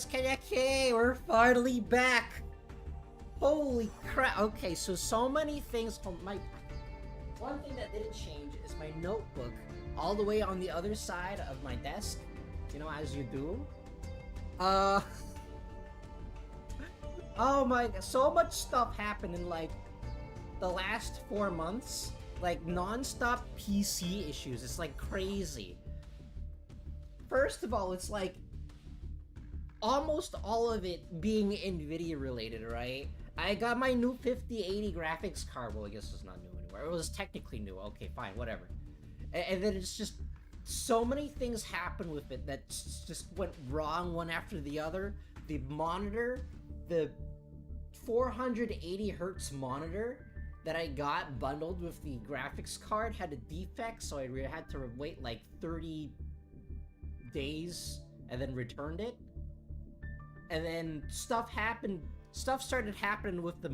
Kaneki! We're finally back! Holy crap! Okay, so many things. One thing that didn't change is my notebook, all the way on the other side of my desk. You know, as you do. Oh my god! So much stuff happened in like the last 4 months. Like non-stop PC issues. It's like crazy. First of all, it's like almost all of it being NVIDIA related, right? I got my new 5080 graphics card. Well, I guess it's not new anymore. It was technically new. Okay, fine, whatever. And then it's just so many things happened with it that just went wrong one after the other. The monitor, the 480 hertz monitor that I got bundled with the graphics card had a defect, so I had to wait like 30 days and then returned it. And then stuff started happening with the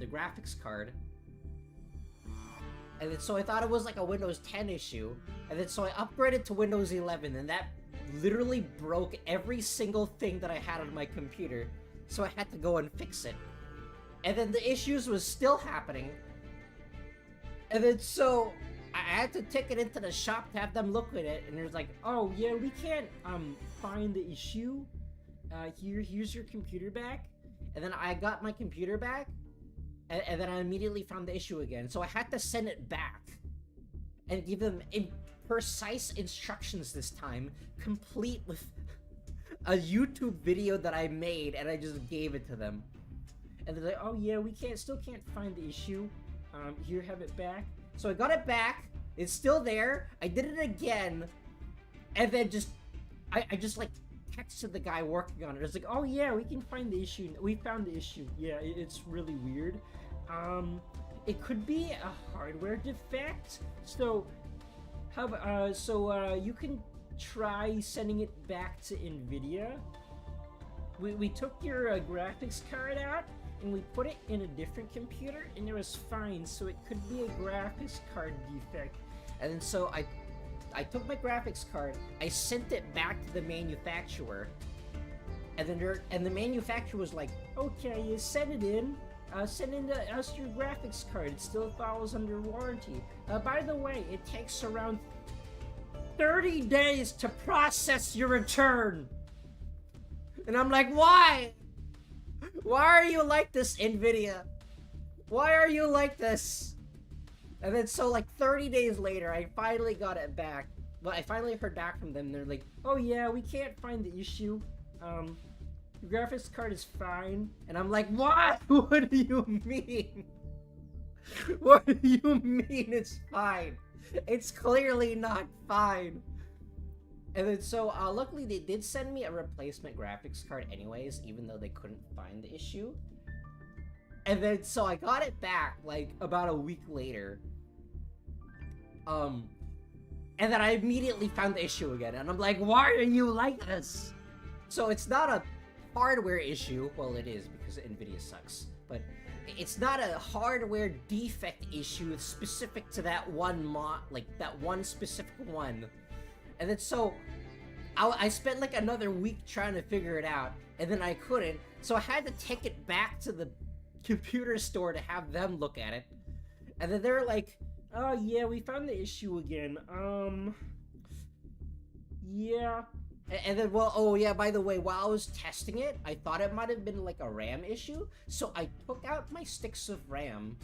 graphics card. And then so I thought it was like a Windows 10 issue, and then so I upgraded to Windows 11, and that literally broke every single thing that I had on my computer, so I had to go and fix it. And then the issues was still happening, and then so I had to take it into the shop to have them look at it, and there's like, oh yeah, we can't find the issue. Here's your computer back. And then I got my computer back, and then I immediately found the issue again. So I had to send it back and give them precise instructions this time, complete with a YouTube video that I made, and I just gave it to them. And they're like, oh yeah, we still can't find the issue. Here, have it back. So I got it back. It's still there. I did it again, and then I just like texted the guy working on it. It's like, oh yeah, we can find the issue. We found the issue. Yeah, it's really weird. It could be a hardware defect. So, you can try sending it back to NVIDIA. We took your graphics card out and we put it in a different computer, and it was fine. So it could be a graphics card defect. And then so I took my graphics card, I sent it back to the manufacturer, and then the manufacturer was like, okay, you send it in, send in us your graphics card, it still follows under warranty. By the way, it takes around 30 days to process your return. And I'm like, why? Why are you like this, NVIDIA? Why are you like this? And then so like 30 days later, I finally got it back. Well, I finally heard back from them. They're like, oh yeah, we can't find the issue. Your graphics card is fine. And I'm like, what? What do you mean? What do you mean it's fine? It's clearly not fine. And then so luckily they did send me a replacement graphics card anyways, even though they couldn't find the issue. And then so I got it back like about a week later. And then I immediately found the issue again, and I'm like, why are you like this? So it's not a hardware issue. Well, it is, because NVIDIA sucks. But it's not a hardware defect issue specific to that one that one specific one. And then so I spent like another week trying to figure it out, and then I couldn't. So I had to take it back to the computer store to have them look at it. And then they're like, oh yeah, we found the issue again. Yeah. And then, well, oh yeah, by the way, while I was testing it, I thought it might have been like a RAM issue. So I took out my sticks of RAM.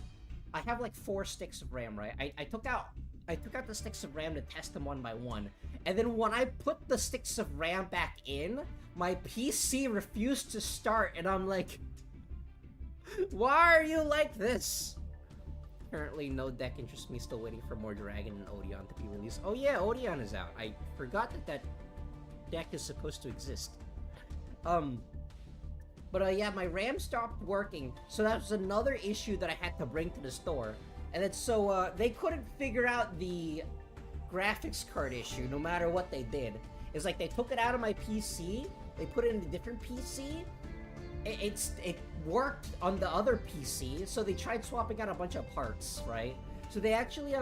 I have like 4 sticks of RAM, right? I took out the sticks of RAM to test them one by one. And then when I put the sticks of RAM back in, my PC refused to start, and I'm like, why are you like this? Currently, no deck interests me. Still waiting for more Dragon and Odeon to be released. Oh yeah, Odeon is out. I forgot that deck is supposed to exist. But yeah, my RAM stopped working, so that was another issue that I had to bring to the store. And then so they couldn't figure out the graphics card issue, no matter what they did. It's like they took it out of my PC, they put it in a different PC. It worked on the other PC, so they tried swapping out a bunch of parts, right? So they actually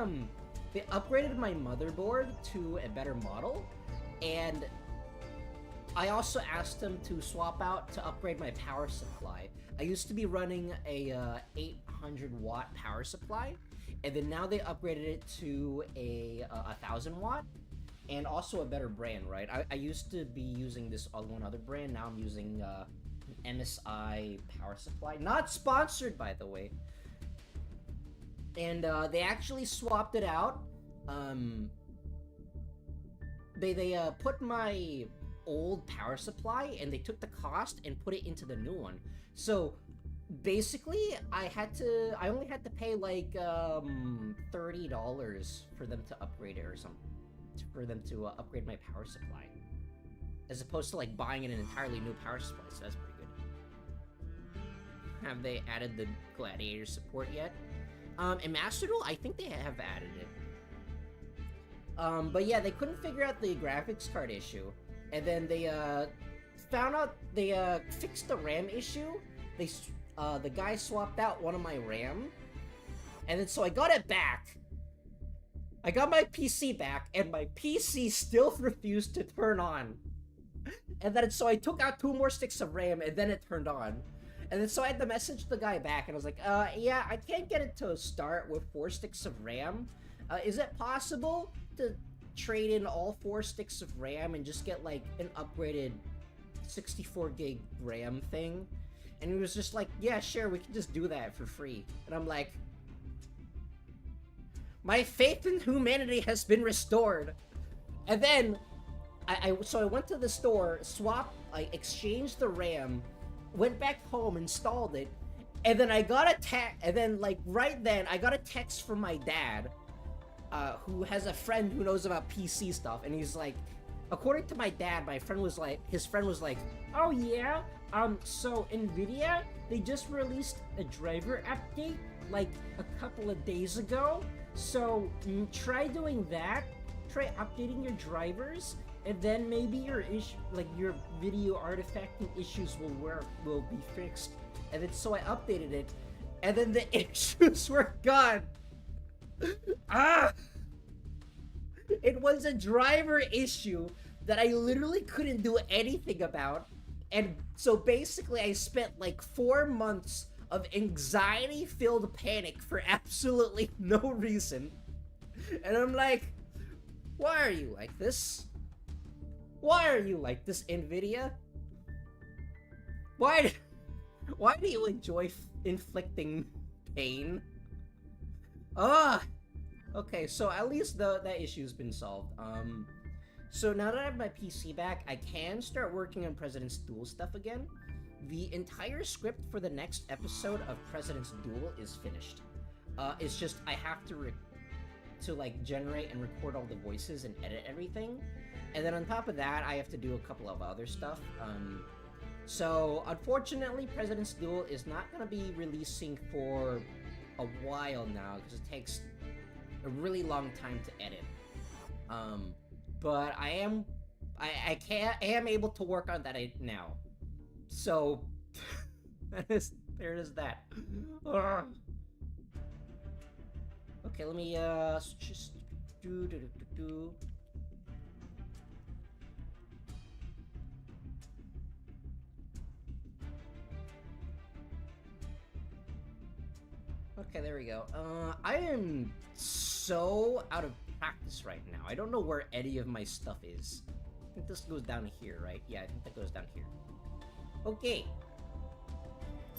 they upgraded my motherboard to a better model, and I also asked them to swap out to upgrade my power supply. I used to be running a 800 watt power supply, and then now they upgraded it to a 1000 watt, and also a better brand, right? I used to be using this on one other brand. Now I'm using MSI power supply. Not sponsored, by the way. And they actually swapped it out. They put my old power supply and they took the cost and put it into the new one. So basically, I only had to pay like $30 for them to upgrade it or something, for them to upgrade my power supply, as opposed to like buying an entirely new power supply. So that's pretty good. Have they added the Gladiator support yet? In Master Duel, I think they have added it. But yeah, they couldn't figure out the graphics card issue, and then they found out they fixed the RAM issue. The guy swapped out one of my RAM, and then so I got it back. I got my PC back, and my PC still refused to turn on. And then so I took out 2 more sticks of RAM, and then it turned on. And then so I had to message the guy back, and I was like, yeah, I can't get it to start with 4 sticks of RAM. Is it possible to trade in all 4 sticks of RAM and just get like an upgraded 64 gig RAM thing? And he was just like, yeah, sure, we can just do that for free. And I'm like, my faith in humanity has been restored. And then so I went to the store, exchanged the RAM, went back home, installed it, and then I got a text, and then like right then I got a text from my dad, who has a friend who knows about PC stuff, and he's like, according to my dad, his friend was like, oh yeah, so Nvidia, they just released a driver update like a couple of days ago, so try doing that, try updating your drivers, and then maybe your your video artifacting issues will be fixed. And then so I updated it, and then the issues were gone. It was a driver issue that I literally couldn't do anything about. And so basically I spent like 4 months of anxiety-filled panic for absolutely no reason. And I'm like, why are you like this? Why are you like this, Nvidia? Why do you enjoy inflicting pain? Okay, so at least that issue's been solved. So now that I have my PC back, I can start working on President's Duel stuff again. The entire script for the next episode of President's Duel is finished. It's just I have to like generate and record all the voices and edit everything. And then on top of that, I have to do a couple of other stuff. So unfortunately, President's Duel is not going to be releasing for a while now because it takes a really long time to edit. But I am able to work on that now. So there it is that. Okay, let me just do. Okay, there we go. I am so out of practice right now. I don't know where any of my stuff is. I think this goes down here, right? Yeah, I think that goes down here. Okay.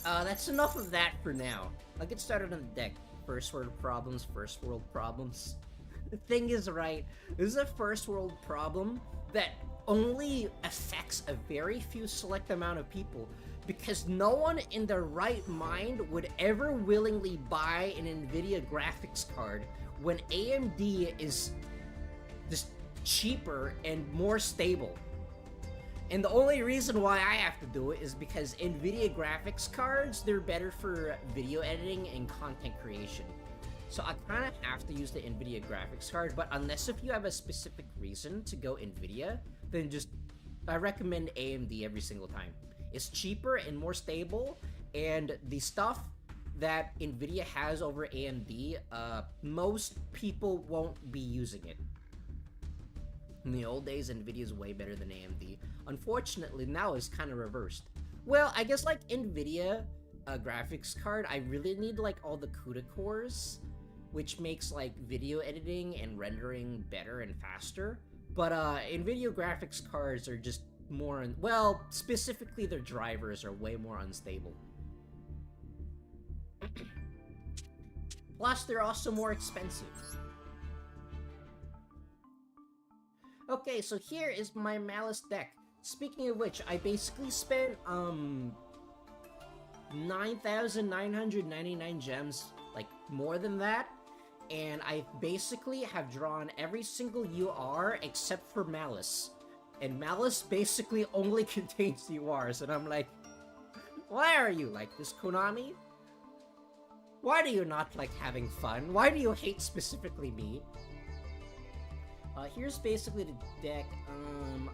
That's enough of that for now. I'll get started on the deck. First world problems. The thing is, right, this is a first world problem that only affects a very few select amount of people, because no one in their right mind would ever willingly buy an Nvidia graphics card when AMD is just cheaper and more stable. And the only reason why I have to do it is because Nvidia graphics cards, they're better for video editing and content creation. So I kind of have to use the Nvidia graphics card, but unless if you have a specific reason to go Nvidia, then just, I recommend AMD every single time. It's cheaper and more stable, and the stuff that Nvidia has over AMD, most people won't be using it. In the old days, Nvidia is way better than AMD. Unfortunately, now it's kind of reversed. Well, I guess like NVIDIA graphics card, I really need like all the CUDA cores, which makes like video editing and rendering better and faster. But NVIDIA graphics cards are just more, well, specifically their drivers are way more unstable. Plus, they're also more expensive. Okay, so here is my Maliss deck. Speaking of which, I basically spent 9,999 gems, like more than that, and I basically have drawn every single UR except for Maliss. And Maliss basically only contains URs, and I'm like, why are you like this, Konami? Why do you not like having fun? Why do you hate specifically me? Here's basically the deck.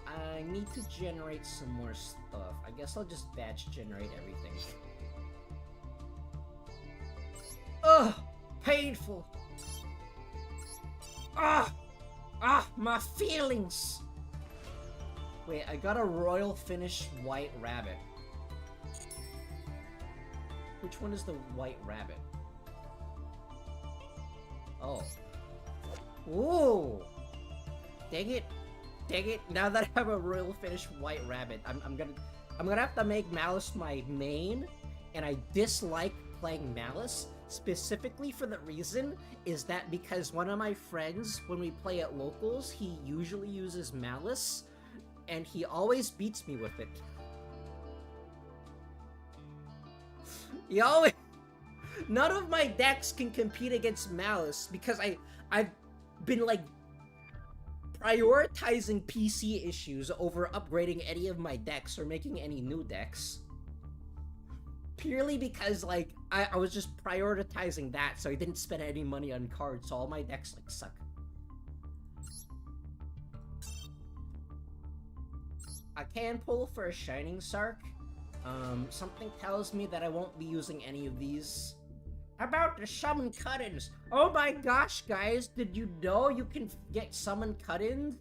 I need to generate some more stuff. I guess I'll just batch generate everything. Ugh! Painful! My feelings! Wait, I got a Royal Finish White Rabbit. Which one is the White Rabbit? Oh. Ooh! Dang it. Dang it. Now that I have a Royal Finish White Rabbit, I'm gonna have to make Maliss my main, and I dislike playing Maliss, specifically for the reason is that because one of my friends, when we play at locals, he usually uses Maliss, and he always beats me with it. He always... None of my decks can compete against Maliss because I've been like prioritizing PC issues over upgrading any of my decks or making any new decks. Purely because like I was just prioritizing that, so I didn't spend any money on cards, so all my decks like suck. I can pull for a Shining Sark. Something tells me that I won't be using any of these. How about the summon cut-ins? Oh my gosh, guys, did you know you can get summon cut-ins?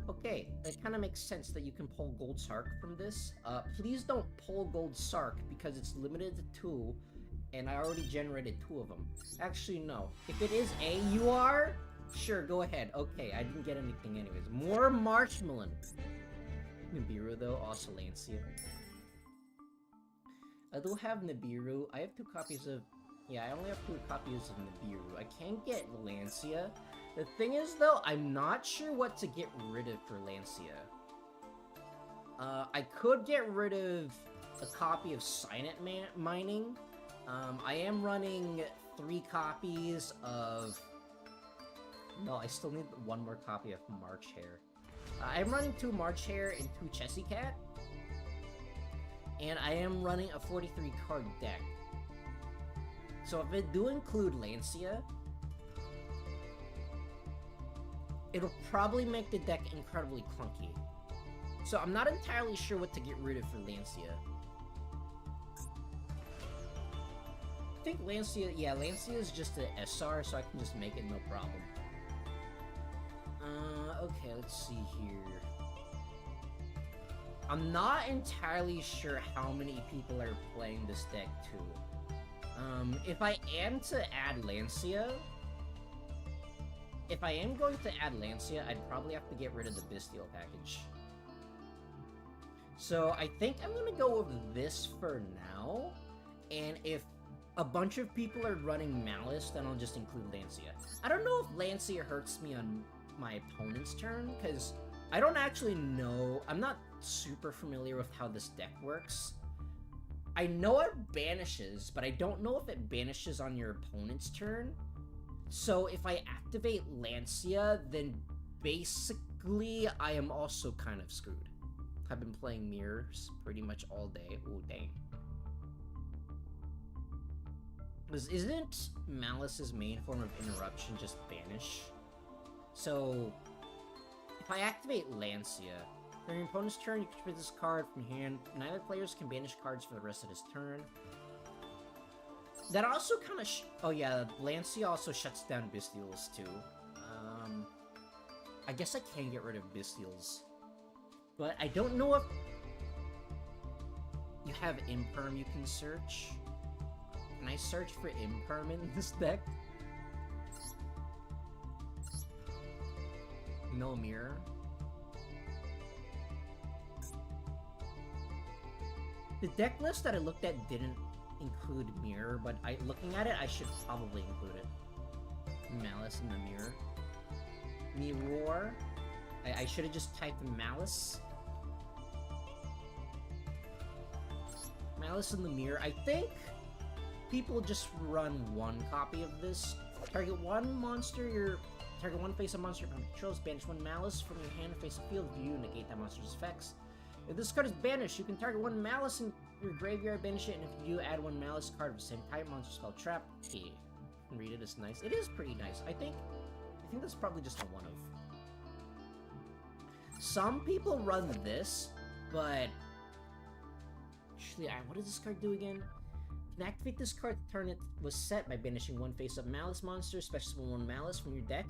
Okay, it kind of makes sense that you can pull Gold Sark from this. Please don't pull Gold Sark because it's limited to 2, and I already generated 2 of them. Actually, no. If it is AUR, sure, go ahead. Okay, I didn't get anything anyways. More Marshmallow. Nibiru, though, also Lancia. I do have Nibiru. I have 2 copies of... Yeah, I only have 2 copies of Nibiru. I can't get Lancia. The thing is, though, I'm not sure what to get rid of for Lancia. I could get rid of a copy of Signet Mining. I am running 3 copies of... No, I still need 1 more copy of March Hare. I'm running 2 March Hare and 2 Chessy Cat. And I am running a 43 card deck. So if it do include Lancia, it'll probably make the deck incredibly clunky. So I'm not entirely sure what to get rid of for Lancia. I think Lancia, yeah, Lancia is just an SR, so I can just make it no problem. Okay, let's see here. I'm not entirely sure how many people are playing this deck too. If I am to add Lancia... If I am going to add Lancia, I'd probably have to get rid of the Bestial package. So I think I'm gonna go with this for now, and if a bunch of people are running Maliss, then I'll just include Lancia. I don't know if Lancia hurts me on my opponent's turn, because I don't actually know. I'm not super familiar with how this deck works. I know it banishes, but I don't know if it banishes on your opponent's turn. So if I activate Lancia, then basically I am also kind of screwed. I've been playing mirrors pretty much all day. Oh, dang. Isn't Maliss's main form of interruption just banish? So if I activate Lancia, during your opponent's turn, you can put this card from hand. Neither players can banish cards for the rest of his turn. That also kind of oh yeah, Lancia also shuts down Bestials too. I I guess I can get rid of Bestials. But I don't know if... You have Imperm you can search. Can I search for Imperm in this deck? No mirror. The deck list that I looked at didn't include mirror, but looking at it, I should probably include it. Maliss in the mirror. Mirror. I should have just typed Maliss. Maliss in the mirror. I think people just run one copy of this. Target one monster, target one face of monster from controls, banish one Maliss from your hand, face a field view, negate that monster's effects. If this card is banished, you can target one Maliss in your graveyard, banish it, and if you do, add one Maliss card of the same type, monster spell trap. Okay. Read it, it's nice. It is pretty nice. I think that's probably just a one of. Some people run this, but actually, what does this card do again? You can activate this card to turn it was set by banishing one face-up Maliss monster, special summon one Maliss from your deck.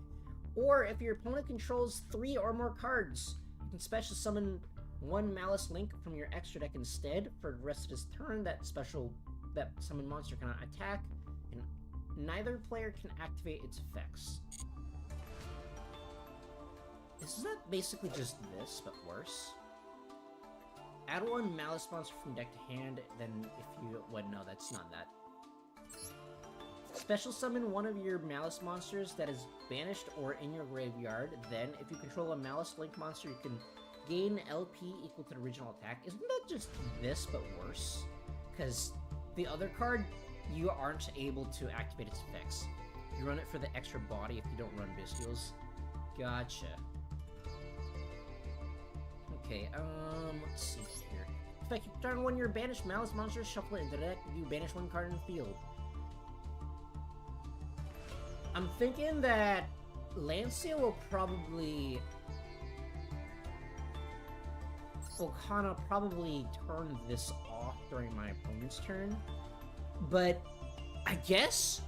Or if your opponent controls 3 or more cards, you can special summon one Maliss link from your extra deck instead. For the rest of this turn, that summon monster cannot attack, and neither player can activate its effects. Isn't that basically just this, but worse? Add one Maliss monster from deck to hand, then if you... Well, no, that's not that. Special summon one of your Maliss monsters that is banished or in your graveyard. Then, if you control a Maliss Link monster, you can gain LP equal to the original attack. Isn't that just this, but worse? Because the other card, you aren't able to activate its effects. You run it for the extra body if you don't run Bestials. Gotcha. Okay, let's see here. In fact, you turn one of your banished Maliss monsters, shuffle it into the deck, you banish one card in the field. I'm thinking that Lancia will probably... Okana probably turn this off during my opponent's turn. But I guess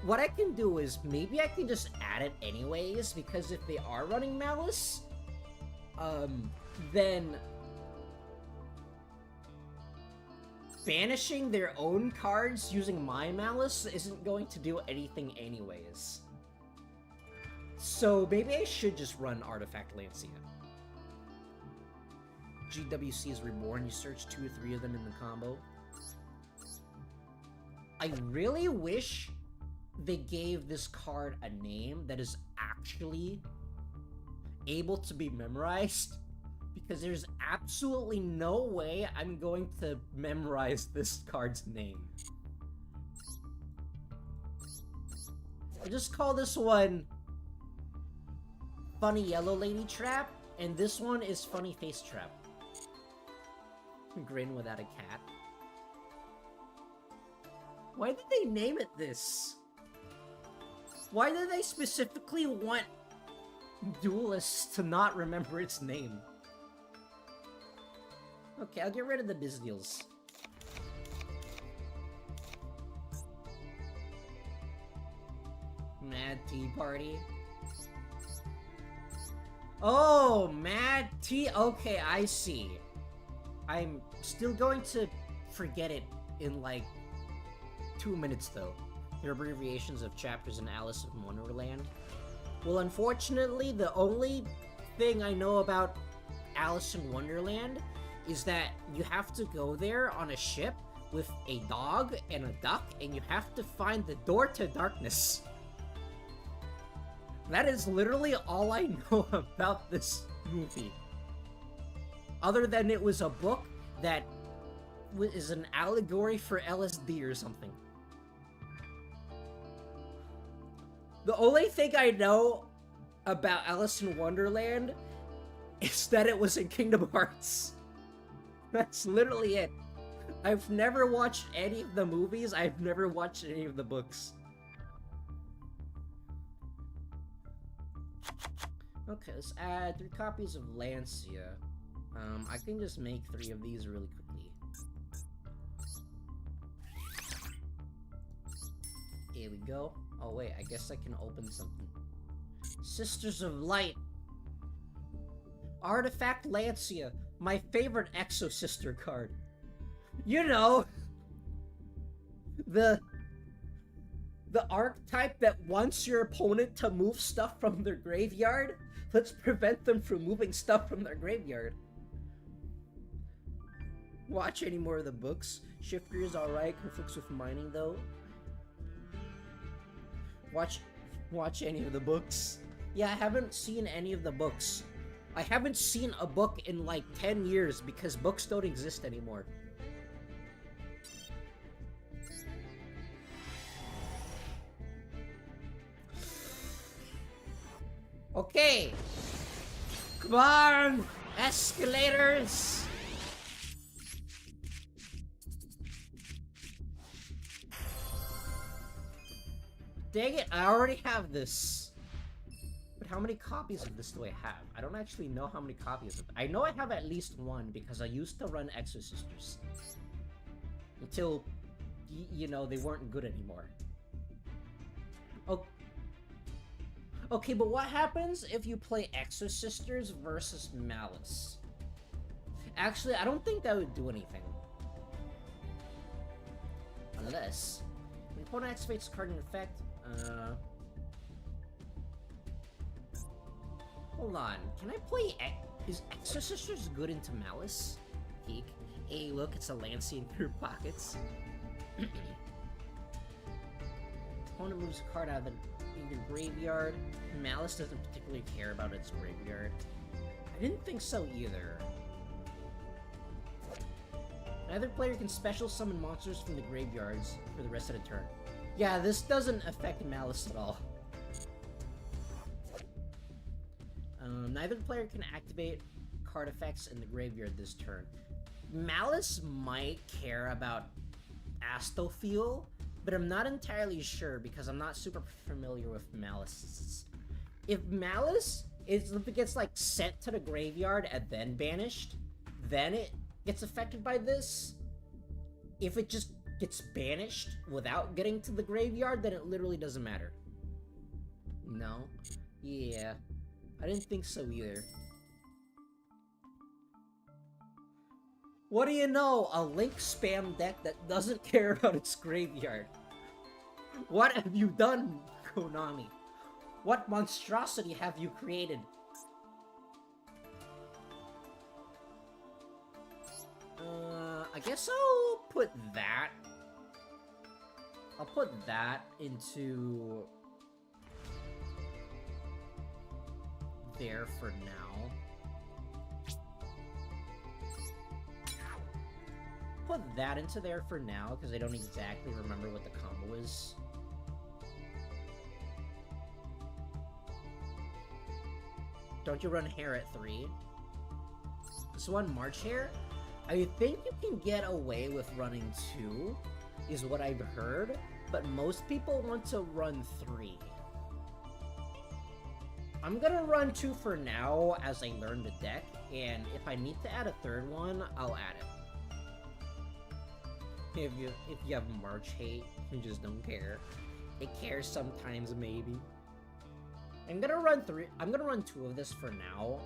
what I can do is maybe I can just add it anyways, because if they are running Maliss, then banishing their own cards using my Maliss isn't going to do anything anyways. So maybe I should just run Artifact Lancia. GWC is reborn, you search 2 or 3 of them in the combo. I really wish they gave this card a name that is actually able to be memorized, because there's absolutely no way I'm going to memorize this card's name. I just call this one Funny Yellow Lady Trap, and this one is Funny Face Trap. Grin without a cat. Why did they name it this? Why did they specifically want duelists to not remember its name? Okay, I'll get rid of the Bestials. Mad Tea Party. Oh, Mad Tea. Okay, I see. I'm still going to forget it in like 2 minutes though. They're abbreviations of chapters in Alice in Wonderland. Well, unfortunately, the only thing I know about Alice in Wonderland is that you have to go there on a ship with a dog and a duck, and you have to find the door to darkness. That is literally all I know about this movie. Other than it was a book that is an allegory for LSD or something. The only thing I know about Alice in Wonderland is that it was in Kingdom Hearts. That's literally it. I've never watched any of the movies, I've never watched any of the books. Okay, let's add 3 copies of Lancia. I can just make 3 of these really quickly. Here we go. Oh wait, I guess I can open something. Sisters of Light. Artifact Lancia, my favorite Exo-Sister card. You know, the archetype that wants your opponent to move stuff from their graveyard. Let's prevent them from moving stuff from their graveyard. Watch any more of the books. Shifter is alright, conflicts with mining though. Watch any of the books. Yeah, I haven't seen any of the books. I haven't seen a book in like 10 years because books don't exist anymore. Okay. Come on! Escalators! Dang it, I already have this. But how many copies of this do I have? I don't actually know how many copies of it. I know I have at least one because I used to run Exo-Sisters. Until, you know, they weren't good anymore. Oh. Okay, but what happens if you play Exo-Sisters versus Maliss? Actually, I don't think that would do anything. Unless... when the opponent activates a card in effect... hold on. Can I play... is Exo-Sisters good into Maliss? Geek. Hey, look, it's a Lancia in your pockets. Opponent moves a card out of the graveyard. Maliss doesn't particularly care about its graveyard. I didn't think so either. Neither player can special summon monsters from the graveyards for the rest of the turn. Yeah, this doesn't affect Maliss at all. Neither player can activate card effects in the graveyard this turn. Maliss might care about Astofiel, but I'm not entirely sure because I'm not super familiar with Maliss. If it gets like sent to the graveyard and then banished, then it gets affected by this. If it just gets banished without getting to the graveyard, then it literally doesn't matter. No? Yeah. I didn't think so either. What do you know? A Link spam deck that doesn't care about its graveyard. What have you done, Konami? What monstrosity have you created? I guess I'll put that. I'll put that into there for now. Put that into there for now, because I don't exactly remember what the combo is. Don't you run hair at 3? This one, March hair? I think you can get away with running 2, is what I've heard, but most people want to run 3. I'm gonna run 2 for now as I learn the deck, and if I need to add a third one, I'll add it. If you have March hate, you just don't care. It cares sometimes, maybe. I'm gonna run 3. I'm gonna run 2 of this for now.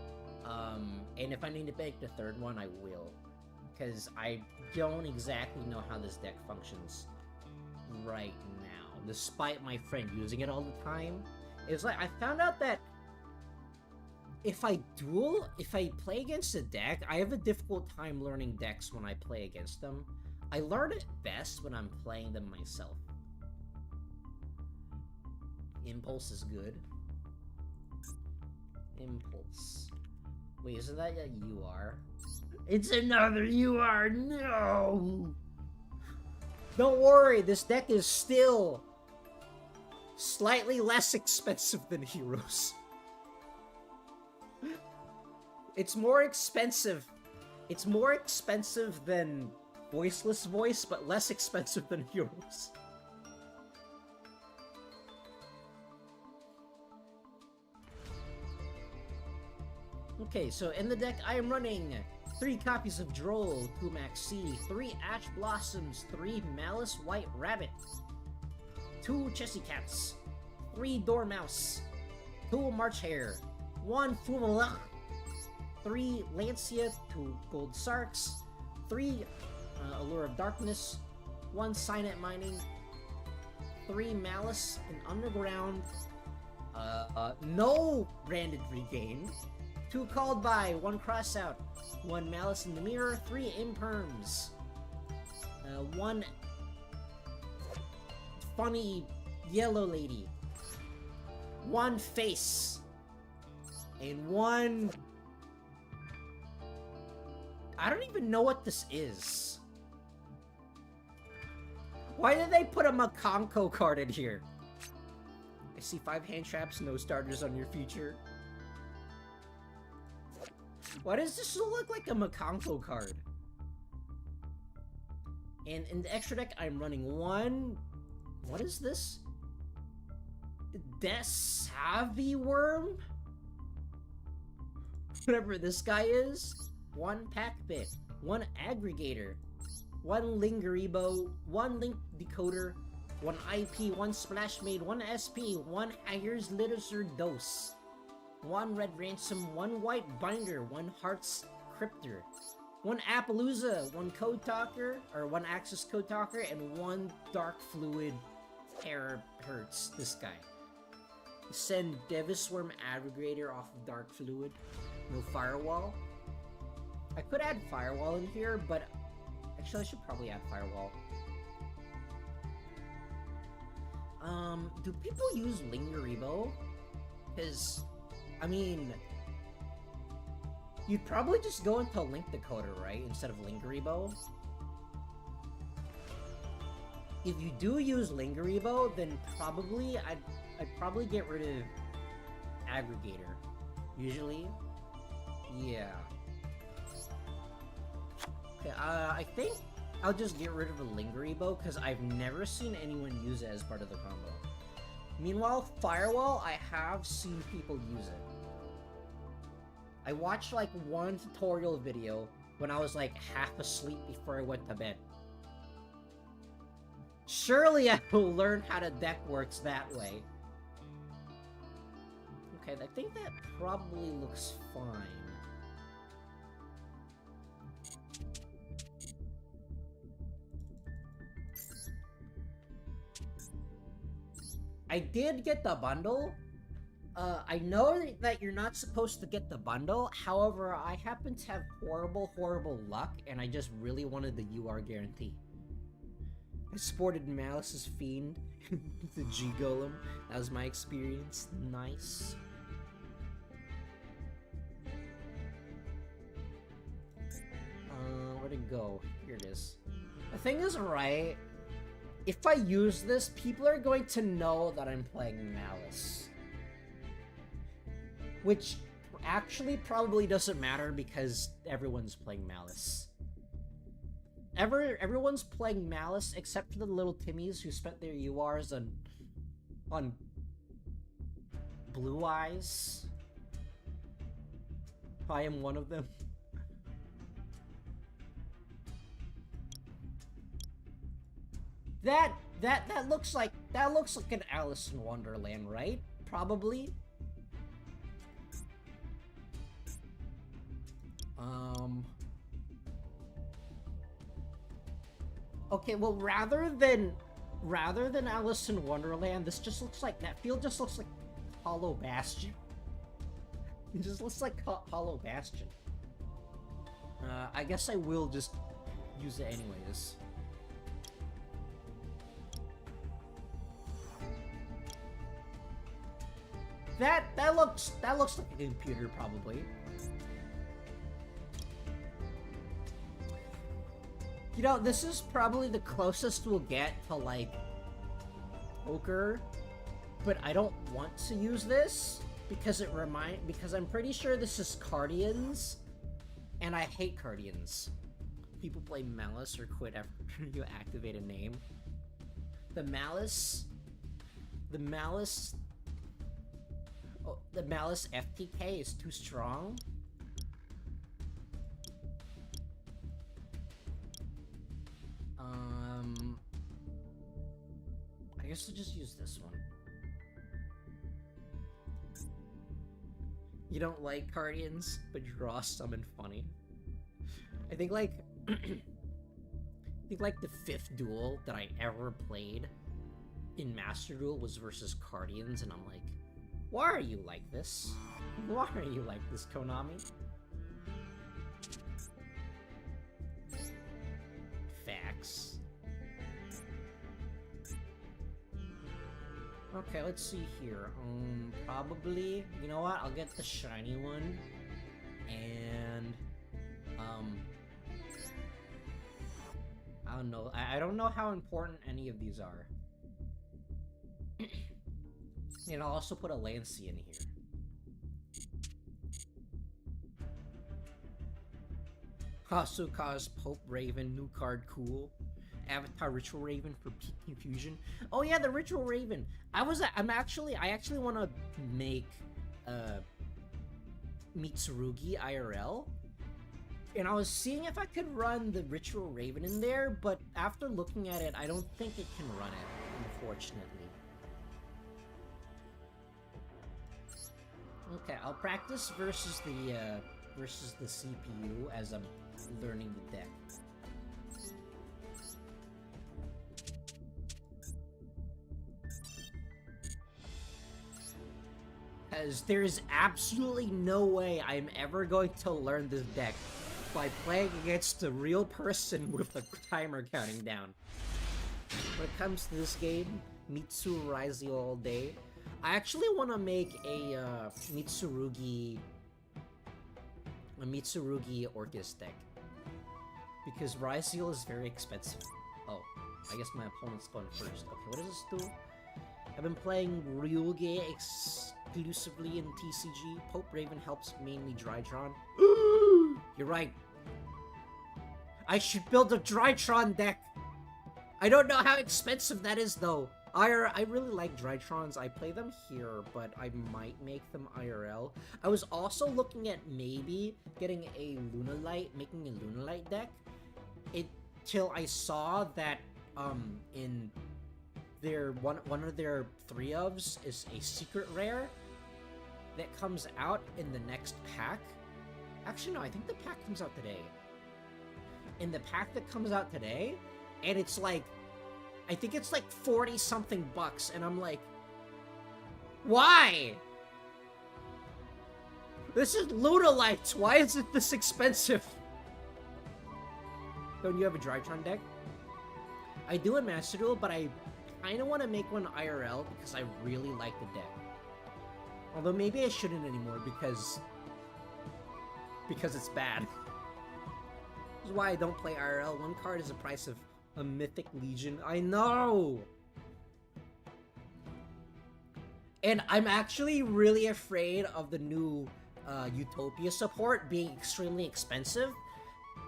And if I need to make the third one, I will. Because I don't exactly know how this deck functions right now. Despite my friend using it all the time. It's like, I found out that if I play against a deck, I have a difficult time learning decks when I play against them. I learn it best when I'm playing them myself. Impulse is good. Impulse. Wait, isn't that a UR? It's another UR! No! Don't worry, this deck is still slightly less expensive than Heroes. It's more expensive. It's more expensive than Voiceless Voice, but less expensive than Heroes. Okay, so in the deck, I am running 3 copies of Droll, 2 Maxi, 3 Ash Blossoms, 3 Maliss White Rabbit, 2 Chessy Cats, 3 Dormouse, 2 March Hare, 1 Fumalach, 3 Lancia, 2 Gold Sarks, 3 Allure of Darkness, 1 Signet Mining, 3 Malice in Underground, no Branded Regain, 2 Called By, 1 Crossout, 1 Malice in the Mirror, 3 Imperms, 1 Funny Yellow Lady, 1 Face, and 1... I don't even know what this is. Why did they put a Makonko card in here? I see 5 hand traps, no starters on your future. Why does this look like a Makonko card? And in the extra deck, I'm running 1... What is this? Desavi Worm? Whatever this guy is. 1 Pack Bit, 1 Aggregator, 1 Lingeribo, 1 Link Decoder, 1 IP, 1 Splash Maid, 1 SP, 1 Hager's Literature Dose, 1 Red Ransom, 1 White Binder, 1 Hearts Cryptor, 1 Appaloosa, 1 Code Talker, or 1 Access Code Talker, and 1 Dark Fluid Terahertz, this guy. Send Devisworm Aggregator off of Dark Fluid. No Firewall. I could add Firewall in here, but actually I should probably add Firewall. Do people use Lingeribo? Because, I mean, you'd probably just go into Link Decoder, right? Instead of Lingeribo. If you do use Lingeribo, then probably I'd probably get rid of Aggregator. Usually. Yeah. Okay, I think I'll just get rid of the Lingeribo because I've never seen anyone use it as part of the combo. Meanwhile, Firewall, I have seen people use it. I watched like 1 tutorial video when I was like half asleep before I went to bed. Surely I will learn how the deck works that way. Okay, I think that probably looks fine. I did get the bundle. I know that you're not supposed to get the bundle. However, I happen to have horrible luck, and I just really wanted the UR guarantee. I sported Maliss's Fiend, the G Golem. That was my experience. Nice. Where'd it go? Here it is. The thing is, right? If I use this, people are going to know that I'm playing Maliss. Which actually probably doesn't matter because everyone's playing Maliss. Everyone's playing Maliss except for the little Timmies who spent their URs on Blue Eyes. I am one of them. That looks like an Alice in Wonderland, right? Probably. Okay, well, rather than Alice in Wonderland, this just looks like, that field just looks like Hollow Bastion. It just looks like Hollow Bastion. I guess I will just use it anyways. That looks like a computer, probably. You know, this is probably the closest we'll get to, like, poker, but I don't want to use this because because I'm pretty sure this is Cardians, and I hate Cardians. People play Maliss or quit after you activate a name. The Maliss FTK is too strong. I guess I'll just use this one. You don't like Guardians, but you draw summon funny. I think like the 5th duel that I ever played in Master Duel was versus Guardians, and I'm like, why are you like this? Why are you like this, Konami? Facts. Okay, let's see here. Probably, you know what? I'll get the shiny one, and I don't know. I don't know how important any of these are. And I'll also put a Lancey in here. Hasuka's Pope Raven, new card, cool. Avatar Ritual Raven for Peak Confusion. Oh yeah, the Ritual Raven. I actually want to make Mitsurugi IRL, and I was seeing if I could run the Ritual Raven in there, but after looking at it, I don't think it can run it, unfortunately. Okay, I'll practice versus the CPU as I'm learning the deck. Because there is absolutely no way I'm ever going to learn this deck by playing against a real person with a timer counting down. When it comes to this game, Mitsu Raizio all day. I actually want to make a Mitsurugi Orcus deck, because Raizio is very expensive. Oh, I guess my opponent's going first. Okay, what does this do? I've been playing Ryuge exclusively in TCG. Pope Raven helps mainly Drytron. You're right. I should build a Drytron deck. I don't know how expensive that is, though. I really like Drytrons. I play them here, but I might make them IRL. I was also looking at maybe getting a making a Lunalight deck. Till I saw that in their one of their 3-ofs is a secret rare that comes out in the next pack. Actually, no, I think the pack comes out today. In the pack that comes out today, and it's like, I think it's like 40-something bucks, and I'm like, why? This is Lunalights. Why is it this expensive? Don't you have a Drytron deck? I do in Master Duel, but I kind of want to make one IRL because I really like the deck. Although maybe I shouldn't anymore because it's bad. This is why I don't play IRL. One card is the price of a Mythic Legion. I know! And I'm actually really afraid of the new Utopia support being extremely expensive,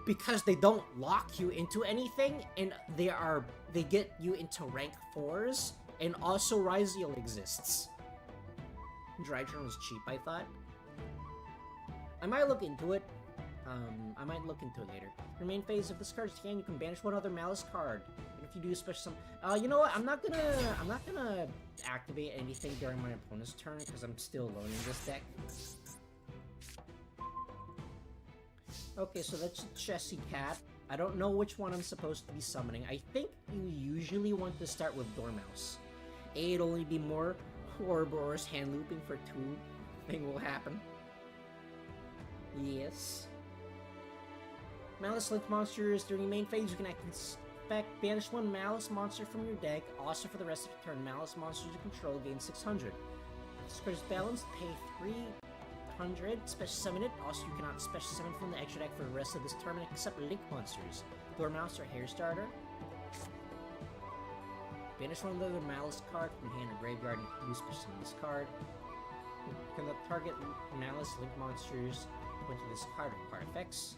because they don't lock you into anything, and they get you into rank 4s, and also Raizio exists. Drytron was cheap, I thought. I might look into it. I might look into it later. Your main phase, if this card is hand, you can banish one other Maliss card. And if you do special you know what? I'm not gonna activate anything during my opponent's turn because I'm still learning this deck. Okay, so that's Chessy Cat. I don't know which one I'm supposed to be summoning. I think you usually want to start with Dormouse. A, it'll only be more Ouroboros hand looping for 2. Thing will happen. Yes. Maliss Link monsters. During your main phase, you can expect banish one Maliss monster from your deck. Also, for the rest of your turn, Maliss monsters you control gain 600. This card is balanced. Pay 300. Special summon it. Also, you cannot special summon from the extra deck for the rest of this tournament except Link monsters. Dormouse or Hair Starter. Banish one other Maliss card from hand or graveyard and use special summon this card. You can target Maliss Link monsters into this card with card effects.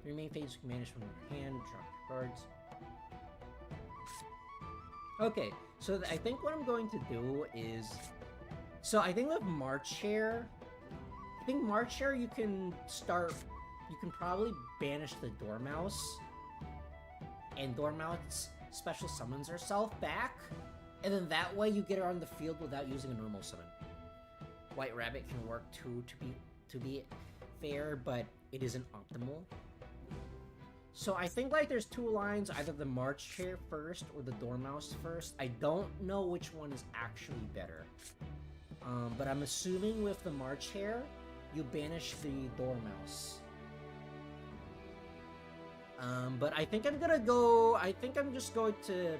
Your main phase, you can manage from your hand, drop your cards. Okay, so I think what I'm going to do is... So I think with March Hare... you can start... You can probably banish the Dormouse. And Dormouse special summons herself back, and then that way you get her on the field without using a normal summon. White Rabbit can work too, to be fair, but it isn't optimal. So I think like there's two lines, either the March Chair first or the Dormouse first. I don't know which one is actually better. But I'm assuming with the March Hare, you banish the Dormouse. But I think I'm just going to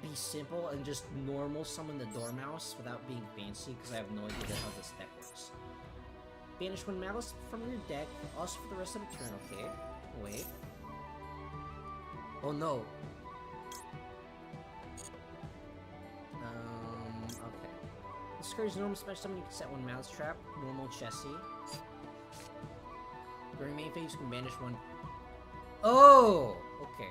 be simple and just normal summon the Dormouse without being fancy, because I have no idea how this deck works. Banish one Maliss from your deck, also for the rest of the turn, okay? Wait. Oh no. Okay. Discourage normal special summon, you can set one Maliss trap, normal Chessie. During main phase, you can banish one. Oh! Okay.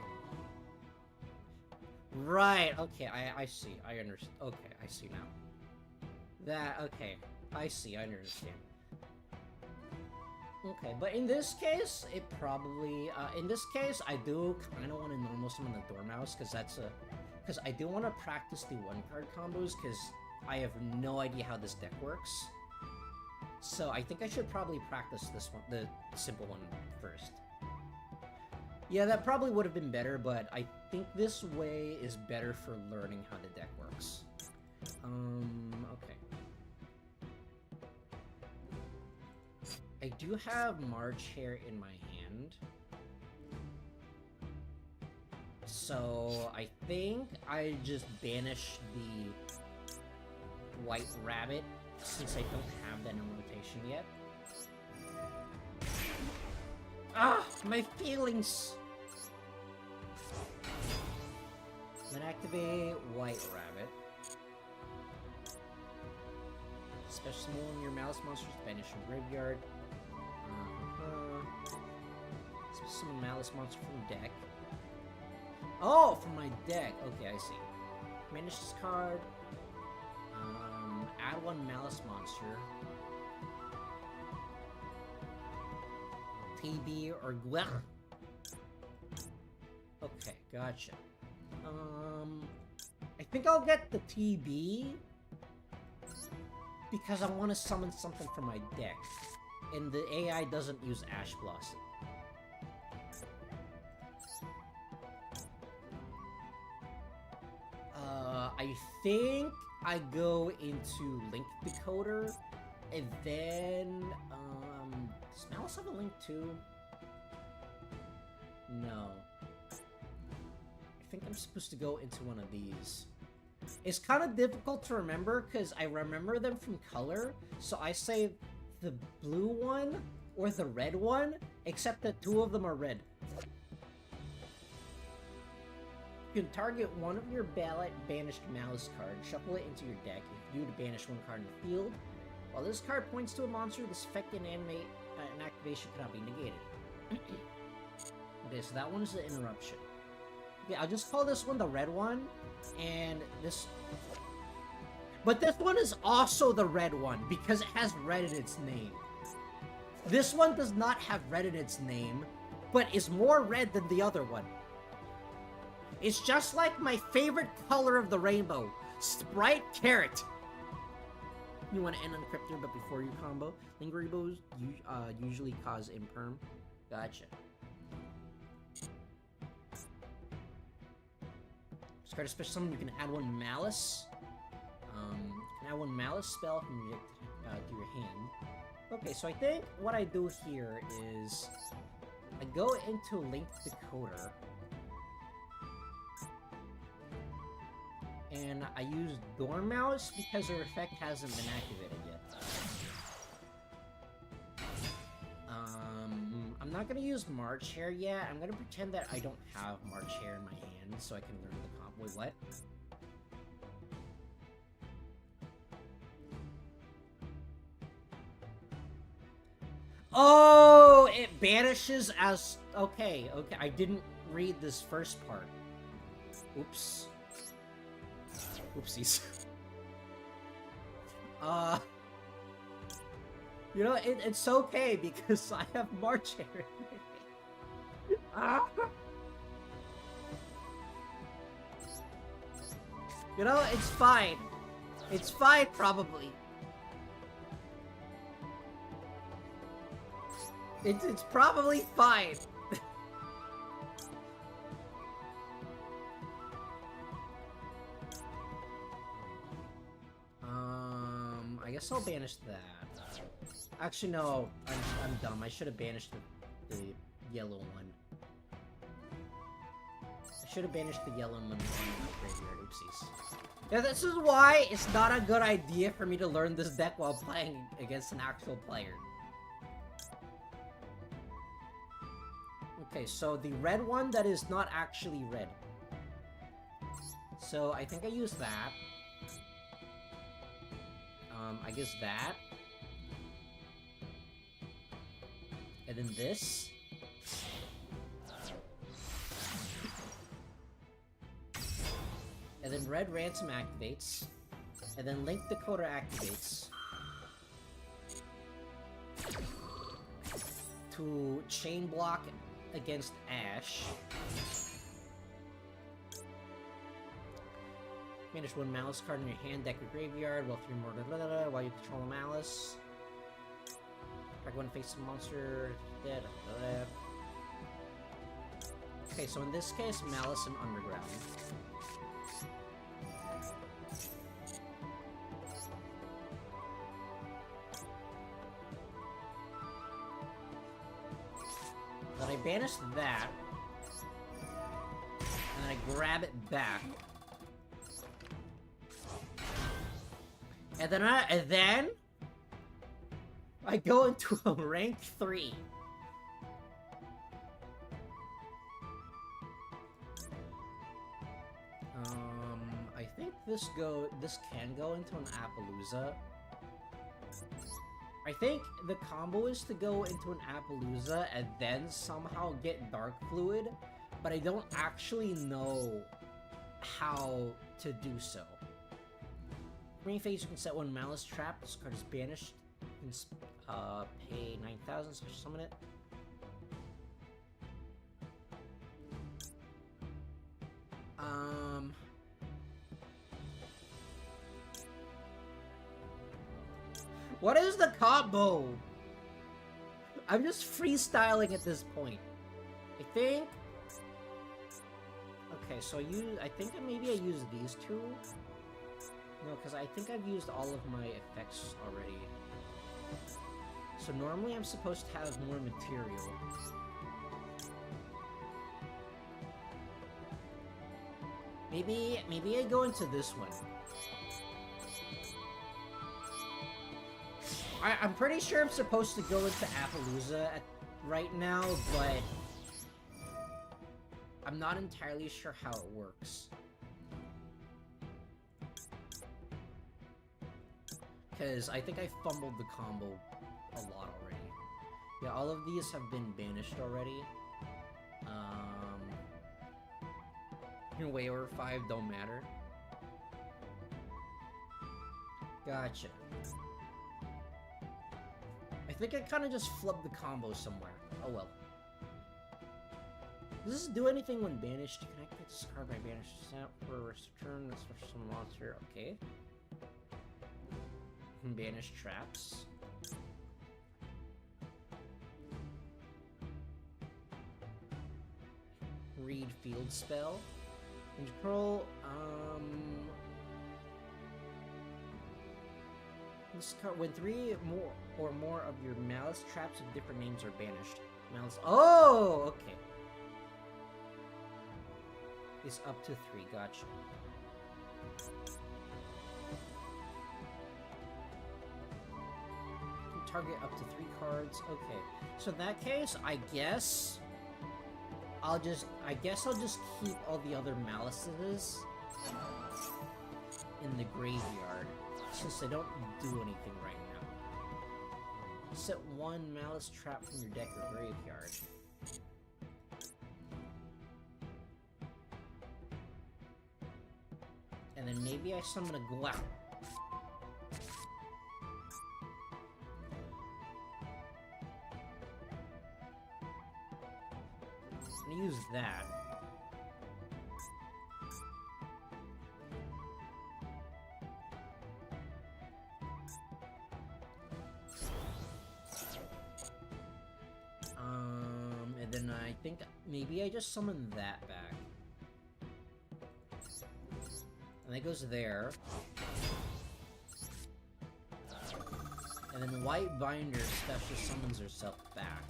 Right, okay, I see, I understand. Okay, I see now. Okay, I see, I understand. Okay, but in this case, it probably, in this case, I do kind of want to normal summon the Dormouse, because I do want to practice the one-card combos, because I have no idea how this deck works. So I think I should probably practice this one, the simple one, first. Yeah, that probably would have been better, but I think this way is better for learning how the deck works. Okay. I do have March Hare in my hand. So I think I just banish the White Rabbit, since I don't have that in rotation yet. Ah! My feelings! Then activate White Rabbit. Special summon your Maliss monsters, banish from graveyard. Special summon Maliss monster from deck. Oh, from my deck. Okay, I see. Banish this card. Add one Maliss monster. TB or Guer. Okay, gotcha. I think I'll get the TB because I want to summon something from my deck, and the AI doesn't use Ash Blossom. I think I go into Link Decoder, and then, does Maliss have a Link too? No. I think I'm supposed to go into one of these. It's kind of difficult to remember, because I remember them from color, so I say the blue one or the red one, except that two of them are red. You can target one of your ballot banished Maliss card, shuffle it into your deck. If you do to banish one card in the field, while this card points to a monster, this effect and animate an activation cannot be negated. Okay, so that one is the interruption. Okay, I'll just call this one the red one, and this... But this one is also the red one, because it has red in its name. This one does not have red in its name, but is more red than the other one. It's just like my favorite color of the rainbow, Sprite Carrot. You want to end Uncryptor, but before you combo. Lingering bows usually cause imperm. Gotcha. Discard a special summon, you can add one Maliss. You can add one Maliss spell from your to your hand. Okay, so I think what I do here is I go into Link Decoder. And I use Dormouse because her effect hasn't been activated yet. I'm not gonna use March Hare yet. I'm gonna pretend that I don't have March Hare in my hand so I can learn the comp. Wait, what? Oh, it banishes as... Okay, okay. I didn't read this first part. Oops. Oopsies. You know, it's okay because I have March Hare. You know, it's fine. It's fine, probably. It's probably fine. I guess I'll banish that. Actually, no. I'm dumb. I should have banished the yellow one. I should have banished the yellow one from my graveyard. Oopsies. Yeah, this is why it's not a good idea for me to learn this deck while playing against an actual player. Okay, so the red one that is not actually red. So I think I use that. I guess that. And then this. And then red ransom activates. And then link decoder activates. To chain block against Ash. Manage one Maliss card in your hand, deck your graveyard, while 3 more while you control a Maliss. Back one face a monster, dead. Okay, so in this case, Maliss and Underground. Then I banish that. And then I grab it back. And then I go into a rank 3. I think this can go into an Appaloosa. I think the combo is to go into an Appaloosa and then somehow get Dark Fluid, but I don't actually know how to do so. Green phase, you can set one Maliss trap. This card is banished. You can pay 9,000, special summon it. What is the combo? I'm just freestyling at this point. I think. Okay, so I think maybe I use these two. No, because I think I've used all of my effects already. So normally I'm supposed to have more material. Maybe I go into this one. I'm pretty sure I'm supposed to go into Appaloosa right now, but I'm not entirely sure how it works. Because I think I fumbled the combo a lot already. Yeah, all of these have been banished already. Way over 5 don't matter. Gotcha. I think I kind of just flubbed the combo somewhere. Oh well. Does this do anything when banished? Can I get this card by banished? For return this for some monster. Okay. Banish traps. Read field spell. Control, this card, when 3 or more of your Maliss traps of different names are banished. Maliss, oh, okay. Is up to 3, gotcha. Target up to 3 cards, okay. So in that case, I guess I'll just keep all the other Malisses in the graveyard, since they don't do anything right now. Set 1 Maliss trap from your deck or graveyard. And then maybe I summon a Glau. I'm gonna use that. I think maybe I just summoned that back. And that goes there. And then White Binder special summons herself back.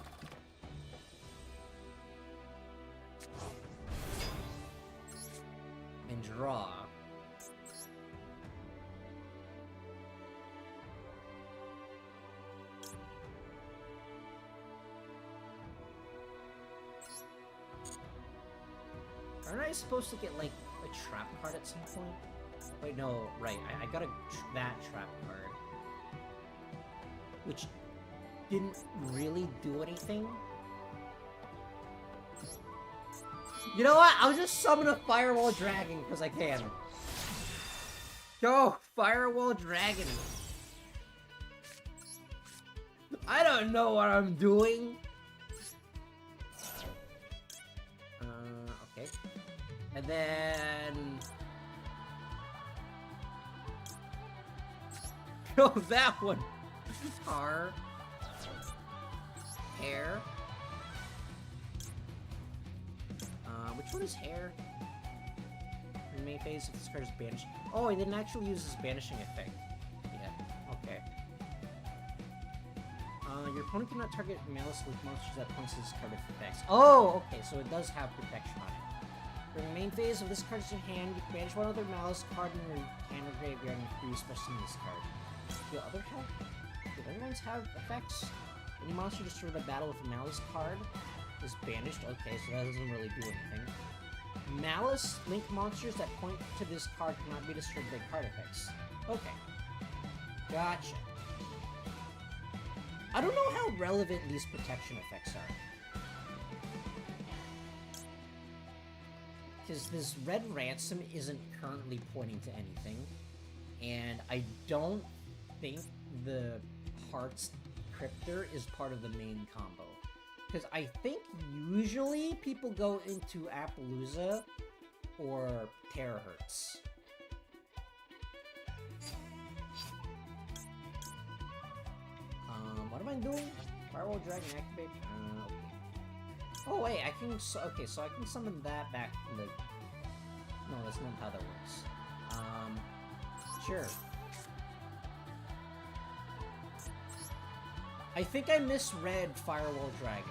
And draw. Aren't I supposed to get, like, a trap card at some point? Wait, no, right, I got that trap card. Which didn't really do anything. You know what? I'll just summon a Firewall Dragon, because I can. Go! Firewall Dragon! I don't know what I'm doing! Okay. And then... Oh, that one! Tar. Hair. Which one is hair? In the main phase, if this card is banished. Oh, I didn't actually use this banishing effect. Yeah, okay. Your opponent cannot target Maliss with monsters that punch this card with effects. Oh, okay, so it does have protection on it. During the main phase of this card's in hand, you can banish one other Maliss card in your hand or graveyard and free special in this card. Do other ones have effects? Any monster destroyed by battle with a Maliss card is banished. Okay, so that doesn't really do anything. Maliss linked monsters that point to this card cannot be destroyed by card effects. Okay. Gotcha. I don't know how relevant these protection effects are. Because this red ransom isn't currently pointing to anything. And I don't think the Hearts Cryptor is part of the main combo. Because I think usually people go into Appaloosa or Terahertz. What am I doing? Firewall Dragon activate. Oh wait, I can. Okay, so I can summon that back from the. No, that's not how that works. Sure. I think I misread Firewall Dragon.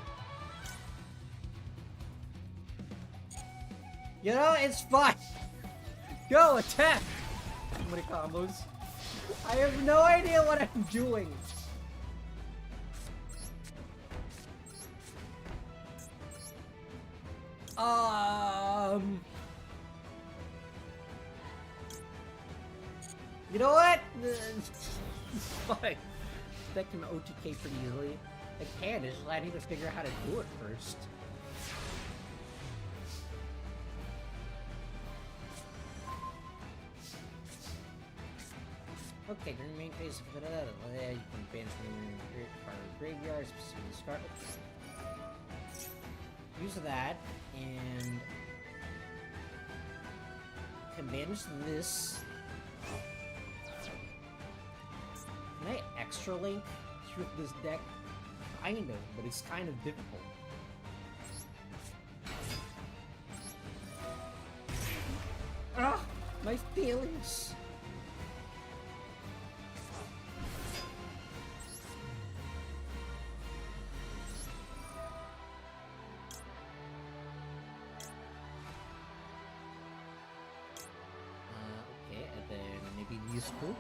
You know, it's fine. Go attack. So many combos. I have no idea what I'm doing. You know what? It's fine. That can OTK pretty easily. I can, it's just I need to figure out how to do it first. Okay, during the main phase of you can banish from your graveyard, specifically discard. Use that, and can banish this. Can I extra link through this deck? Kind of, but it's kind of difficult. Ah, my feelings. Okay, and then maybe useful.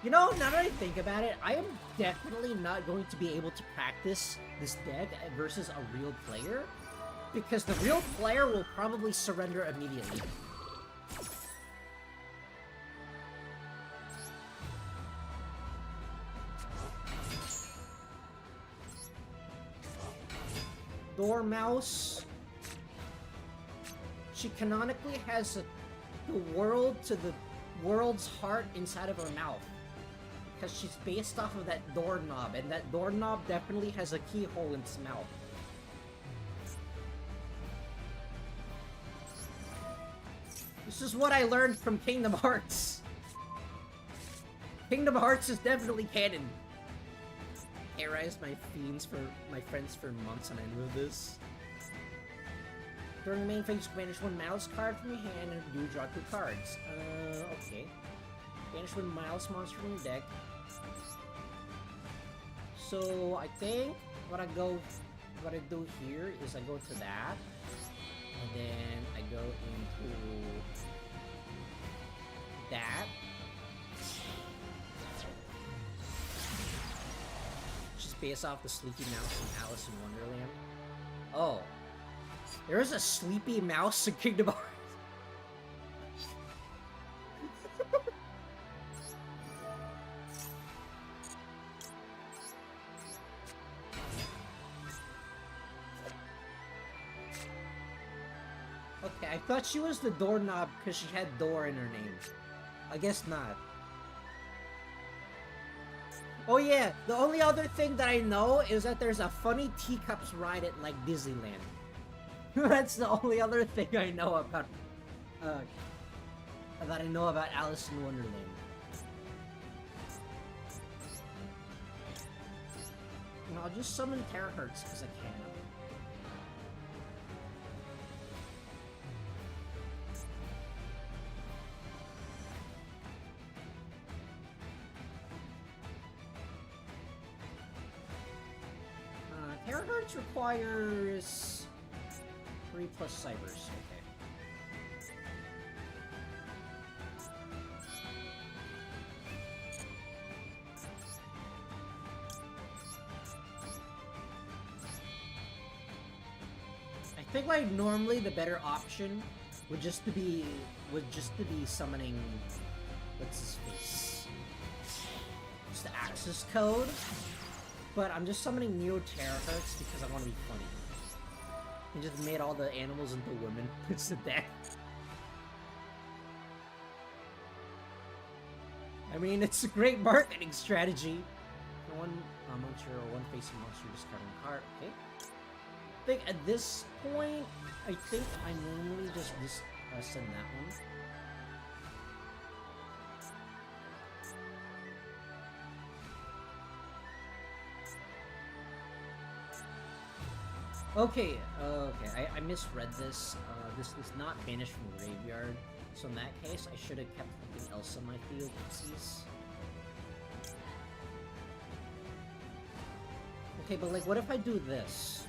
You know, now that I think about it, I am definitely not going to be able to practice this deck versus a real player, because the real player will probably surrender immediately. Dormouse. She canonically has the world to the world's heart inside of her mouth, because she's based off of that doorknob, and that doorknob definitely has a keyhole in its mouth. This is what I learned from Kingdom Hearts. Kingdom Hearts is definitely canon. terrorized my friends for months on end with this. During the main phase, banish one Maliss card from your hand and do draw 2 cards. Okay. Banish one Maliss monster from your deck. So I think what I do here is I go to that, and then I go into that. Just based off the Sleepy Mouse from Alice in Wonderland. Oh. There's a Sleepy Mouse in Kingdom Hearts. Okay, I thought she was the doorknob because she had door in her name. I guess not. Oh yeah, the only other thing that I know is that there's a funny teacups ride at like Disneyland. That's the only other thing I know about Alice in Wonderland. And I'll just summon Terahertz because I can. Terahertz requires 3+ cybers, okay. I think like normally the better option would just to be summoning what's his face? Just the access code. But I'm just summoning Neo Terahertz because I want to be funny. And just made all the animals into women. It's the deck. I mean, it's a great marketing strategy. One monster or one facing monster discarding card. Okay. I think at this point, I think I normally just send that one. Okay, I misread this. This is not banished from the graveyard. So in that case, I should have kept something else in my field. Oopsies. Okay, but like, what if I do this?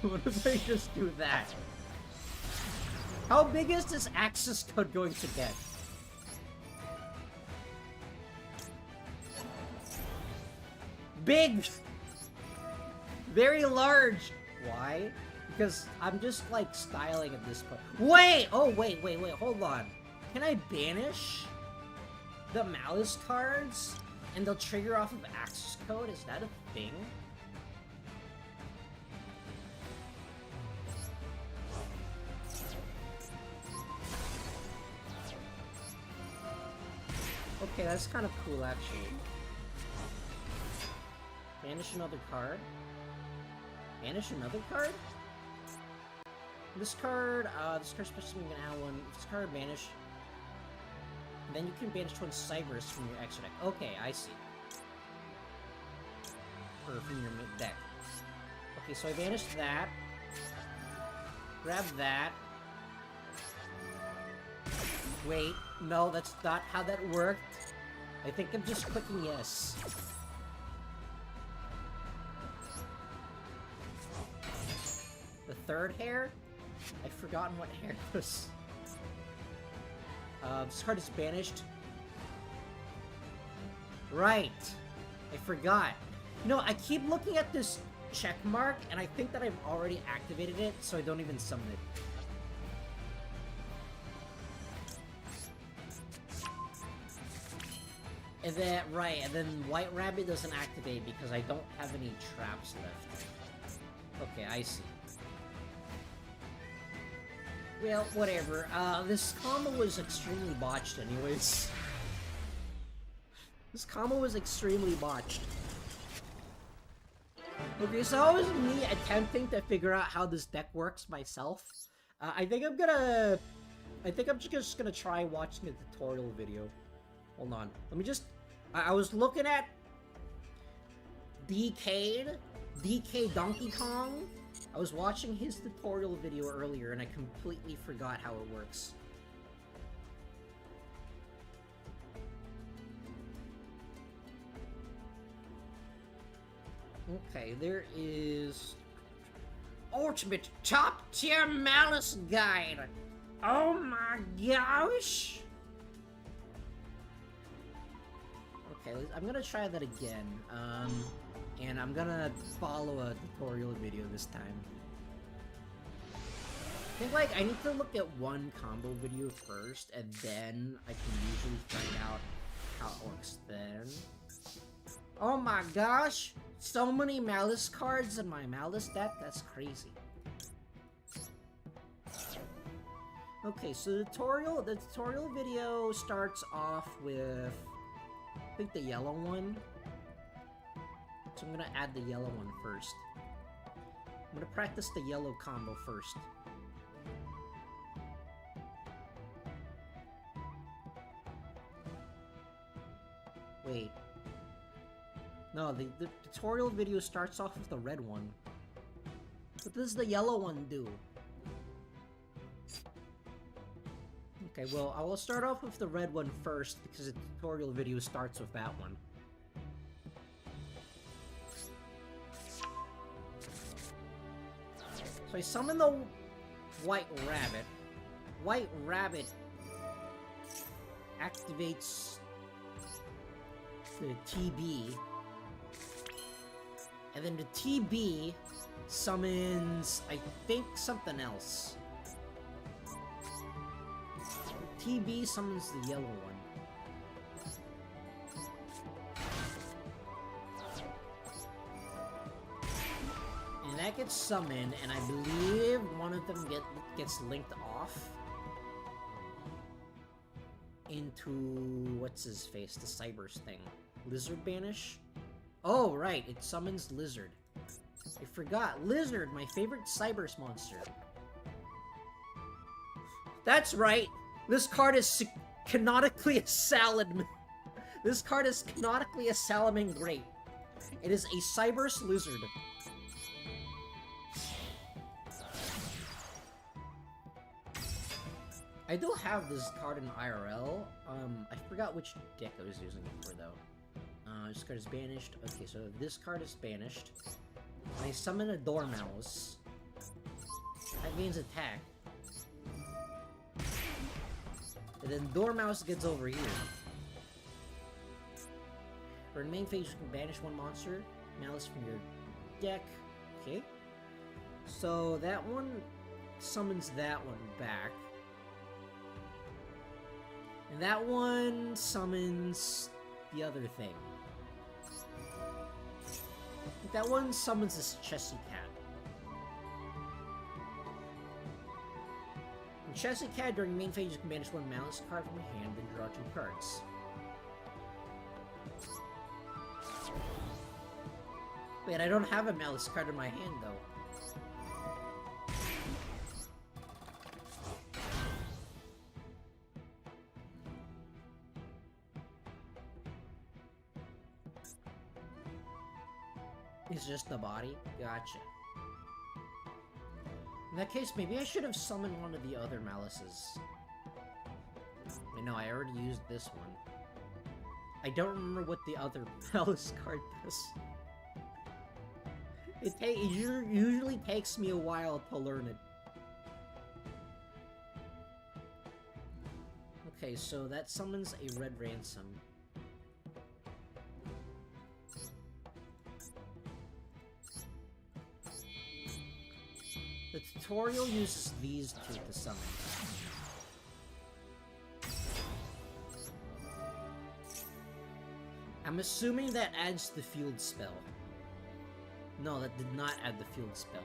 What if I just do that? How big is this access code going to get? Big! Very large! Why? Because I'm just, like, styling at this point. Wait! Oh, wait, hold on. Can I banish the Maliss cards and they'll trigger off of access code? Is that a thing? Okay, that's kind of cool, actually. Banish another card. Banish another card? This card's specifically gonna add one. This card banish. Then you can banish one Cybers from your extra deck. Okay, I see. Or from your deck. Okay, so I banished that. Grab that. Wait, no, that's not how that worked. I think I'm just clicking yes. The third hair? I've forgotten what hair it was. This card is banished. Right. I forgot. You know, I keep looking at this check mark, and I think that I've already activated it, so I don't even summon it. And then, right, and then White Rabbit doesn't activate because I don't have any traps left. Okay, I see. Well, whatever. This combo was extremely botched anyways. This combo was extremely botched. Okay, so that was me attempting to figure out how this deck works myself. I think I'm gonna I think I'm just gonna try watching a tutorial video. Hold on. Let me just... I was looking at... DK Donkey Kong. I was watching his tutorial video earlier and I completely forgot how it works. Okay, there is... Ultimate Top Tier Malice Guide! Oh my gosh! Okay, I'm gonna try that again. And I'm gonna follow a tutorial video this time. I think, like, I need to look at one combo video first, and then I can usually find out how it works then. Oh my gosh! So many Maliss cards in my Maliss deck? That's crazy. Okay, so the tutorial video starts off with, I think, the yellow one. So I'm gonna add the yellow one first. I'm gonna practice the yellow combo first. Wait. No, the tutorial video starts off with the red one. What does the yellow one do? Okay, well, I will start off with the red one first, because the tutorial video starts with that one. So I summon the White Rabbit. White Rabbit activates the TB. And then the TB summons, I think, something else. TB summons the yellow one. And that gets summoned, and I believe one of them gets linked off into what's his face, the Cyber's thing. Lizard Banish? Oh, right, it summons Lizard. I forgot. Lizard, my favorite Cyber's monster. That's right! This card is canonically a salad. This card is canonically a Salaman Grape. It is a Cyber's Lizard. I do have this card in IRL. I forgot which deck I was using it for, though. This card is banished. Okay, so this card is banished. I summon a Dormouse. That means attack. And then Dormouse gets over here. For the main phase, you can banish one monster, Maliss from your deck. Okay. So that one summons that one back. And that one summons the other thing. That one summons this Chessy Cat. In Chessy Cat, during main phase, you can banish one Maliss card from your hand, then draw 2 cards. Wait, I don't have a Maliss card in my hand, though. It's just the body? Gotcha. In that case, maybe I should have summoned one of the other Malisses. Wait, no, I already used this one. I don't remember what the other Maliss card does. It usually takes me a while to learn it. Okay, so that summons a Red Ransom. The tutorial uses these two to summon. I'm assuming that adds the field spell. No, that did not add the field spell.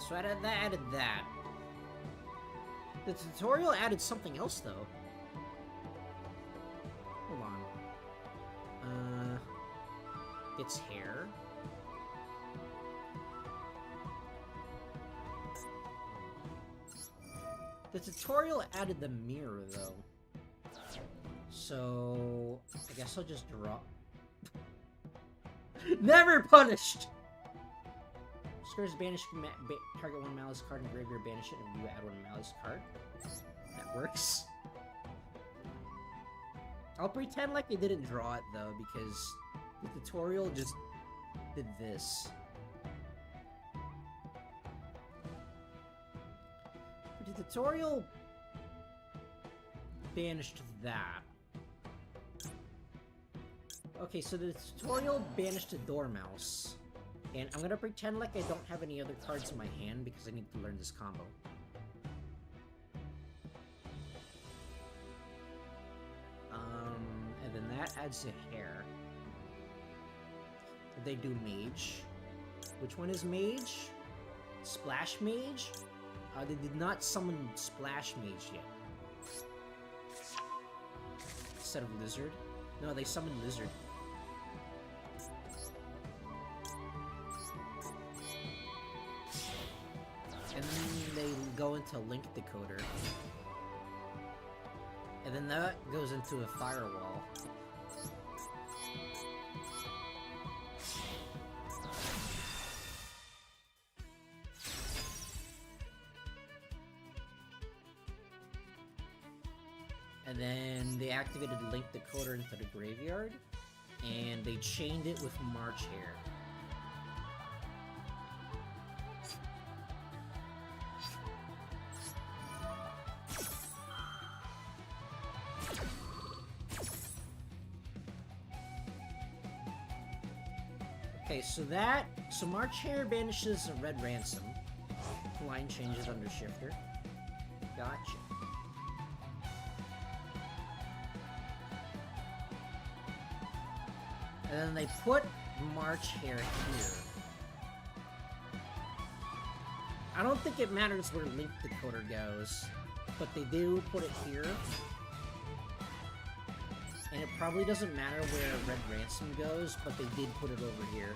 So that added that. The tutorial added something else, though. Hold on. its hair. The tutorial added the mirror, though. So, I guess I'll just draw. Never punished! Squares banish target one Maliss card and graveyard banish it, and you add one Maliss card. That works. I'll pretend like I didn't draw it, though, because the tutorial just did this. The tutorial banished that. Okay, so the tutorial banished the Dormouse. And I'm gonna pretend like I don't have any other cards in my hand because I need to learn this combo. And then that adds a hair. They do Mage. Which one is Mage? Splash Mage? They did not summon Splash Mage yet. Instead of Lizard. No, they summoned Lizard. And then they go into Link Decoder. And then that goes into a Firewall. And then they activated Link Decoder into the graveyard, and they chained it with March Hare. Okay, so March Hare banishes a red ransom. Line changes under Shifter. Gotcha. And then they put March Hare here. I don't think it matters where Link Decoder goes, but they do put it here. And it probably doesn't matter where Red Ransom goes, but they did put it over here.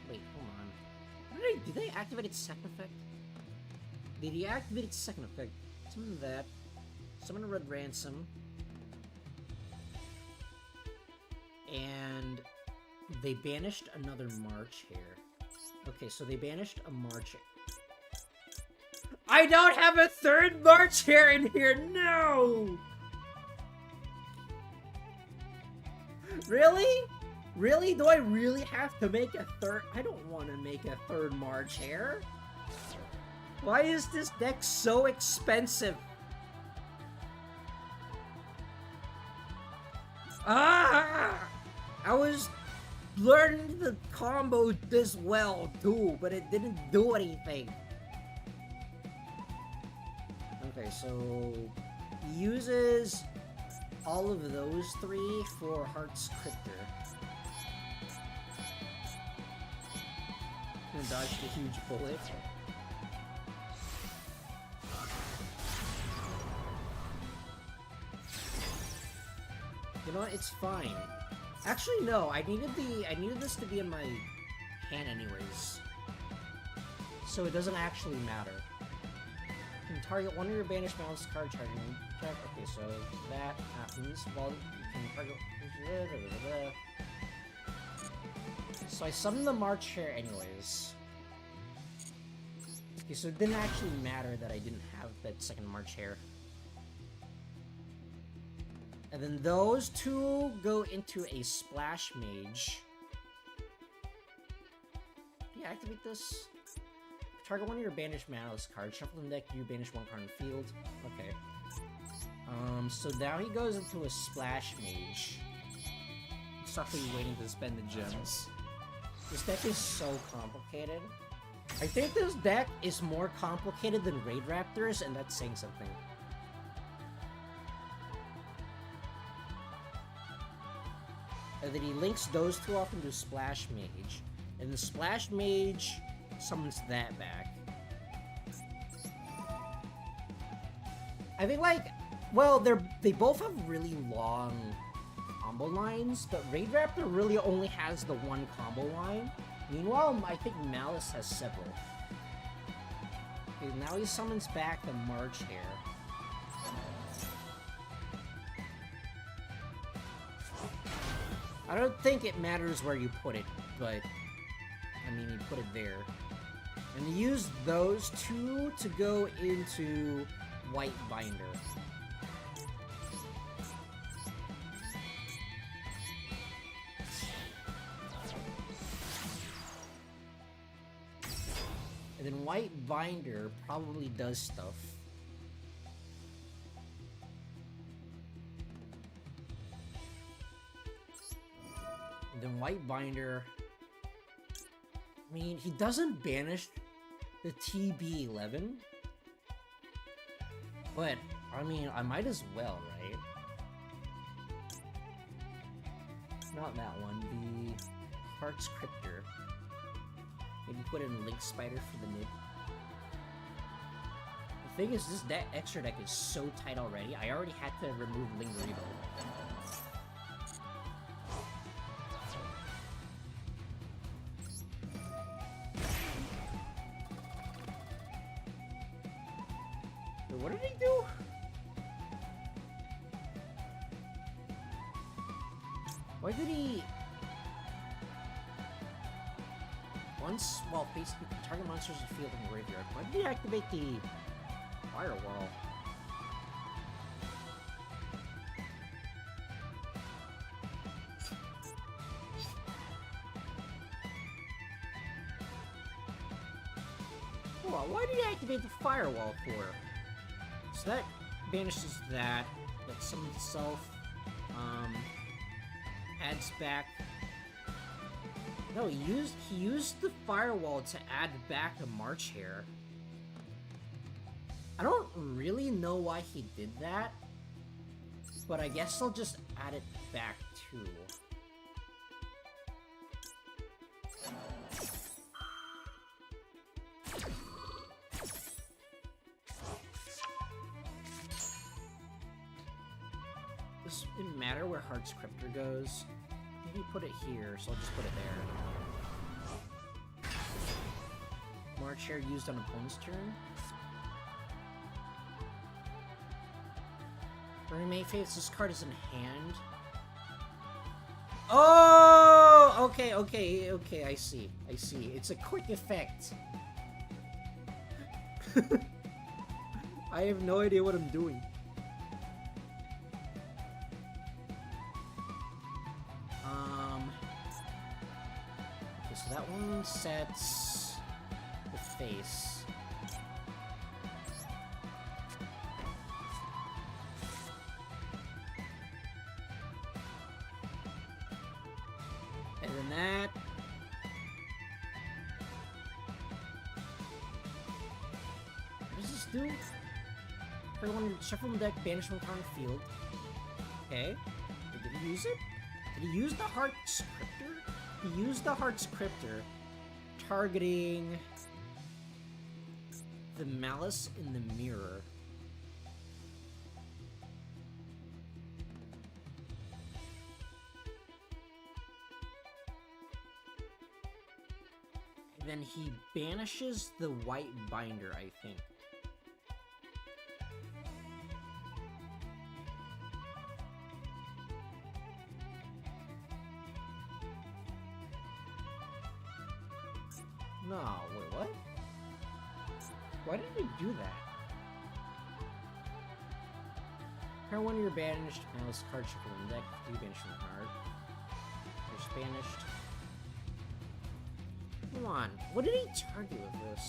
Wait, hold on. Did they activate its second effect? They deactivated its second effect. Summon that. Summon a Red Ransom. And they banished another March Hare. Okay, so they banished a March Hare. I don't have a third March Hare in here! No! Really? Really? Do I really have to make a third? I don't want to make a third March Hare. Why is this deck so expensive? Ah! I was learning the combo this well too, but it didn't do anything. Okay, so he uses all of those three for Heart's Cryptor. Gonna dodge the huge bullet. You know what? It's fine. Actually, no. I needed this to be in my hand anyways, so it doesn't actually matter. You can target one of your banished Maliss card charging. Okay, so that happens. Well, you can target. So I summoned the March Hare anyways. Okay, so it didn't actually matter that I didn't have that second March Hare. And then those two go into a Splash Mage. Deactivate this. Target one of your banished Maliss cards. Shuffle the deck, you banish one card in the field. Okay. So now he goes into a Splash Mage. Softly waiting to spend the gems. This deck is so complicated. I think this deck is more complicated than Raid Raptors, and that's saying something. And then he links those two off into Splash Mage. And the Splash Mage summons that back. I think, like, well, they both have really long combo lines, but Raid Raptor really only has the one combo line. Meanwhile, I think Maliss has several. Okay, now he summons back the March Hare. I don't think it matters where you put it, but I mean, you put it there. And you use those two to go into White Binder. And then White Binder probably does stuff. And then White Binder... I mean, he doesn't banish the TB11. But, I mean, I might as well, right? Not that one, the Heart's Cryptor. Maybe put in Link Spider for the mid. The thing is, this extra deck is so tight already, I already had to remove Lingerivo. What did he do? Why did he... Once, well, basically, target monsters in the field in the graveyard. Why did he activate the firewall? Well, why did he activate the firewall for? So that banishes that summons itself, adds back. No, he used the firewall to add back a March Hare. I don't really know why he did that, but I guess I'll just add it back too. Didn't matter where Heart's Cryptor goes. Maybe put it here, so I'll just put it there. March Hare used on opponent's turn. Burning Mayface, this card is in hand. Oh! Okay, I see. It's a quick effect. I have no idea what I'm doing. So that one sets the face. And then that. What does this do? Everyone shuffle the deck, banish one card on the field. Okay. Did he use it? Did he use the Heart's Cryptor? He used the Heart's Cryptor, targeting the Maliss in the mirror. And then he banishes the White Binder, I think. No, wait, what? Why did we do that? Pair one of your banished Maliss card shuffle in the deck. Do banish from the card. You're banished. Come on, what did he target with this?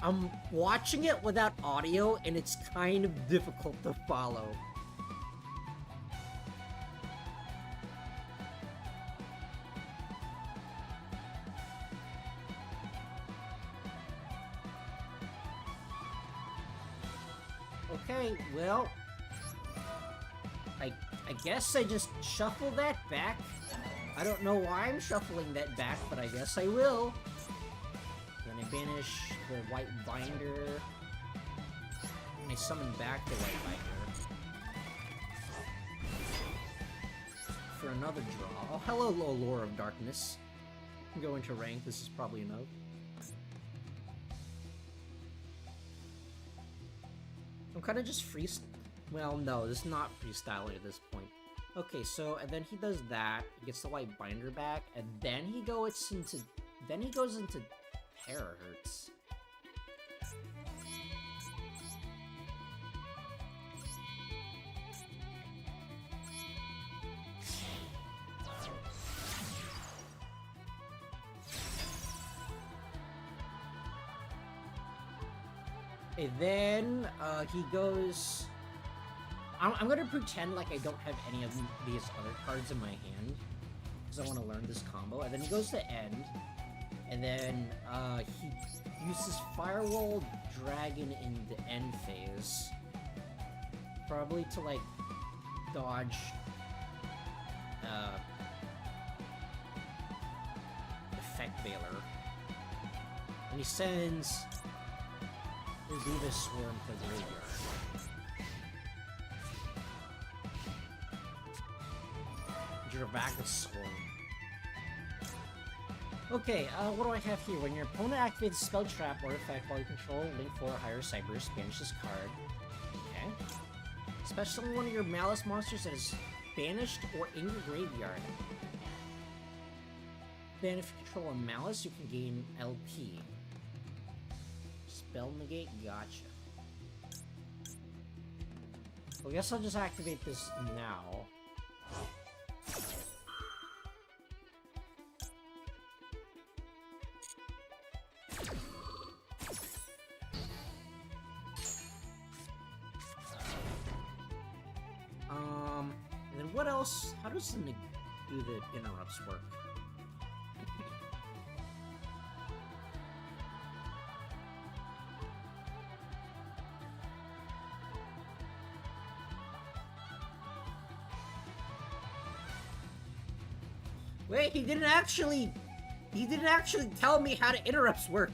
I'm watching it without audio, and it's kind of difficult to follow. Okay, well, I guess I just shuffle that back I don't know why I'm shuffling that back, but I guess I will. Then I banish the white binder. And I summon back the white binder. For another draw. Oh, hello, Lore of Darkness. I can go into rank, this is probably enough. I'm kind of just well, no, this is not freestyling at this point. Okay, so, and then he does that, he gets the white binder back, and then he goes into Terahertz. And then, he goes... I'm gonna pretend like I don't have any of these other cards in my hand, because I want to learn this combo. And then he goes to end, and then he uses Firewall Dragon in the end phase, probably to like dodge Effect Veiler, and he sends Azuba Swarm to the graveyard. Dravaka Swarm. Okay, what do I have here? When your opponent activates a spell trap or effect while you control Link 4 or higher Cybers, banish this card. Okay. Especially one of your Maliss monsters that is banished or in your graveyard. Then if you control a Maliss, you can gain LP. Spell negate, gotcha. Well, I guess I'll just activate this now. And then what else? How does do the interrupts work? Wait, he didn't actually tell me how the interrupts work.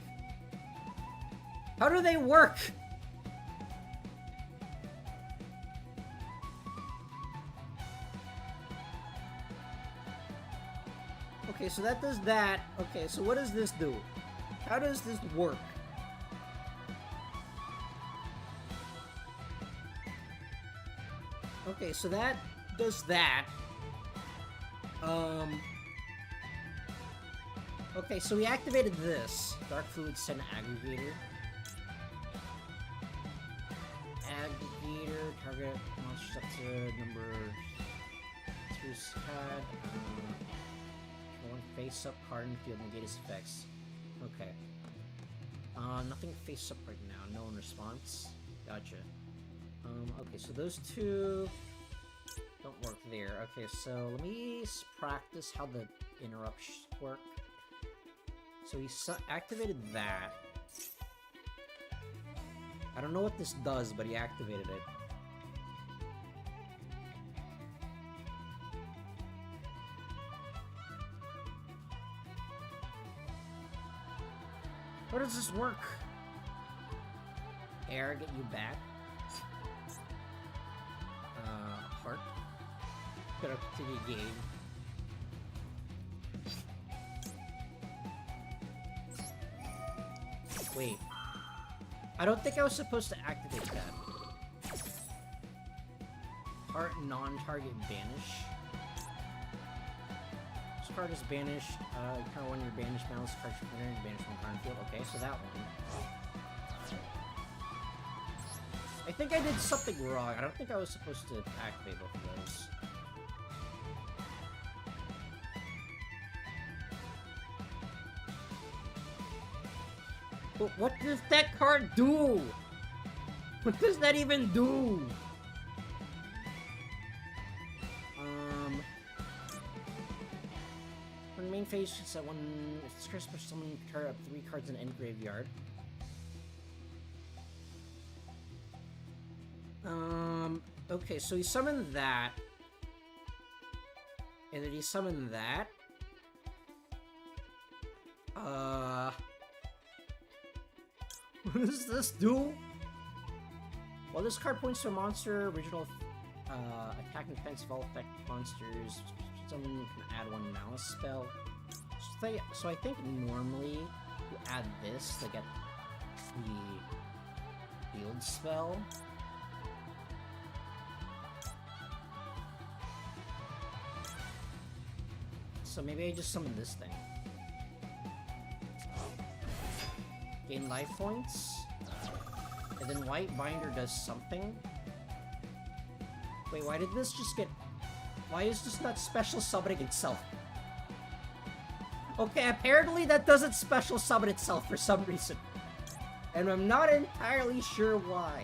How do they work? Okay, so that does that. Okay, so what does this do? How does this work? Okay, so that does that. Okay, so we activated this. Dark Fluid Send Aggregator. Aggregator, target monsters up to number 2 squad. One face up card in the field, negate its effects. Okay. Nothing face up right now. No one response. Gotcha. Okay, so those two don't work there. Okay, so let me practice how the interrupts work. So he activated that. I don't know what this does, but he activated it. How does this work? Air, get you back. Heart. Put up to the game. Wait. I don't think I was supposed to activate that. Heart non-target banish. This card is banished. Kind of when you're banished, balance card from your banished from card field. Okay, so that one. I think I did something wrong. I don't think I was supposed to activate both of those. But what does that card do? What does that even do? When main phase, it's that one. If it's cursed for someone, card up 3 cards in any graveyard. Okay, so he summoned that. And then you summon that. What does this do? Well, this card points to a monster, original attack and defense of all effect monsters. Someone can add one Maliss spell. So I think normally you add this to get the field spell. So maybe I just summon this thing. Gain life points. And then White Binder does something. Wait, why did this just get... Why is this not special summoning itself? Okay, apparently that doesn't special summon itself for some reason. And I'm not entirely sure why.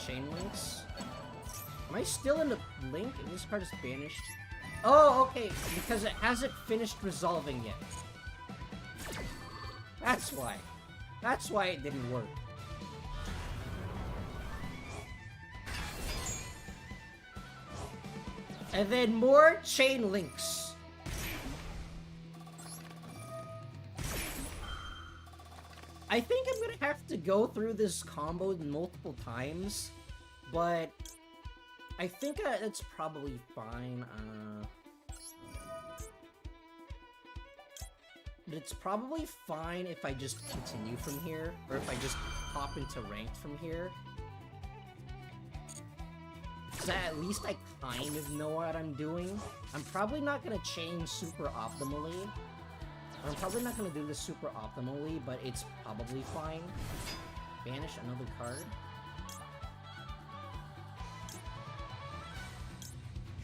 Chain links. Am I still in the link and this card is banished? Oh, okay, because it hasn't finished resolving yet. That's why. That's why it didn't work. And then more chain links. I think I'm gonna have to go through this combo multiple times, but I think it's probably fine. But it's probably fine if I just continue from here, or if I just hop into ranked from here. Because at least I kind of know what I'm doing. I'm probably not going to change super optimally. I'm probably not going to do this super optimally, but it's probably fine. Banish another card.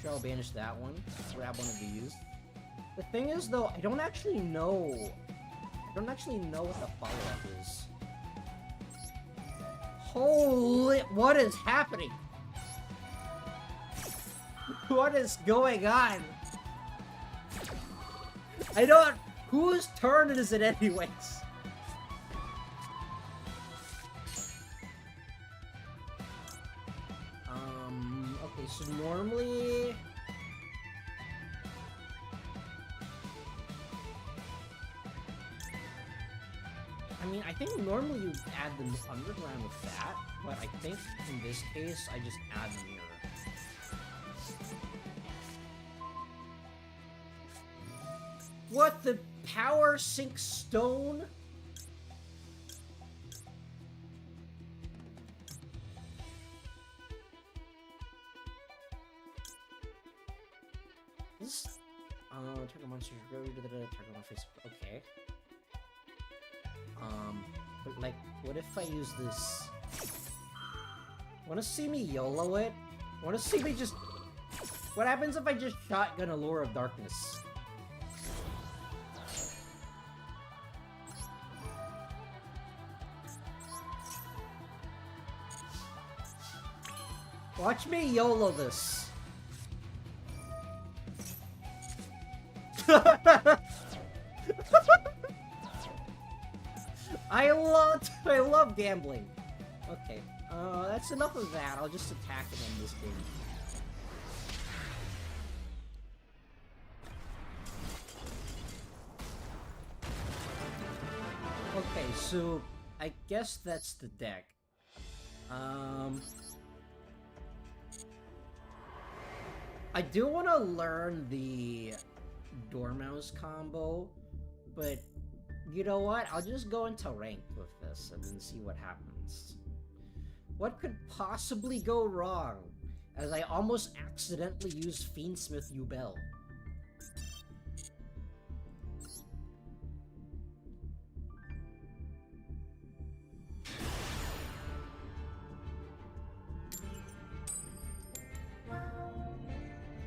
Sure, I'll banish that one. Grab one of these. The thing is, though, I don't actually know. I don't actually know what the follow-up is. Holy... What is happening? What is going on? I don't... Whose turn is it anyways? Okay, so normally... I mean, I think normally you'd add the underground with that, but I think in this case, I just add the mirror. What the power sink stone? This target monster go to the target on face. Okay. But like, what if I use this? Wanna see me YOLO it? Wanna see me just... What happens if I just shotgun Allure of Darkness? Watch me YOLO this. I love gambling. Okay, that's enough of that. I'll just attack him in this game. Okay, so I guess that's the deck. I do want to learn the Dormouse combo, but you know what? I'll just go into ranked with this and then see what happens. What could possibly go wrong? As I almost accidentally used Fiendsmith Yubel.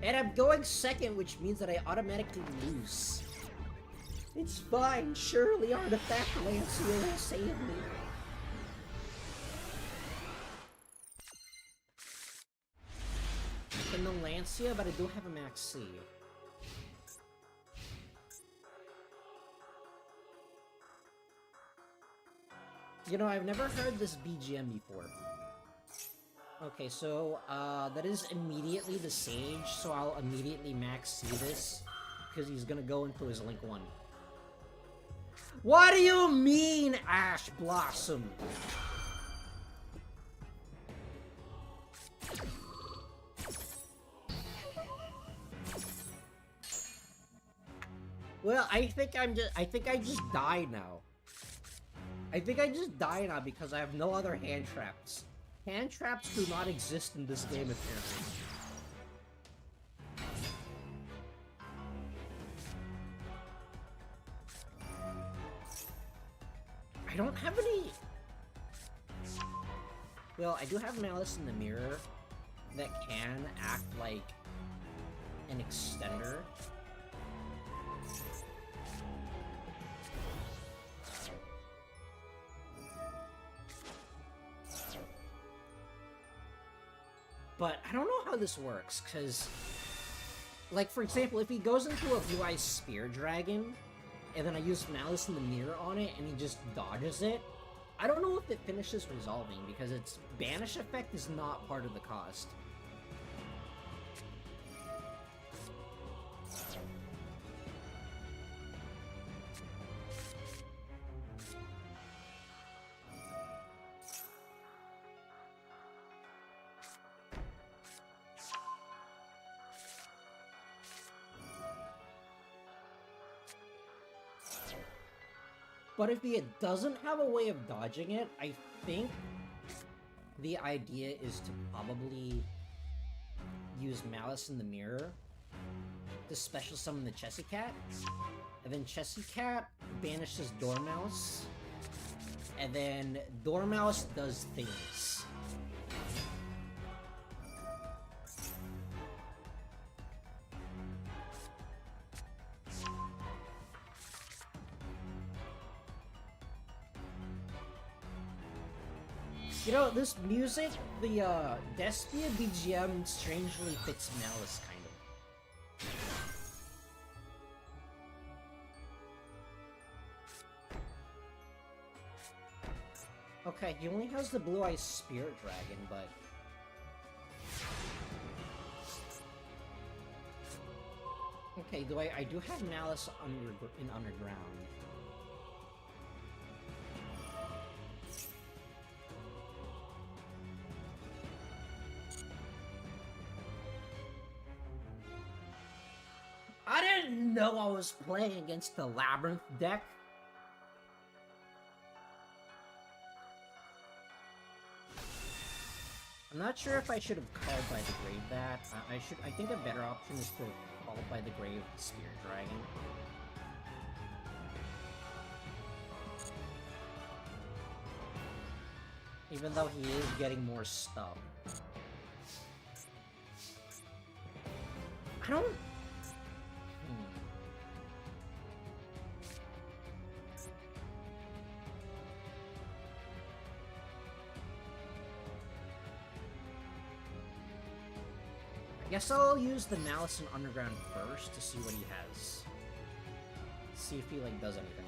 And I'm going second, which means that I automatically lose. It's fine, surely Artifact Lancia will save me. In the Lancia, but I do have a Max C. You know, I've never heard this BGM before. Okay, so that is immediately the Sage, so I'll immediately max see this, because he's gonna go into his Link 1. What do you mean, Ash Blossom? Well, I think I just died now. I think I just died now because I have no other hand traps. Hand traps do not exist in this game, apparently. I don't have any... Well, I do have Maliss in the mirror that can act like an extender. But I don't know how this works, because... Like, for example, if he goes into a Blue-Eyes Spear Dragon, and then I use Maliss in the mirror on it, and he just dodges it, I don't know if it finishes resolving, because its Banish effect is not part of the cost. But if he doesn't have a way of dodging it, I think the idea is to probably use Maliss in the mirror to special summon the Chessy Cat, and then Chessy Cat banishes Dormouse, and then Dormouse does things. You know, this music, the Despia BGM strangely fits Maliss, kind of. Okay, he only has the Blue-Eyes Spirit Dragon, but... Okay, I do have Maliss in Underground. I didn't know I was playing against the Labyrinth deck. I'm not sure if I should have called by the grave that. I think a better option is to call by the grave the Spear Dragon. Even though he is getting more stuff. I don't... I guess I'll use the Maliss in Underground first to see what he has. See if he, like, does anything.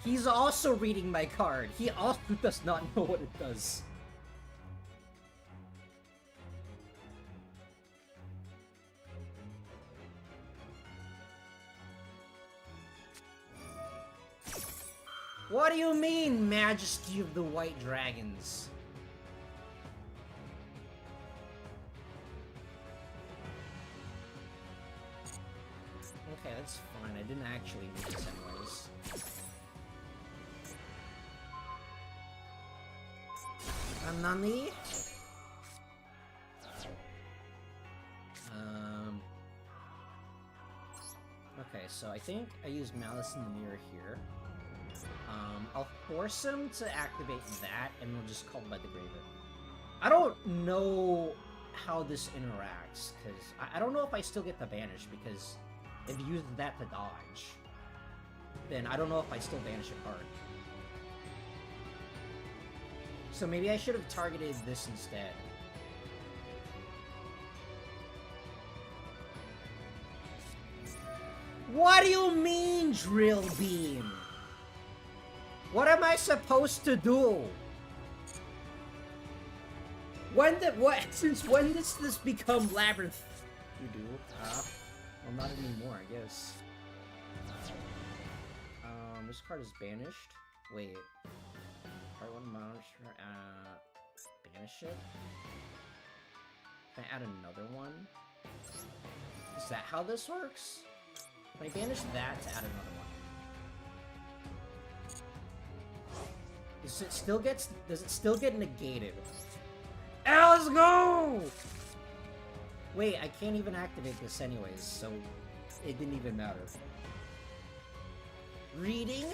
He's also reading my card. He also does not know what it does. What do you mean, Majesty of the White Dragons? Okay, that's fine. I didn't actually need this anyways. Nani? Okay, so I think I use Maliss in the mirror here. I'll force him to activate that, and we'll just call by the Graver. I don't know how this interacts, because I don't know if I still get the banish, because if you use that to dodge, then I don't know if I still banish a card. So maybe I should have targeted this instead. What do you mean, Drill Beam? What am I supposed to do? Since when does this become Labyrinth? You do? Well, not anymore, I guess. This card is banished. Wait. Card 1 monster, banish it? Can I add another one? Is that how this works? Can I banish that to add another one? Does it still get negated? Let's go! Wait, I can't even activate this anyways, so it didn't even matter. Reading?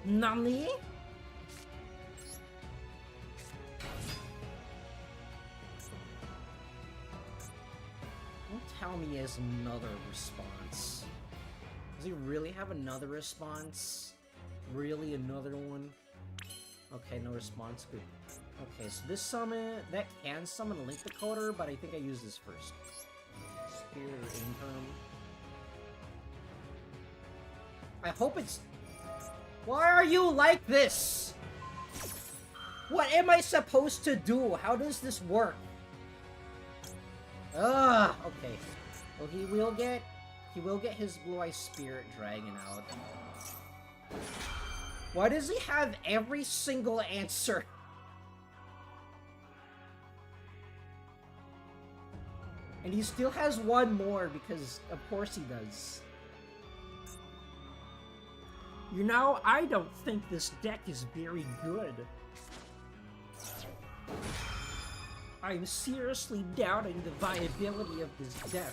Nani? Don't tell me he has another response. Does he really have another response? Really another one? Okay, no response, good. Okay, so this summon, that can summon a Link Decoder, but I think I use this first. Spear Income. I hope it's... Why are you like this? What am I supposed to do? How does this work? Okay. Well, he will get his Blue-Eye Spirit Dragon out. Why does he have every single answer? And he still has one more because, of course, he does. You know, I don't think this deck is very good. I'm seriously doubting the viability of this deck.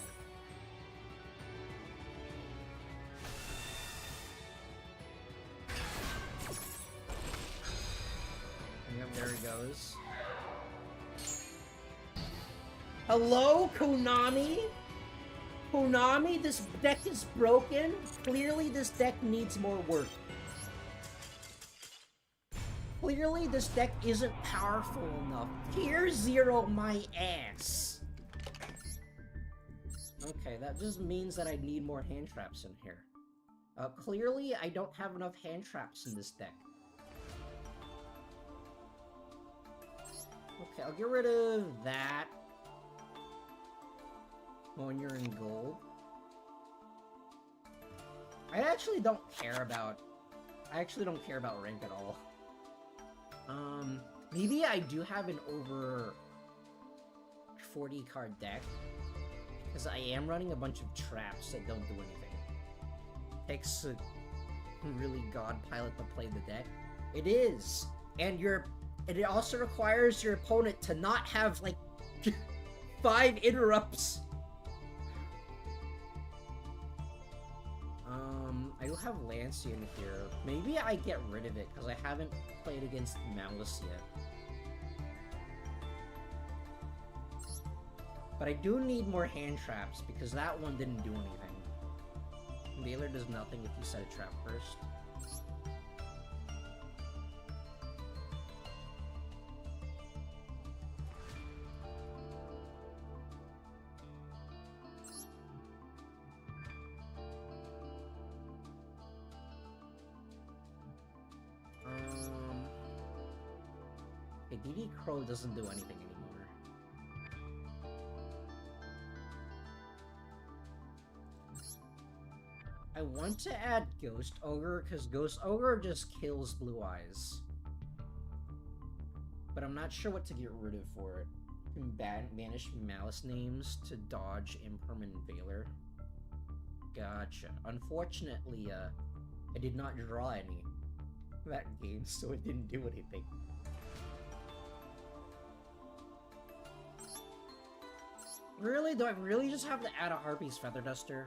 Yep, there he goes. Hello, Konami? Konami, this deck is broken. Clearly, this deck needs more work. Clearly, this deck isn't powerful enough. Tier 0 my ass. Okay, that just means that I need more hand traps in here. Clearly, I don't have enough hand traps in this deck. Okay, I'll get rid of that. When you're in gold. I actually don't care about rank at all. Maybe I do have an over 40 card deck. Because I am running a bunch of traps that don't do anything. Takes a really god pilot to play the deck. It is! And it also requires your opponent to not have, like, 5 interrupts. I do have Lancey in here. Maybe I get rid of it, because I haven't played against Maliss yet. But I do need more hand traps, because that one didn't do anything. Veiler does nothing if you set a trap first. DD Crow doesn't do anything anymore. I want to add Ghost Ogre, because Ghost Ogre just kills Blue Eyes. But I'm not sure what to get rid of for it. You can banish Maliss names to dodge Impermanent Veiler. Gotcha. Unfortunately, I did not draw any that game, so it didn't do anything. Really? Do I really just have to add a Harpy's Feather Duster?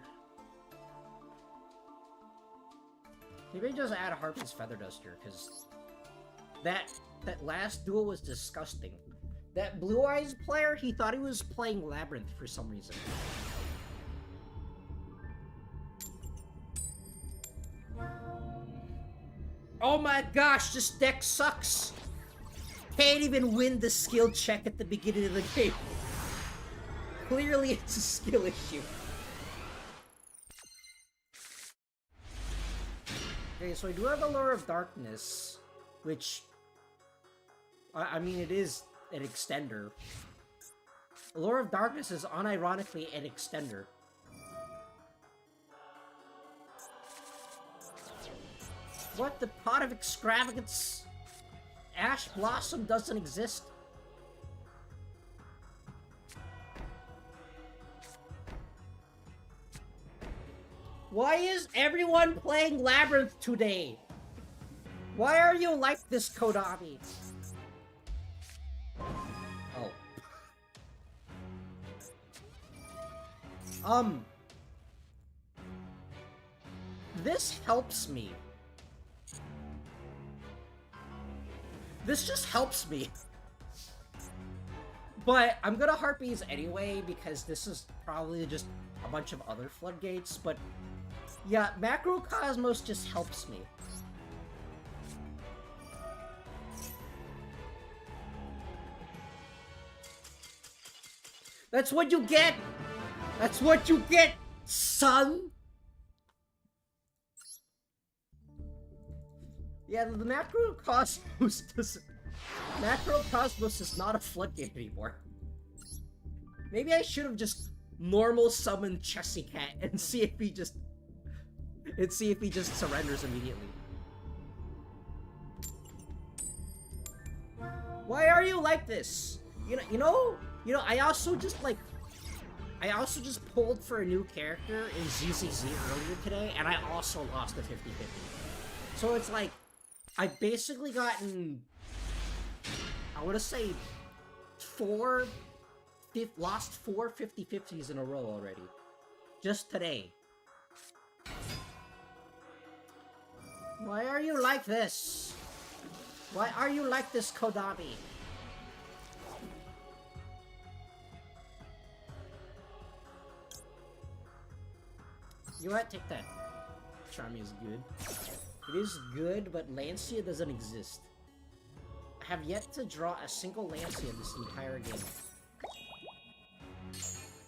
Maybe I just add a Harpy's Feather Duster, because that last duel was disgusting. That Blue Eyes player, he thought he was playing Labyrinth for some reason. Oh my gosh, this deck sucks! Can't even win the skill check at the beginning of the game. Clearly, it's a skill issue. Okay, so I do have a Lure of Darkness. which, I mean, it is an extender. Allure of Darkness is unironically an extender. What? The Pot of Extravagance? Ash Blossom doesn't exist? Why is everyone playing Labyrinth today? Why are you like this, Kodami? Oh. This helps me. This just helps me. But I'm gonna Harpies anyway, because this is probably just a bunch of other floodgates, but yeah, Macrocosmos just helps me. That's what you get! That's what you get, son! Yeah, the Macrocosmos doesn't... Macrocosmos is not a floodgate anymore. Maybe I should have just normal summoned Chessy Cat and see if he just... surrenders immediately. Why are you like this? You know, I also just pulled for a new character in ZZZ earlier today, and I also lost a 50-50. So it's like, I've basically gotten, I want to say, lost four 50-50s in a row already. Just today. Why are you like this? Why are you like this, Kodami? You know what? Take that. Charmy is good. It is good, but Lancia doesn't exist. I have yet to draw a single Lancia this entire game.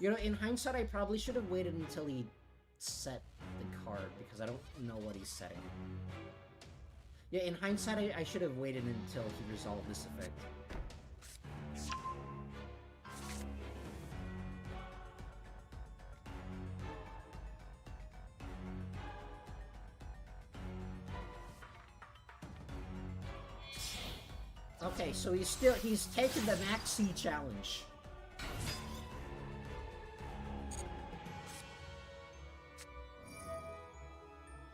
You know, in hindsight, I probably should have waited until he set the card, because I don't know what he's setting. Yeah, in hindsight, I should have waited until he resolved this effect. Okay, so he's taken the Max C challenge.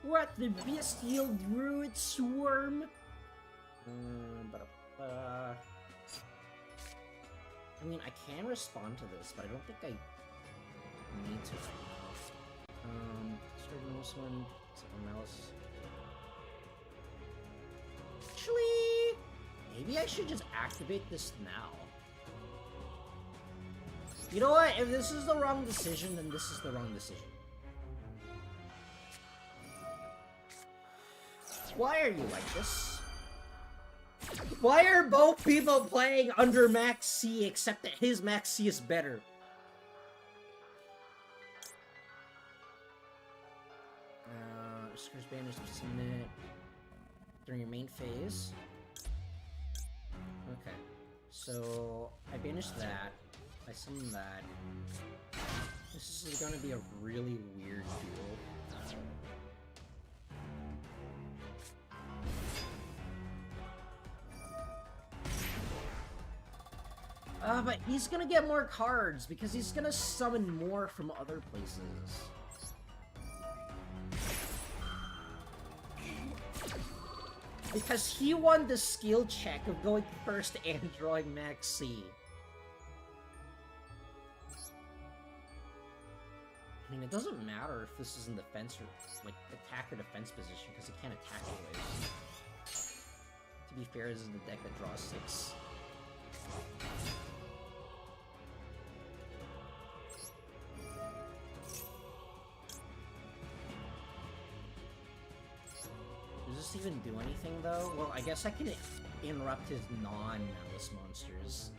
What, the bestial druid swarm? I mean, I can respond to this, but I don't think I need to. Starting this one, something else. Actually, maybe I should just activate this now. You know what? If this is the wrong decision, then this is the wrong decision. Why are you like this? Why are both people playing under Max C except that his Max C is better? Scourge Banners for just a minute. During your main phase. Okay. So, I banished that. I summoned that. This is gonna be a really weird duel. But he's gonna get more cards, because he's gonna summon more from other places. Because he won the skill check of going first and drawing Max C. I mean, it doesn't matter if this is in defense or, like, attack or defense position, because he can't attack anyways. To be fair, this is the deck that draws 6. Does this even do anything, though? Well, I guess I can interrupt his non-Maliss monsters.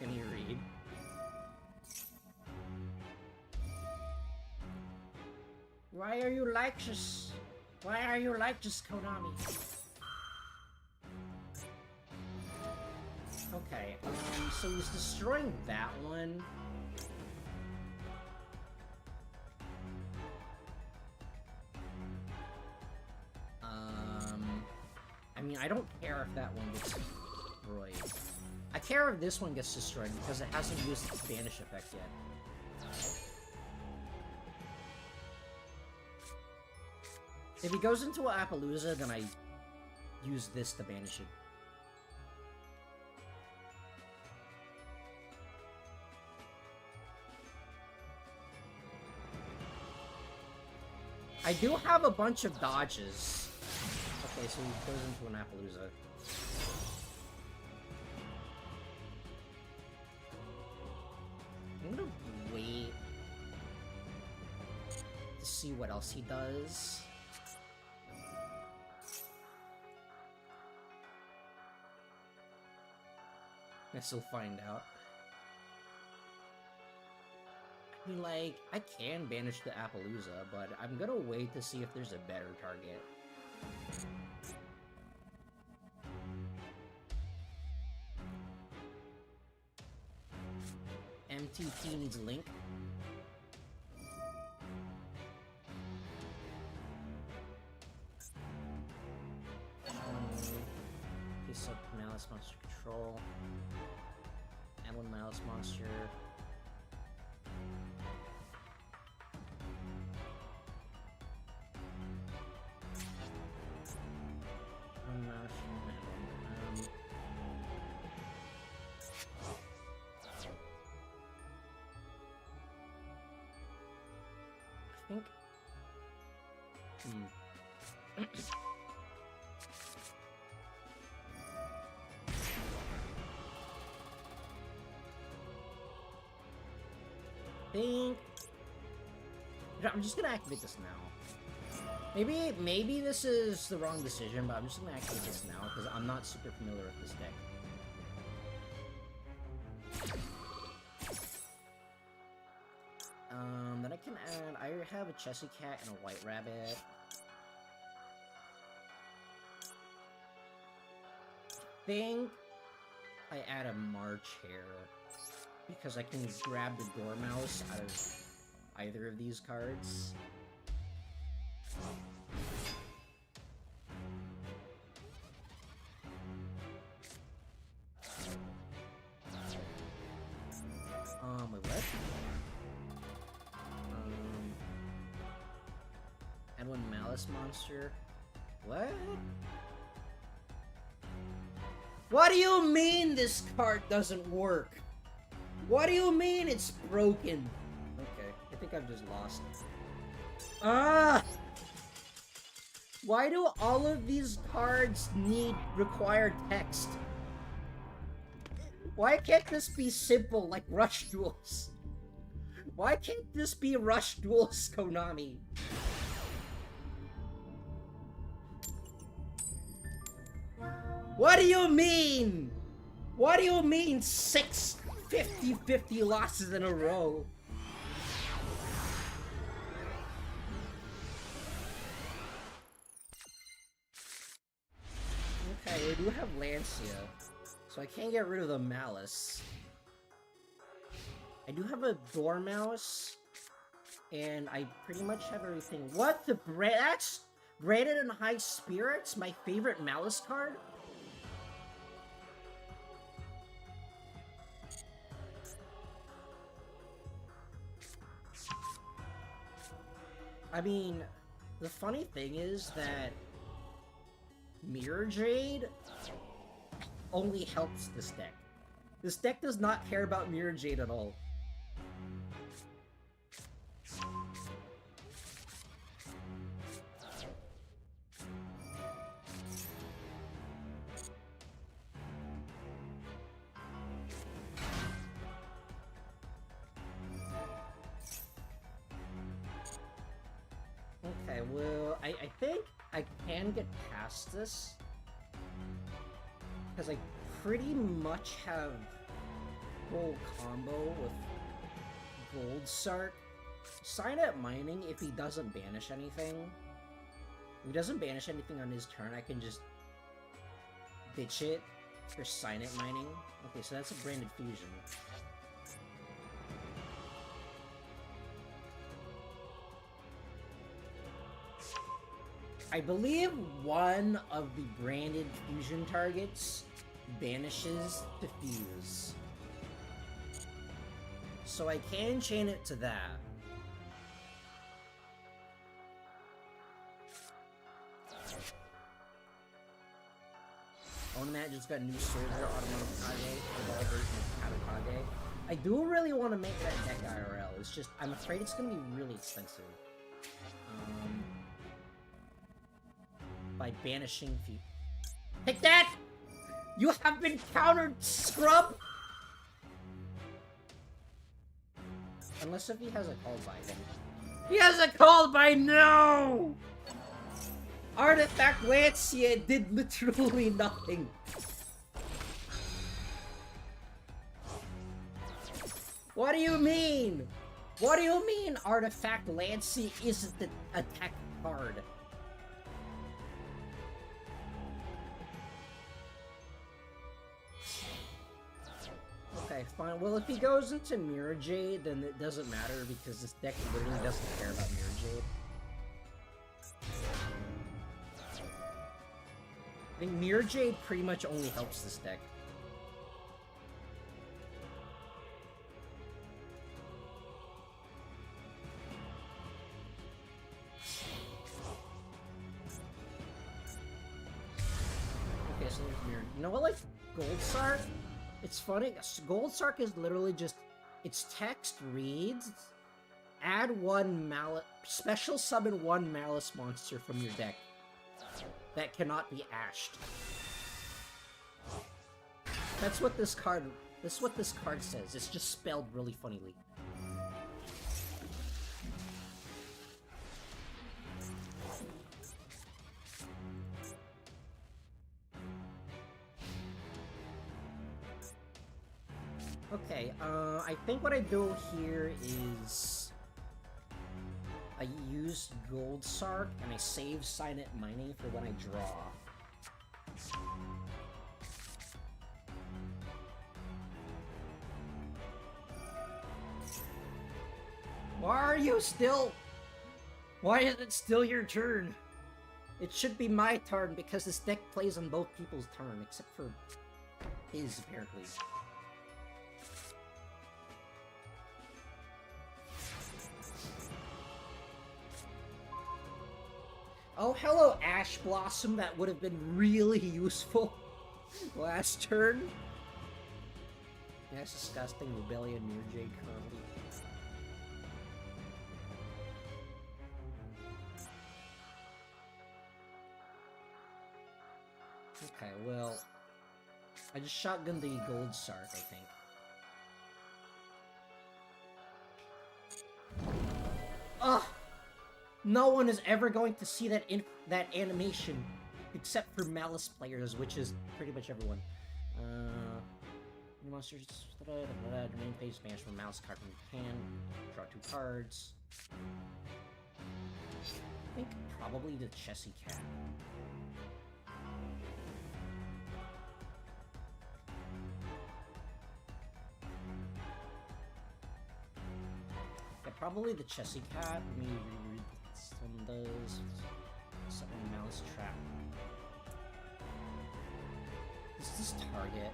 Can he read? Why are you like this? Why are you like this, Konami? Okay, so he's destroying that one. I mean, I don't care if that one gets destroyed. I care if this one gets destroyed because it hasn't used its banish effect yet. If he goes into an Appaloosa, then I use this to banish it. I do have a bunch of dodges. Okay, so he goes into an Appaloosa. I'm gonna wait to see what else he does. Guess we'll find out. I mean, like, I can banish the Appaloosa, but I'm gonna wait to see if there's a better target. MTT needs Link. Piece up Maliss Monster Control. And one Maliss Monster. One Maliss I think. I'm just gonna activate this now. Maybe this is the wrong decision, but I'm just gonna activate this now because I'm not super familiar with this deck. Then I can add. I have a Chessy Cat and a White Rabbit. I think I add a March Hare because I can grab the Dormouse out of either of these cards. Wait, what? And one Maliss Monster. What? What do you mean this card doesn't work? What do you mean it's broken? Okay, I think I've just lost. Why do all of these cards require text? Why can't this be simple like Rush Duels? Why can't this be Rush Duels, Konami? What do you mean? What do you mean 6 50-50 losses in a row? Okay, we do have Lancia, so I can't get rid of the Maliss. I do have a Dormouse, and I pretty much have everything. What the that's Branded in High Spirits, my favorite Maliss card? I mean, the funny thing is that Mirror Jade only helps this deck. This deck does not care about Mirror Jade at all. Okay, well, I think I can get past this. Because I pretty much have whole combo with Gold Sark. Sign up mining if he doesn't banish anything. If he doesn't banish anything on his turn, I can just ditch it for sign it mining. Okay, so that's a branded fusion. I believe one of the branded fusion targets banishes to fuse. So I can chain it to that. Onamat just got new Soldier Automatic Kage, Evolved version of Kage. I do really want to make that deck IRL, it's just, I'm afraid it's going to be really expensive. By banishing feet. Take that! You have been countered, scrub! Unless if he has a call by then. He has a call by, no! Artifact Lancia did literally nothing. What do you mean? What do you mean Artifact Lancia isn't the attack card? Okay, fine. Well, if he goes into Mirror Jade, then it doesn't matter because this deck literally doesn't care about Mirror Jade. I think Mirror Jade pretty much only helps this deck. Okay, so there's Mirror. You know what, like, Gold Sark? It's funny, Gold Sark is literally just, its text reads, add one Maliss, special summon one Maliss monster from your deck that cannot be ashed. That's what this card says. It's just spelled really funnily. Okay, I think what I do here is I use Gold Sark and I save Signet Mining for when I draw. Why are you still? Why is it still your turn? It should be my turn because this deck plays on both people's turn, except for his, apparently. Oh, hello, Ash Blossom. That would have been really useful last turn. That's disgusting. Rebellion, Mirror Jade, currently. Okay, well, I just shotgunned the Gold Sark, I think. Ugh! No one is ever going to see that that animation, except for Maliss players, which is pretty much everyone. Monsters, domain phase, banish from Maliss card from your hand, draw 2 cards. I think probably the Chessy Cat. Yeah, probably the Chessy Cat. Let me reread some of those. Something Maliss Trap. Does this target?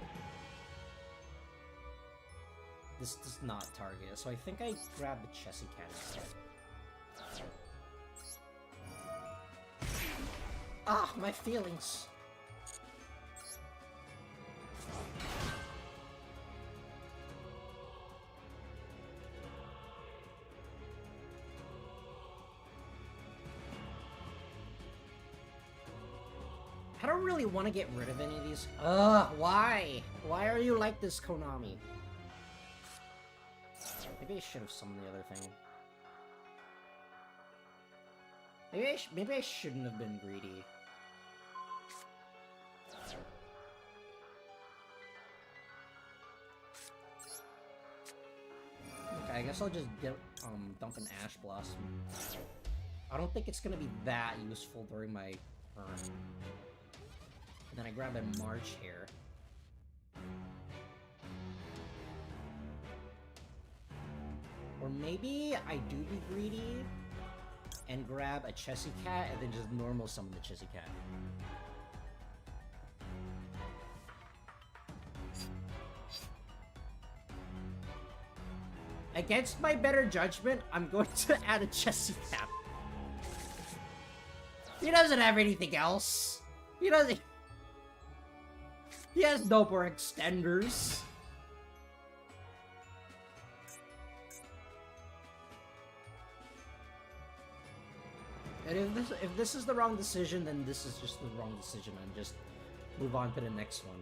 This does not target, so I think I grab the Chessy Cat instead. Ah, my feelings! I don't really want to get rid of any of these. Ugh, why? Why are you like this, Konami? Maybe I should have summoned the other thing. Maybe I shouldn't have been greedy. I guess I'll just dump an Ash Blossom. I don't think it's gonna be that useful during my turn. And then I grab a March here. Or maybe I do be greedy and grab a Chessy Cat and then just normal summon the Chessy Cat. Against my better judgment, I'm going to add a Chessy Cat. He doesn't have anything else. He doesn't... He has no more extenders. And if this is the wrong decision, then this is just the wrong decision, and just move on to the next one.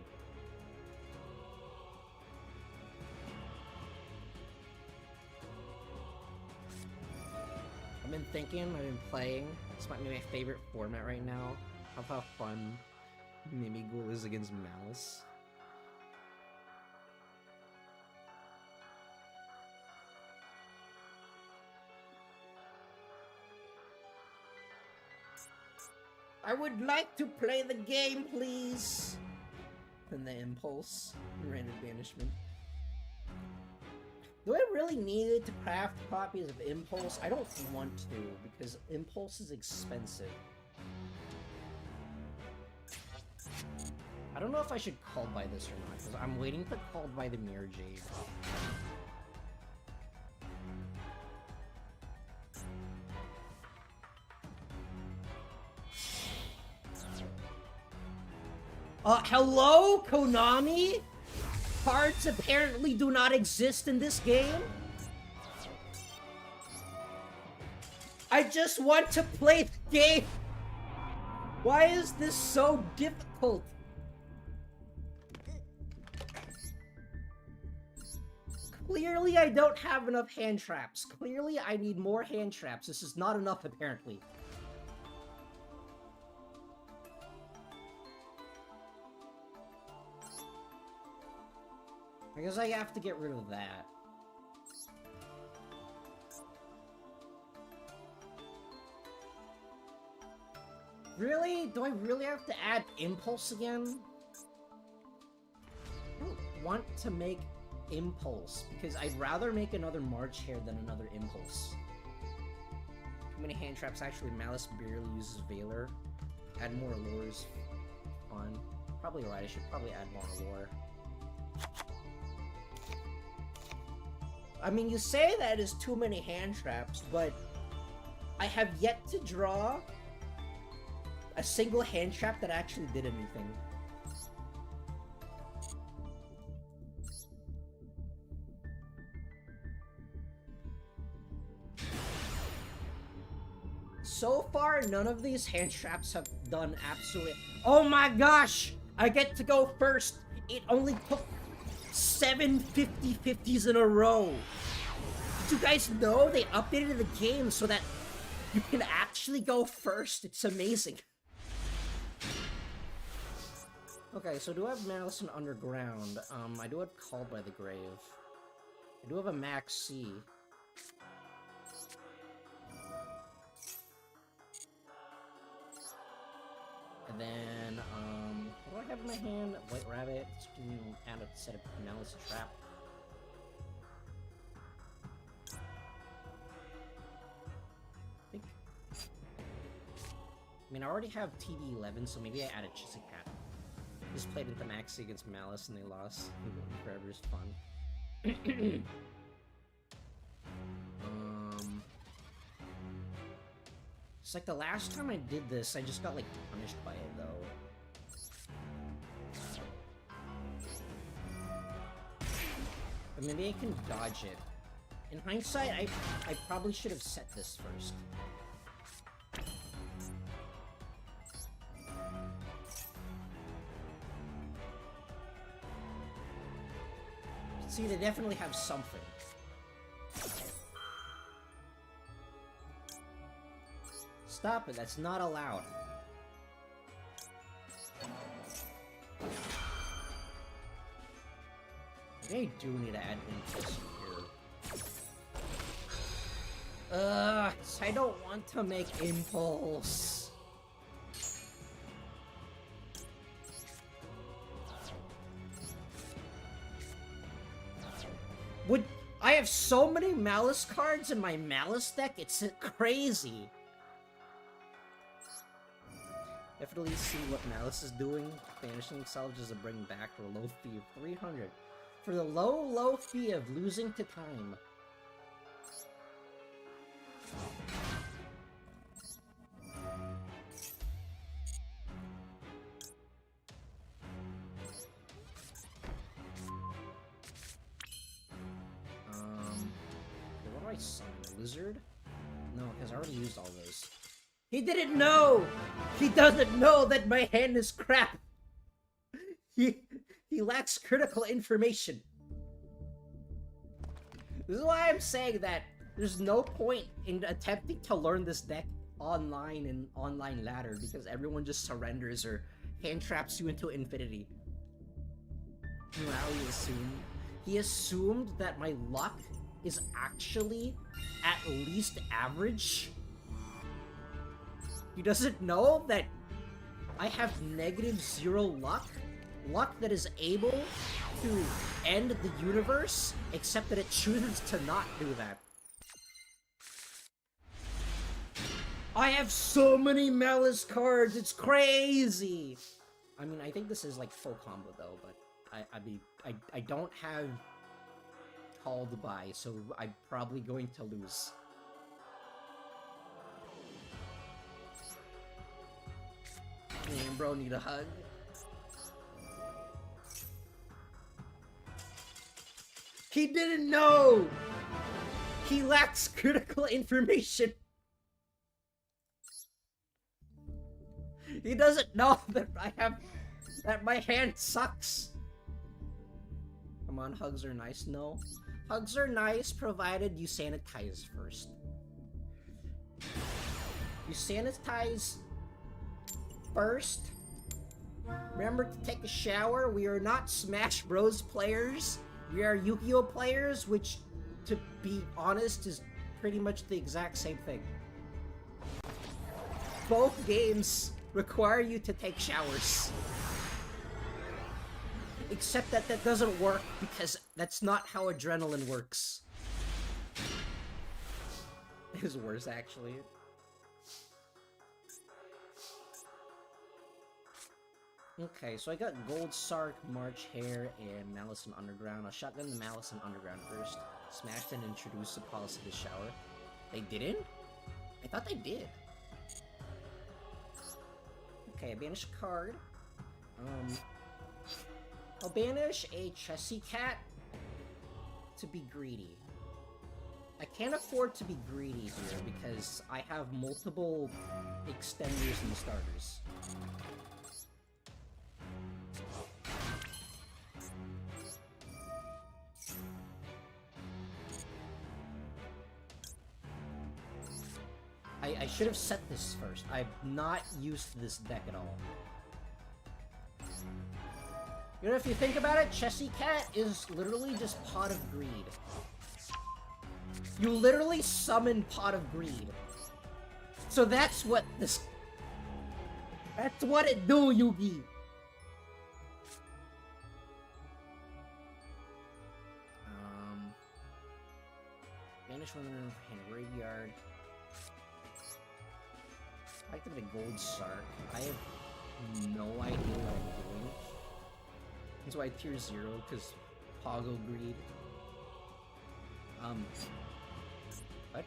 I've been thinking, I've been playing. This might be my favorite format right now. Of how fun Mimighoul is against Maliss. I would like to play the game, please! And the Impulse. Random Banishment. Do I really need to craft copies of Impulse? I don't want to, because Impulse is expensive. I don't know if I should call by this or not, because I'm waiting to call by the Mirror Jade. Hello, Konami? Cards apparently do not exist in this game? I just want to play the game! Why is this so difficult? Clearly I don't have enough hand traps. Clearly I need more hand traps. This is not enough, apparently. I guess I have to get rid of that. Really? Do I really have to add Impulse again? I don't want to make Impulse, because I'd rather make another March Hare than another Impulse. Too many hand traps. Actually, Maliss barely uses Valor. Add more Allures. Fun. Probably right, I should probably add more Allure. I mean, you say that is too many hand traps, but I have yet to draw a single hand trap that actually did anything. So far, none of these hand traps have done absolutely... Oh my gosh! I get to go first! It only took 7 50-50s in a row. Did you guys know they updated the game so that you can actually go first? It's amazing. Okay, so do I have Malice and Underground? I do have Called by the Grave. I do have a Max C. And then, what do I have in my hand? White Rabbit. Let's do add a set of Malice Trap. I mean, I already have TD11, so maybe I add a Chessy Cat. Just played into Maxi against Malice and they lost. Forever is fun. It's like the last time I did this, I just got like punished by it though. But maybe I can dodge it. In hindsight, I probably should have set this first. See, they definitely have something. Stop it, that's not allowed. They do need to add Impulse here. I don't want to make Impulse. I have so many Maliss cards in my Maliss deck, it's crazy. Definitely see what Maliss is doing. Banishing salvages to bring back for a low fee of 300. For the low fee of losing to time. What do I summon? A lizard? No, because I already used all those. He didn't know! He doesn't know that my hand is crap! He lacks critical information. This is why I'm saying that there's no point in attempting to learn this deck online and online ladder, because everyone just surrenders or hand traps you into infinity. Wow, he assumed that my luck is actually at least average. He doesn't know that I have -0 luck. Luck that is able to end the universe, except that it chooses to not do that. I have so many Maliss cards, it's crazy! I mean, I think this is like full combo though, but I don't have Call to Buy, so I'm probably going to lose. Man, bro, need a hug. He didn't know! He lacks critical information. He doesn't know that that my hand sucks. Come on, hugs are nice. No. Hugs are nice provided you sanitize first. You sanitize first. Remember to take a shower. We are not Smash Bros players. We are Yugioh players, which, to be honest, is pretty much the exact same thing. Both games require you to take showers. Except that that doesn't work because that's not how adrenaline works. It is worse, actually. Okay, so I got Gold Sark, March Hare, and Maliss and Underground. I'll shotgun the Maliss and Underground first. Smashed and introduced the policy to shower. They didn't? I thought they did. Okay, I banish a card. I'll banish a Chessy Cat to be greedy. I can't afford to be greedy here because I have multiple extenders and starters. I should have set this first. I've not used this deck at all. You know, if you think about it, Chessy Cat is literally just Pot of Greed. You literally summon Pot of Greed. So that's what this... That's what it do, Yugi! Banish one in the graveyard. I like the Gold Sark. I have no idea what I'm doing. That's why I tier 0, because Poggle Greed. What?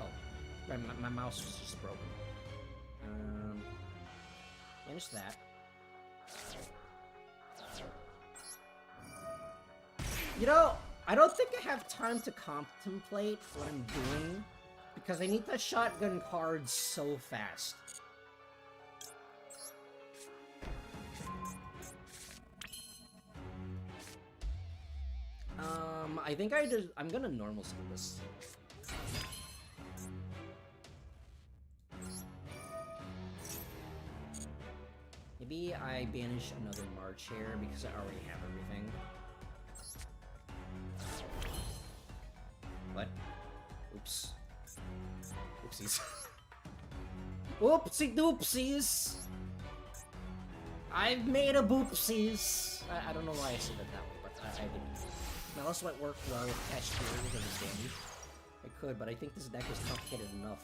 Oh. My mouse was just broken. Finish that. You know, I don't think I have time to contemplate what I'm doing, because I need to shotgun cards so fast. I think I'm gonna normal skill this. Maybe I banish another March Hare because I already have everything. Oops. Oopsies. Oopsie doopsies! I've made a boopsies! I don't know why I said it that way, but I did. Maliss might work well with Cash Theory because of damage. I could, but I think this deck is complicated enough.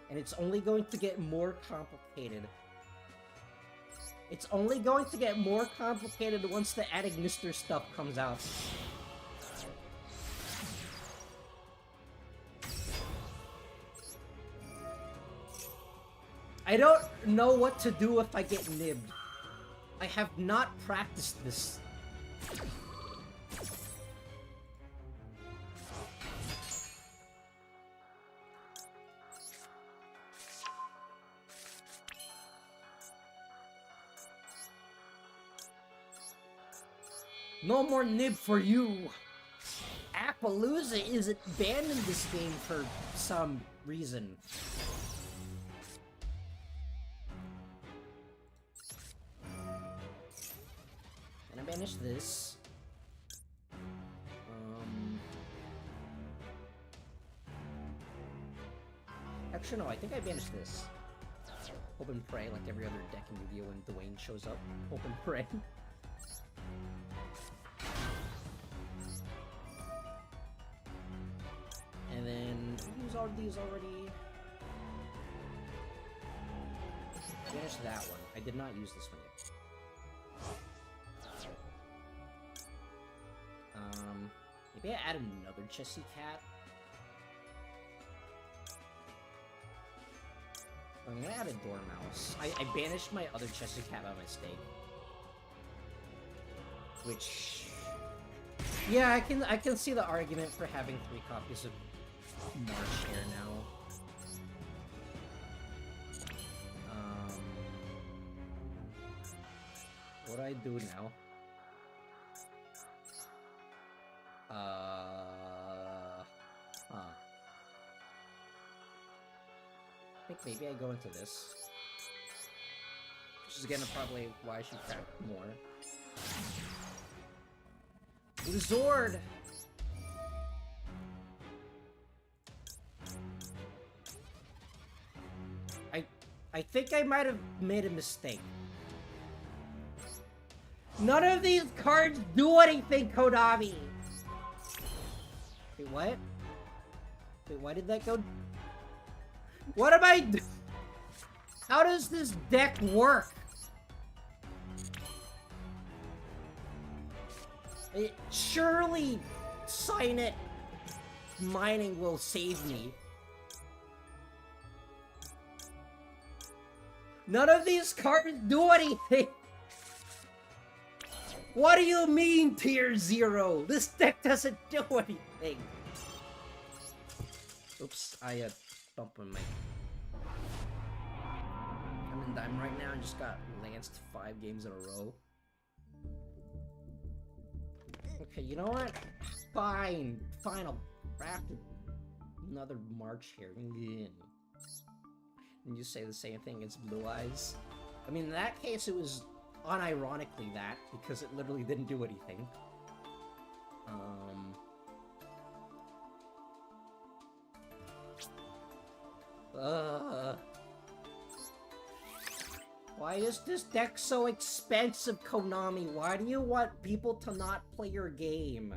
And it's only going to get more complicated. It's only going to get more complicated once the Adignister stuff comes out. I don't know what to do if I get nibbed. I have not practiced this. No more nib for you! Appaloosa isn't banned in this game for some reason. And I banished this. Actually, no, I think I banished this. Hope and pray, like every other deck in Yu-Gi-Oh! When Dwayne shows up. Hope and pray. And then use all these already. Finish that one. I did not use this one yet. Maybe I add another Chessy Cat. I'm gonna add a Dormouse. I banished my other Chessy Cat by mistake. Which, yeah, I can see the argument for having 3 copies of March here now. What do I do now? I think maybe I go into this. Which is again probably why I should craft more. Zord! I think I might have made a mistake. None of these cards do anything, Konami! Wait, what? Wait, why did that go? What am I do? How does this deck work? Surely Sign It mining will save me. None of these cards do anything! What do you mean, Tier 0? This deck doesn't do anything! Oops, I bumped my mic. I'm in Diamond right now and just got lanced 5 games in a row. Okay, you know what? Fine. Fine, I'll craft another March here. And you say the same thing as Blue Eyes. I mean, in that case, it was unironically that, because it literally didn't do anything. Why is this deck so expensive, Konami? Why do you want people to not play your game?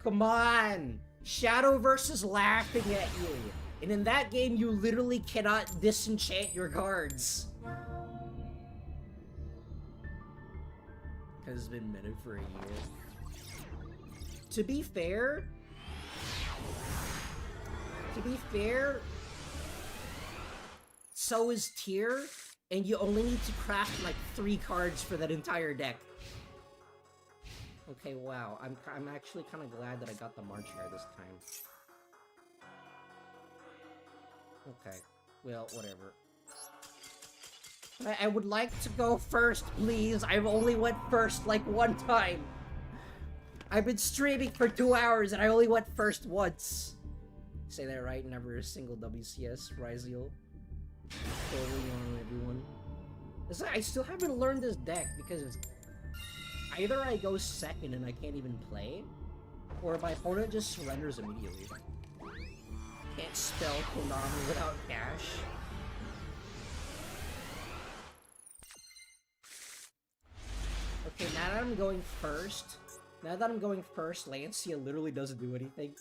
Come on! Shadowverse is laughing at you. And in that game, you literally cannot disenchant your cards. Because it's been minted for a year. To be fair, so is Tier, and you only need to craft like 3 cards for that entire deck. Okay, wow. I'm actually kind of glad that I got the March hair this time. Okay, well, whatever. I would like to go first, please. I've only went first like 1 time. I've been streaming for 2 hours and I only went first once. Say that right? Never a single WCS, Ryziel. Totally on everyone. It's like, I still haven't learned this deck because either I go second and I can't even play, or my opponent just surrenders immediately. can't spell Konami without cash. Okay, now that I'm going first, Lancia literally doesn't do anything.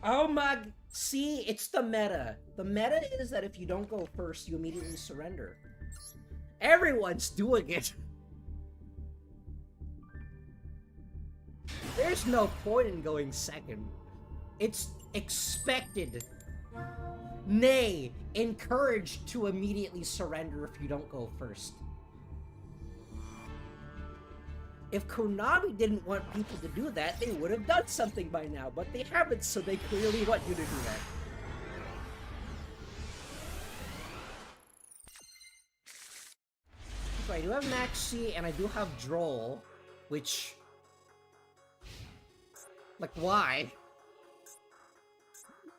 Oh my... See, it's the meta. The meta is that if you don't go first, you immediately surrender. Everyone's doing it. There's no point in going second. It's expected. Nay, encouraged to immediately surrender if you don't go first. If Konami didn't want people to do that, they would have done something by now, but they haven't, so they clearly want you to do that. So I do have Maxi, and I do have Droll, which... Like, why?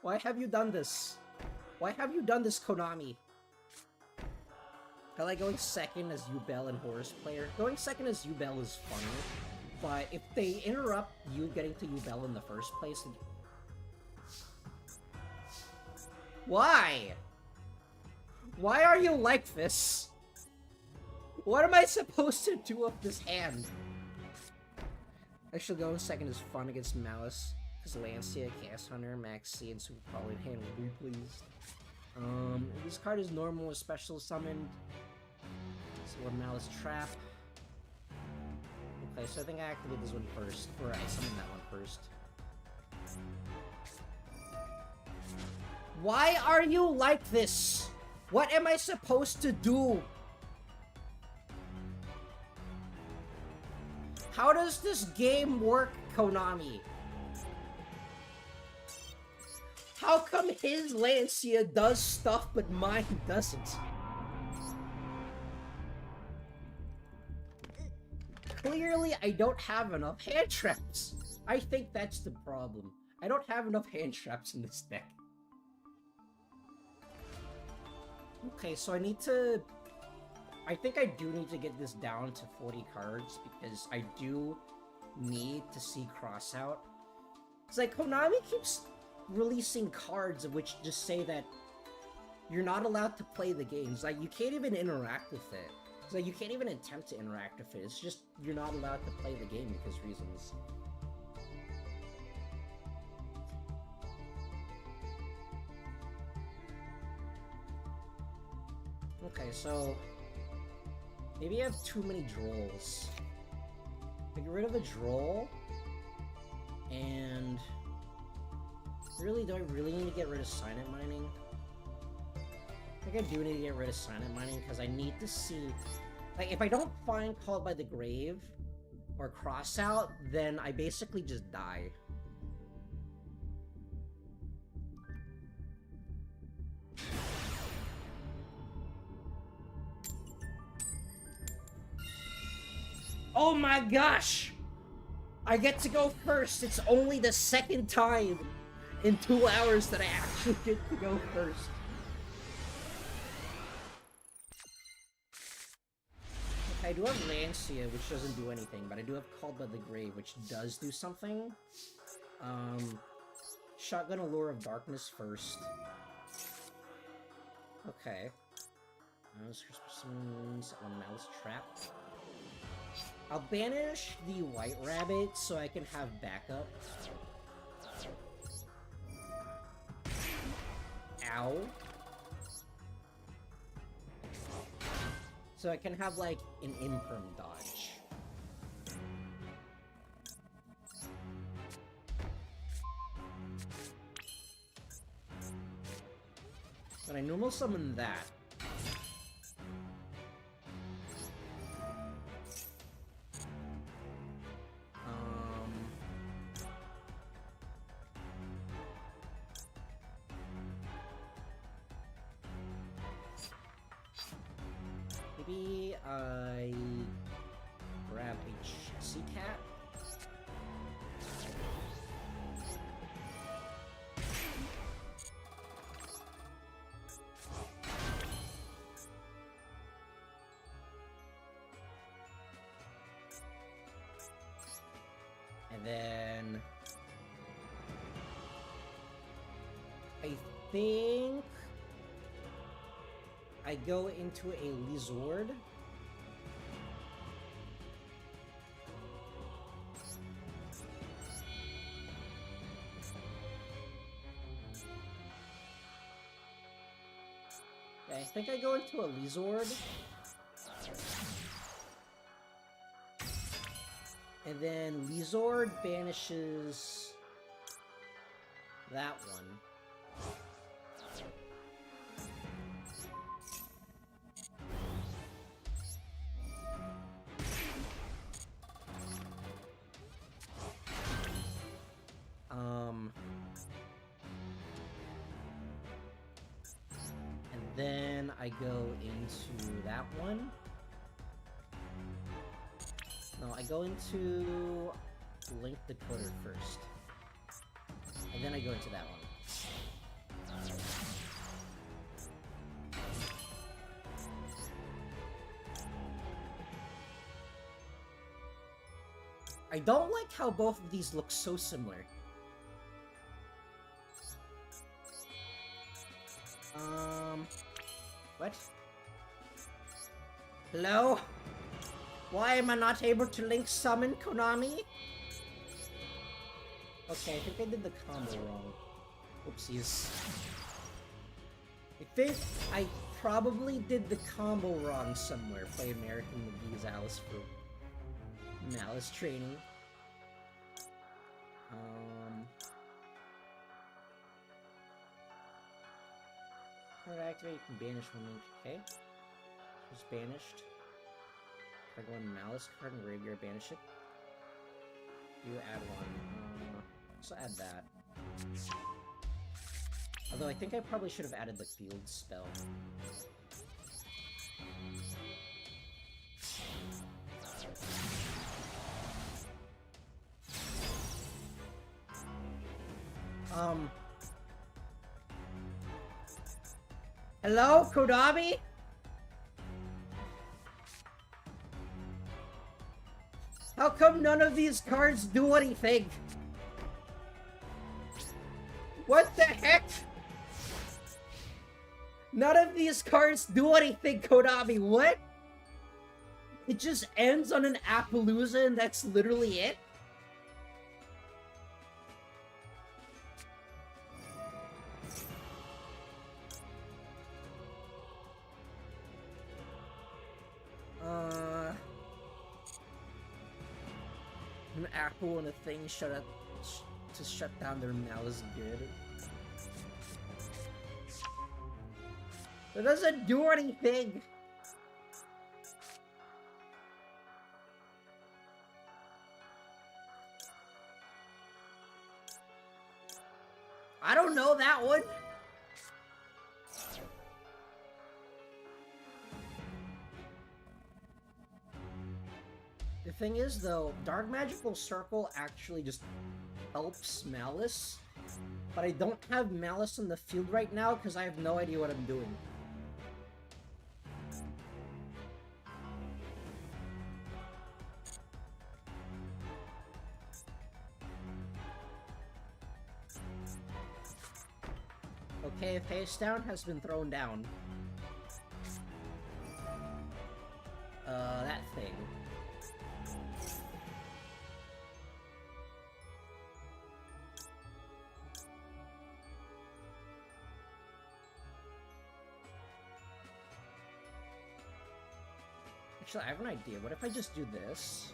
Why have you done this? Why have you done this, Konami? I like going second as Yubel and Horus player. Going second as Yubel is funny, but if they interrupt you getting to Yubel in the first place... Then... Why? Why are you like this? What am I supposed to do with this hand? Actually, going second is fun against Maliss, because Lancia, Chaos Hunter, Maxi, and Super Poly hand will be pleased. This card is normal with special summoned. So we're Maliss Trap. Okay, so I think I activate this one first, or I summon that one first. Why are you like this? What am I supposed to do? How does this game work, Konami? How come his Lancia does stuff but mine doesn't? Clearly, I don't have enough hand traps. I think that's the problem. I don't have enough hand traps in this deck. Okay, so I need to... I think I do need to get this down to 40 cards, because I do need to see Crossout. It's like, Konami keeps releasing cards which just say that you're not allowed to play the games. Like, you can't even interact with it. It's like, you can't even attempt to interact with it. It's just, you're not allowed to play the game because reasons. Okay, so... maybe I have too many Drolls. I get rid of a Droll, and... really, do I really need to get rid of Silent Mining? I think I do need to get rid of Silent Mining, because I need to see... like, if I don't find Called by the Grave, or Crossout, then I basically just die. Oh my gosh! I get to go first! It's only the second time in 2 hours that I actually get to go first. Okay, I do have Lancia, which doesn't do anything, but I do have Called by the Grave, which does do something. Shotgun Allure of Darkness first. Okay. Maliss Trap. I'll banish the White Rabbit so I can have backup. Ow. So I can have, like, an imperm dodge. But I normal summon that. Maybe I grab a Chessy Cat. then I think I go into a Lizord. Yeah, I think I go into a Lizord. And then Lizord banishes that one. And then I go into that one. No, I go into Link Decoder first. And then I go into that one. I don't like how both of these look so similar. What? Hello? Why am I not able to link summon Konami? Okay, I think I did the combo wrong. Oopsies. I think I probably did the combo wrong somewhere. Play American McGee's Alice for Maliss training. Card activate, you can banish one link. Okay. Just banished. If I go in Maliss card and graveyard, banish it. You add one. So add that. Although I think I probably should have added the field spell. Hello, Konami? How come none of these cards do anything? What the heck? None of these cards do anything, Konami. What? It just ends on an Appaloosa and that's literally it? An apple and a thing to shut down their Maliss good. It doesn't do anything! I don't know that one! The thing is, though, Dark Magical Circle actually just helps Maliss, but I don't have Maliss in the field right now because I have no idea what I'm doing. Okay, face down has been thrown down. That thing. Actually, I have an idea. What if I just do this?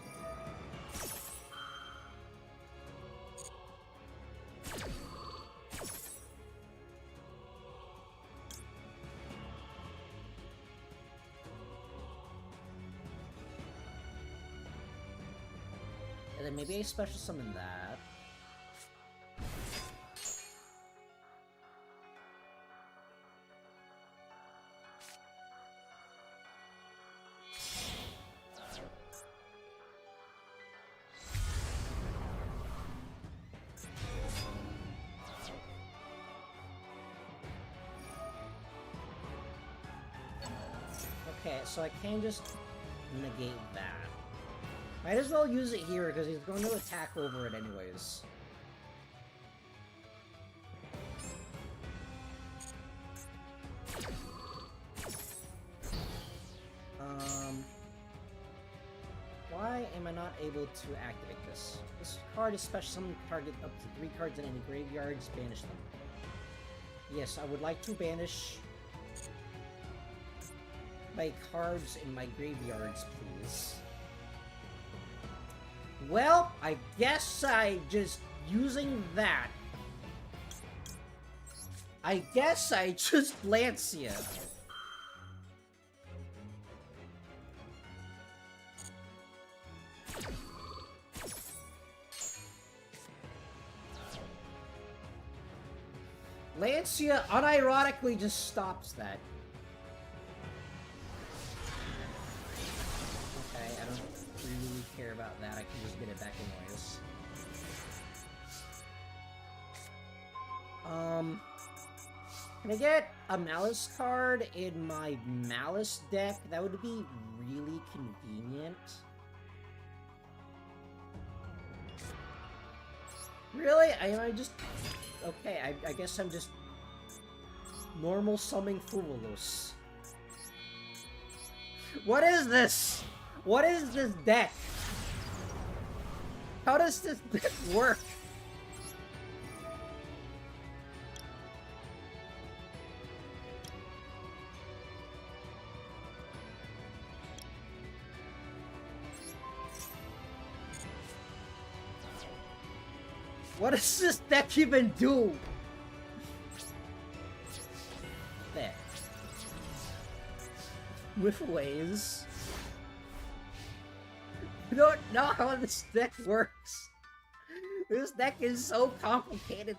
And then maybe I special summon that. Okay, so I can just negate that. Might as well use it here, because he's going to attack over it anyways. Why am I not able to activate this? This card is special summon target up to 3 cards in any graveyards, banish them. Yes, I would like to banish my cards in my graveyards, please. Well, I guess using that. I guess I just Lancia. Lancia unironically just stops that. Okay, I don't really care about that. I can just get it back anyways. Can I get a Maliss card in my Maliss deck? That would be really convenient. Really? I just... Okay, I guess I'm just normal summoning Foolos. What is this? What is this deck? How does this deck work? What does this deck even do? There. With ways. I don't know how this deck works. This deck is so complicated.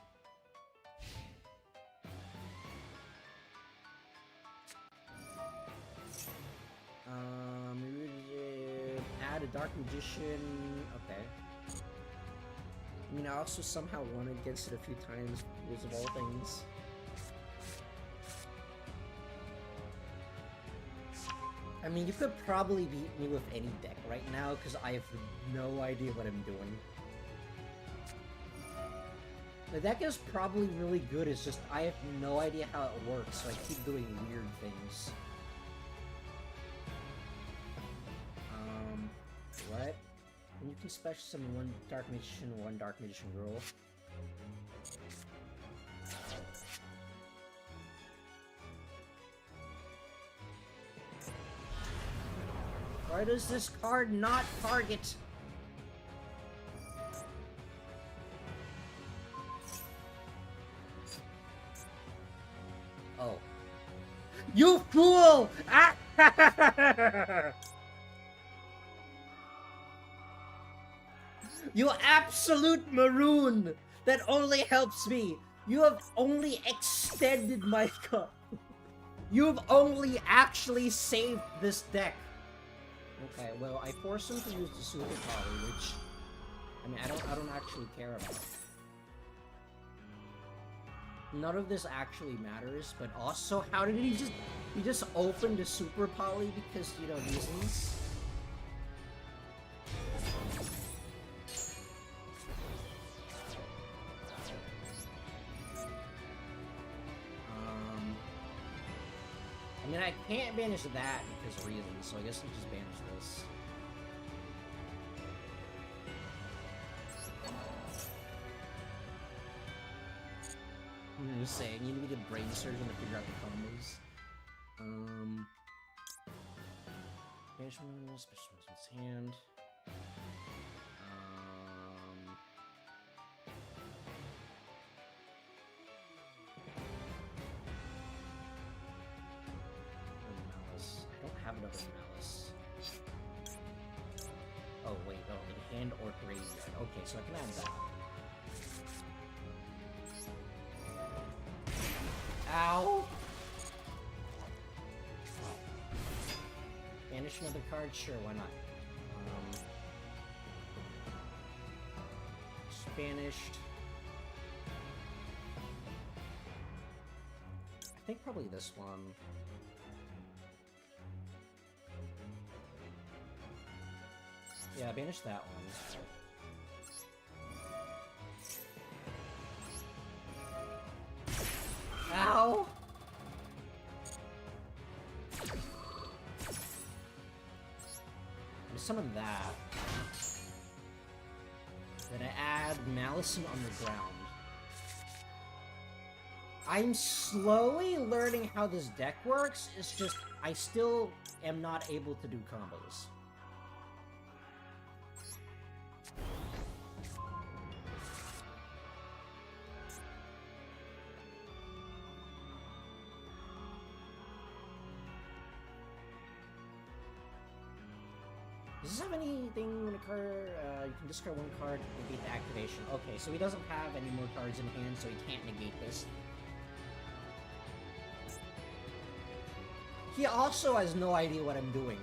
Add a Dark Magician. Okay. I mean, I also somehow won against it a few times, because of all things. I mean, you could probably beat me with any deck right now, because I have no idea what I'm doing. The deck is probably really good, it's just I have no idea how it works, so I keep doing weird things. What? And you can special summon 1 Dark Magician, 1 Dark Magician Girl. Why does this card not target? Oh. You fool! Ah! You absolute maroon that only helps me. You have only extended my card. You've only actually saved this deck. Okay, well, I forced him to use the Super Poly, which I mean, I don't actually care about. None of this actually matters, but also, how did he just opened the Super Poly because, you know, reasons? I mean, I can't banish that because of reasons, so I guess I'll just banish this. I'm just saying, you need a brain surgeon to figure out the combos. Banish one, special one's hand. Have another Maliss. Oh wait, no, in hand or graveyard. Okay, so I can add that. Ow! Banish another card? Sure, why not? Banished. I think probably this one. Yeah, banish that one. Ow! I summon that. Then I add Maliss and Underground. I'm slowly learning how this deck works, it's just I still am not able to do combos. Does this have anything when a card, you can discard one card to negate the activation? Okay, so he doesn't have any more cards in hand, so he can't negate this. He also has no idea what I'm doing.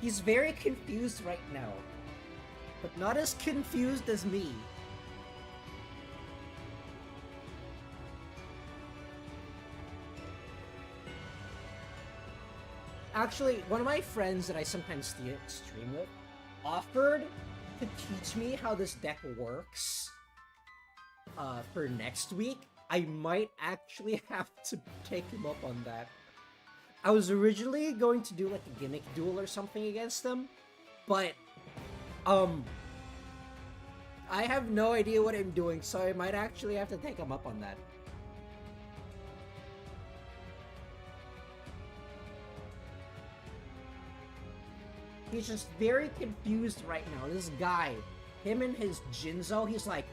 He's very confused right now. But not as confused as me. Actually, one of my friends that I sometimes stream with offered to teach me how this deck works for next week. I might actually have to take him up on that. I was originally going to do like a gimmick duel or something against them, but I have no idea what I'm doing, so I might actually have to take him up on that. He's just very confused right now. This guy, him and his Jinzo, he's like,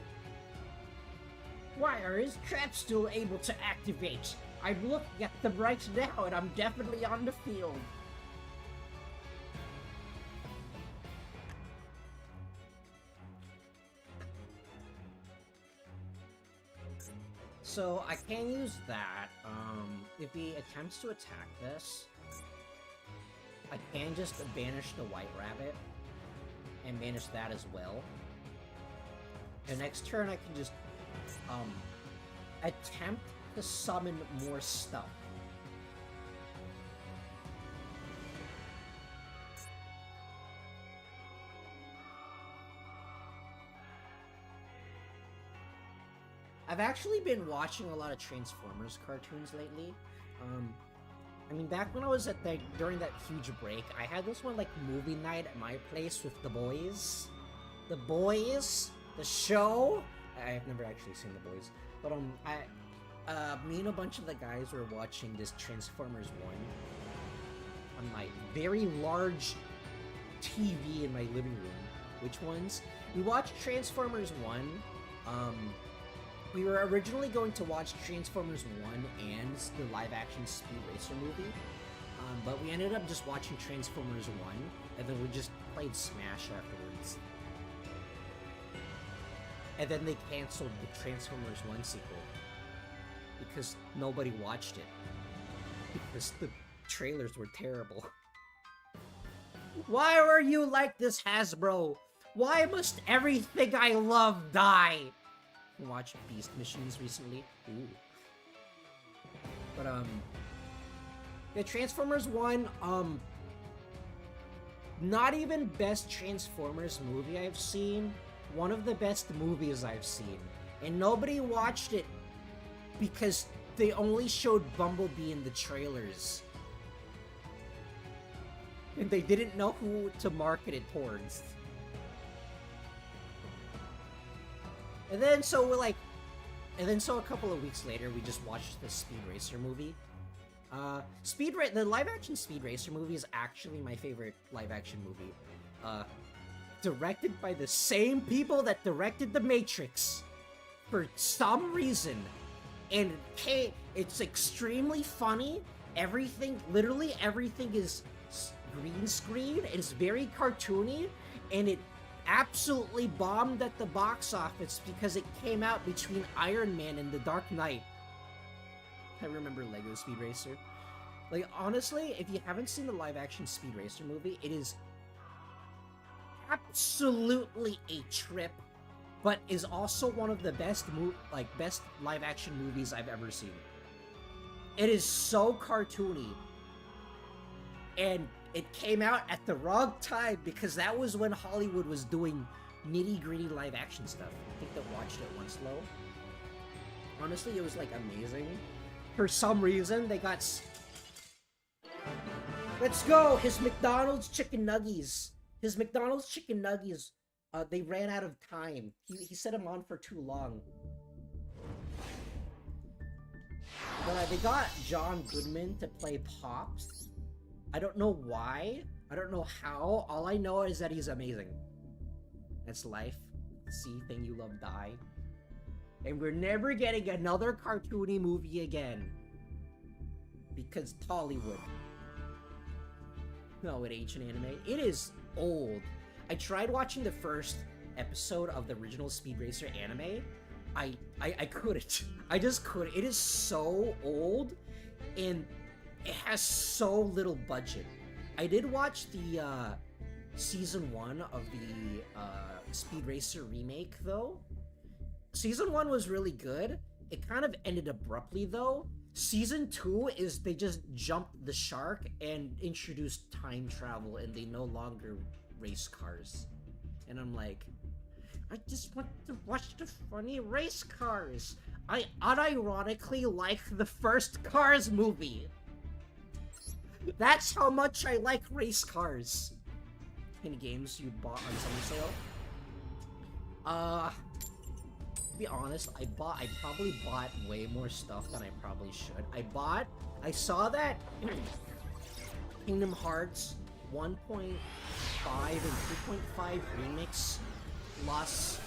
why are his traps still able to activate? I'm looking at them right now and I'm definitely on the field. So I can use that. If he attempts to attack this, I can just banish the White Rabbit and banish that as well. The next turn I can just attempt to summon more stuff. I've actually been watching a lot of Transformers cartoons lately. I mean, back when I was during that huge break, I had this one, like, movie night at my place with the boys. The boys? The show? I've never actually seen the boys. But, me and a bunch of the guys were watching this Transformers 1 on my very large TV in my living room. Which ones? We watched Transformers 1. We were originally going to watch Transformers 1 and the live-action Speed Racer movie, but we ended up just watching Transformers 1, and then we just played Smash afterwards. And then they canceled the Transformers 1 sequel, because nobody watched it, because the trailers were terrible. Why are you like this, Hasbro? Why must everything I love die? Watch Beast Machines recently. Ooh. But, yeah, Transformers 1, not even best Transformers movie I've seen, one of the best movies I've seen. And nobody watched it because they only showed Bumblebee in the trailers. And they didn't know who to market it towards. And then, so a couple of weeks later, we just watched the Speed Racer movie. The live-action Speed Racer movie is actually my favorite live-action movie. Directed by the same people that directed The Matrix. For some reason. And, hey, it's extremely funny. Literally everything is green screen. It's very cartoony. And it absolutely bombed at the box office because it came out between Iron Man and The Dark Knight. I remember Lego Speed Racer. Like, honestly, if you haven't seen the live-action Speed Racer movie, it is absolutely a trip, but is also one of the best live-action movies I've ever seen. It is so cartoony, and it came out at the wrong time because that was when Hollywood was doing nitty-gritty live-action stuff. I think they watched it once low. Honestly, it was like amazing. For some reason, they got... Let's go! His McDonald's chicken nuggies. His McDonald's chicken nuggies, they ran out of time. He set them on for too long. But they got John Goodman to play Pops. I don't know why. I don't know how. All I know is that he's amazing. That's life. See thing you love die. And we're never getting another cartoony movie again. Because Tollywood. No, it ain't an anime. It is old. I tried watching the first episode of the original Speed Racer anime. I couldn't. I just couldn't. It is so old, and it has so little budget. I did watch the season 1 of the Speed Racer remake, though. Season 1 was really good. It kind of ended abruptly, though. Season 2 is they just jumped the shark and introduced time travel, and they no longer race cars. And I'm like, I just want to watch the funny race cars. I unironically like the first Cars movie. That's how much I like race cars. Any games you bought on summer sale? To be honest, I probably bought way more stuff than I probably should. I saw that Kingdom Hearts 1.5 and 2.5 remix plus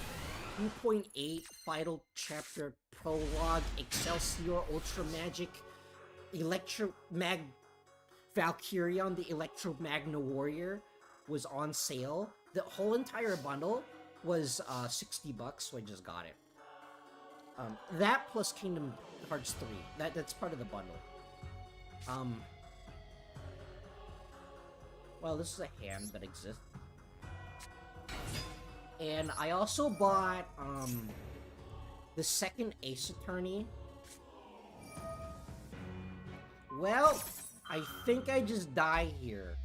2.8 Final Chapter Prologue Excelsior Ultra Magic Valkyrion the Electro Magna Warrior was on sale. The whole entire bundle was $60, so I just got it. That plus Kingdom Hearts 3. That's part of the bundle. Well, this is a hand that exists. And I also bought, the second Ace Attorney. Well, I think I just die here.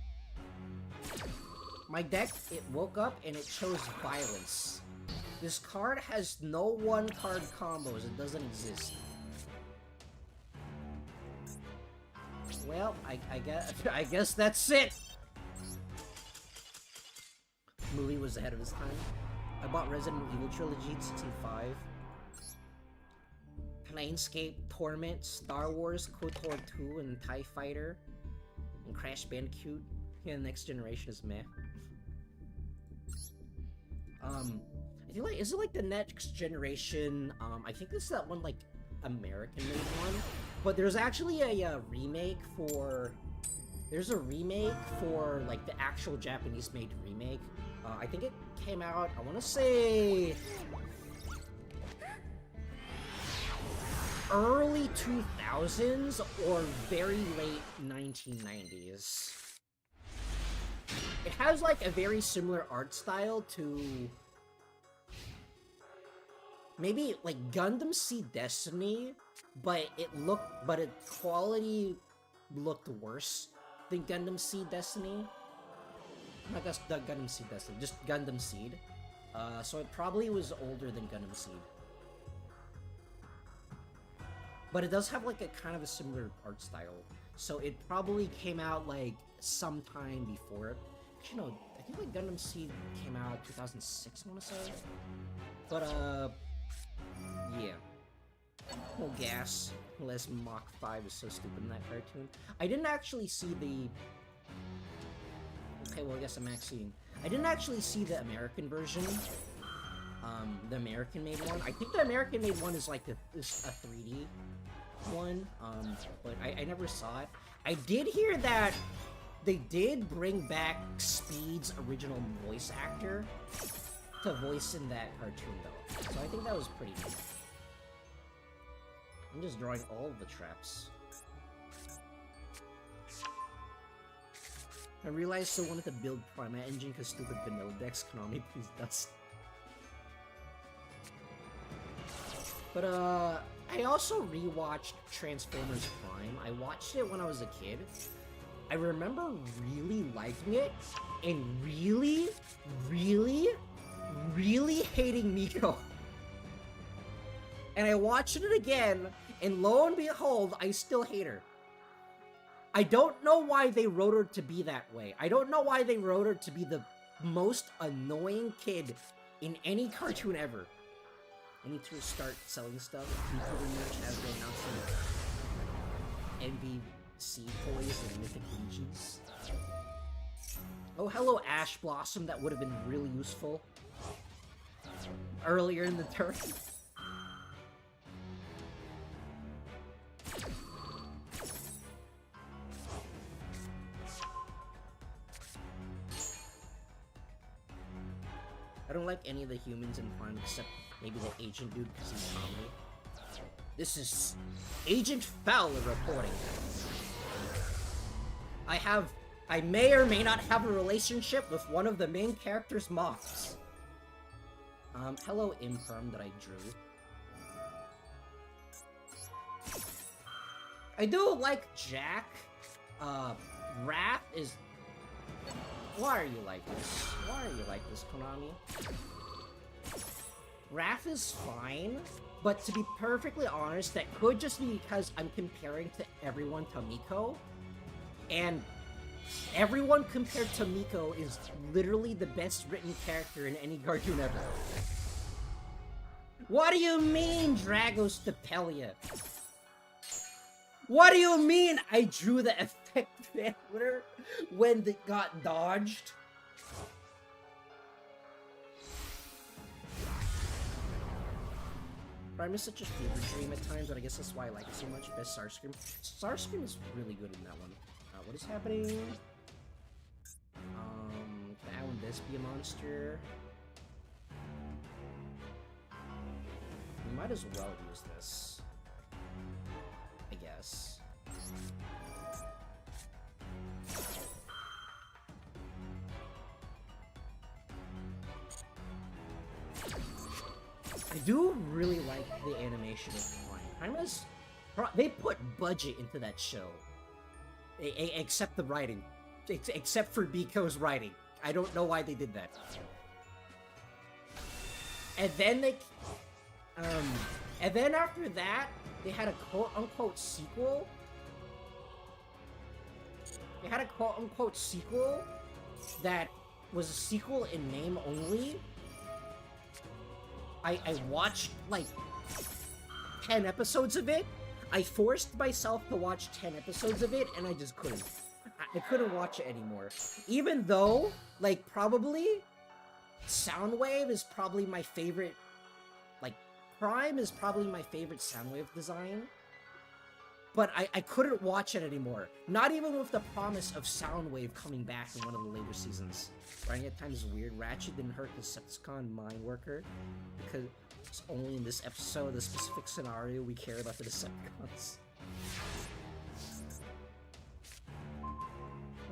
My deck, it woke up and it chose Violence. This card has no one-card combos. It doesn't exist. Well, I guess that's it! Movie was ahead of his time. I bought Resident Evil Trilogy 6 and 5. Planescape, Torment, Star Wars, KOTOR 2, and TIE Fighter. And Crash Bandicoot. Yeah, the Next Generation is meh. I feel like, is it like the Next Generation, I think this is that one, like, American-made one? But there's actually a remake for... There's a remake for, like, the actual Japanese-made remake. I think it came out, I want to say... early 2000s or very late 1990s. It has, like, a very similar art style to... maybe, like, Gundam Seed Destiny, but its quality looked worse than Gundam Seed Destiny. Not just Gundam Seed Destiny, just Gundam Seed. So it probably was older than Gundam Seed. But it does have, like, a kind of a similar art style. So it probably came out, like, sometime before it. Actually, no, I think, like, Gundam Seed came out 2006, I want to say. But, yeah. No gas. Unless Mach 5 is so stupid in that cartoon. I didn't actually see the... Okay, well, I guess I'm actually... I didn't actually see the American version. The American-made one. I think the American-made one is, like, a 3D one. But I never saw it. I did hear that they did bring back Speed's original voice actor to voice in that cartoon, though. So I think that was pretty neat. I'm just drawing all of the traps. I realized I wanted to build Prima Engine because stupid vanilla decks Konami please does. But I also rewatched Transformers Prime. I watched it when I was a kid. I remember really liking it and really, really, really hating Miko. And I watched it again, and lo and behold, I still hate her. I don't know why they wrote her to be that way. I don't know why they wrote her to be the most annoying kid in any cartoon ever. I need to start selling stuff. VTuber merch has been announcing MVC toys and Mythic Legions. Oh, hello, Ash Blossom. That would have been really useful earlier in the turn. I don't like any of the humans in Prime except maybe the agent dude because he's comedy. This is Agent Fowler reporting. I may or may not have a relationship with one of the main character's moms. Hello Imperm that I drew. I do like Jack. Wrath is... Why are you like this? Why are you like this, Konami? Wrath is fine, but to be perfectly honest, that could just be because I'm comparing to everyone to Miko. And everyone compared to Miko is literally the best written character in any cartoon ever. What do you mean, Dragostapelia? What do you mean I drew the effect failure when it got dodged? Prime is such a fever dream at times, but I guess that's why I like it so much. Best Starscream. Starscream is really good in that one. What is happening? Can Alan this be a monster? We might as well use this, I guess. I do really like the animation of Prime. They put budget into that show. Except the writing. Except for Biko's writing. I don't know why they did that. And then and then after that, they had a quote-unquote sequel. They had a quote-unquote sequel that was a sequel in name only. I watched, like, 10 episodes of it. I forced myself to watch 10 episodes of it, and I just couldn't. I couldn't watch it anymore. Even though, like, probably, Soundwave is probably my favorite, like, Prime is probably my favorite Soundwave design. But I couldn't watch it anymore. Not even with the promise of Soundwave coming back in one of the later seasons. Writing at times is weird. Ratchet didn't hurt the Decepticon Mind Worker, because it's only in this episode, the specific scenario, we care about the Decepticons.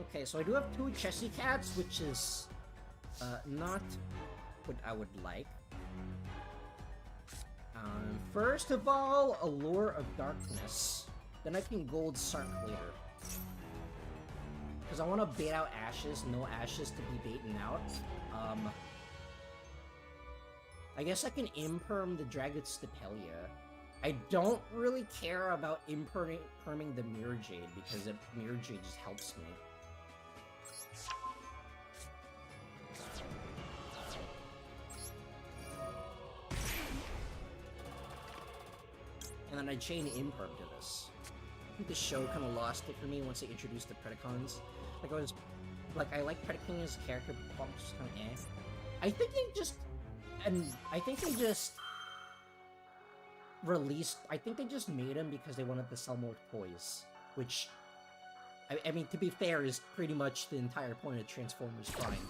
Okay, so I do have 2 Chessy Cats, which is not what I would like. First of all, Allure of Darkness. Then I can Gold Sark later. Because I want to bait out Ashes, no Ashes to be baiting out. I guess I can imperm the Dragostapelia. I don't really care about imperming the Mirror Jade, because Mirror Jade just helps me. And then I chain imperm to this. I think the show kind of lost it for me once they introduced the Predacons. I like Predacon as a character, but Pop was just kind of eh. I think they just made him because they wanted to sell more toys, which, I mean, to be fair, is pretty much the entire point of Transformers Prime.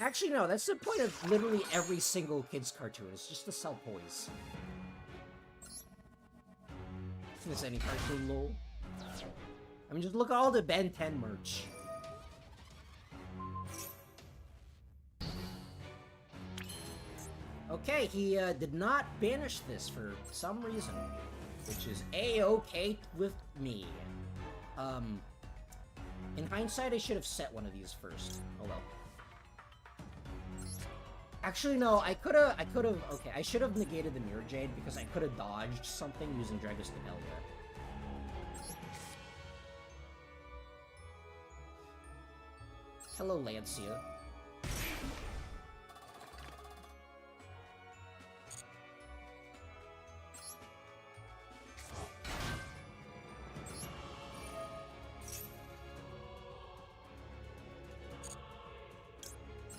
Actually, no, that's the point of literally every single kid's cartoon, it's just to sell toys. Is any cartoon lol? I mean, just look at all the Ben 10 merch. Okay, he did not banish this for some reason, which is a-okay with me. In hindsight, I should have set one of these first. Oh well. Actually, no, I could've, okay, I should have negated the Mirror Jade because I could've dodged something using Dragus Demelia. Hello, Lancia.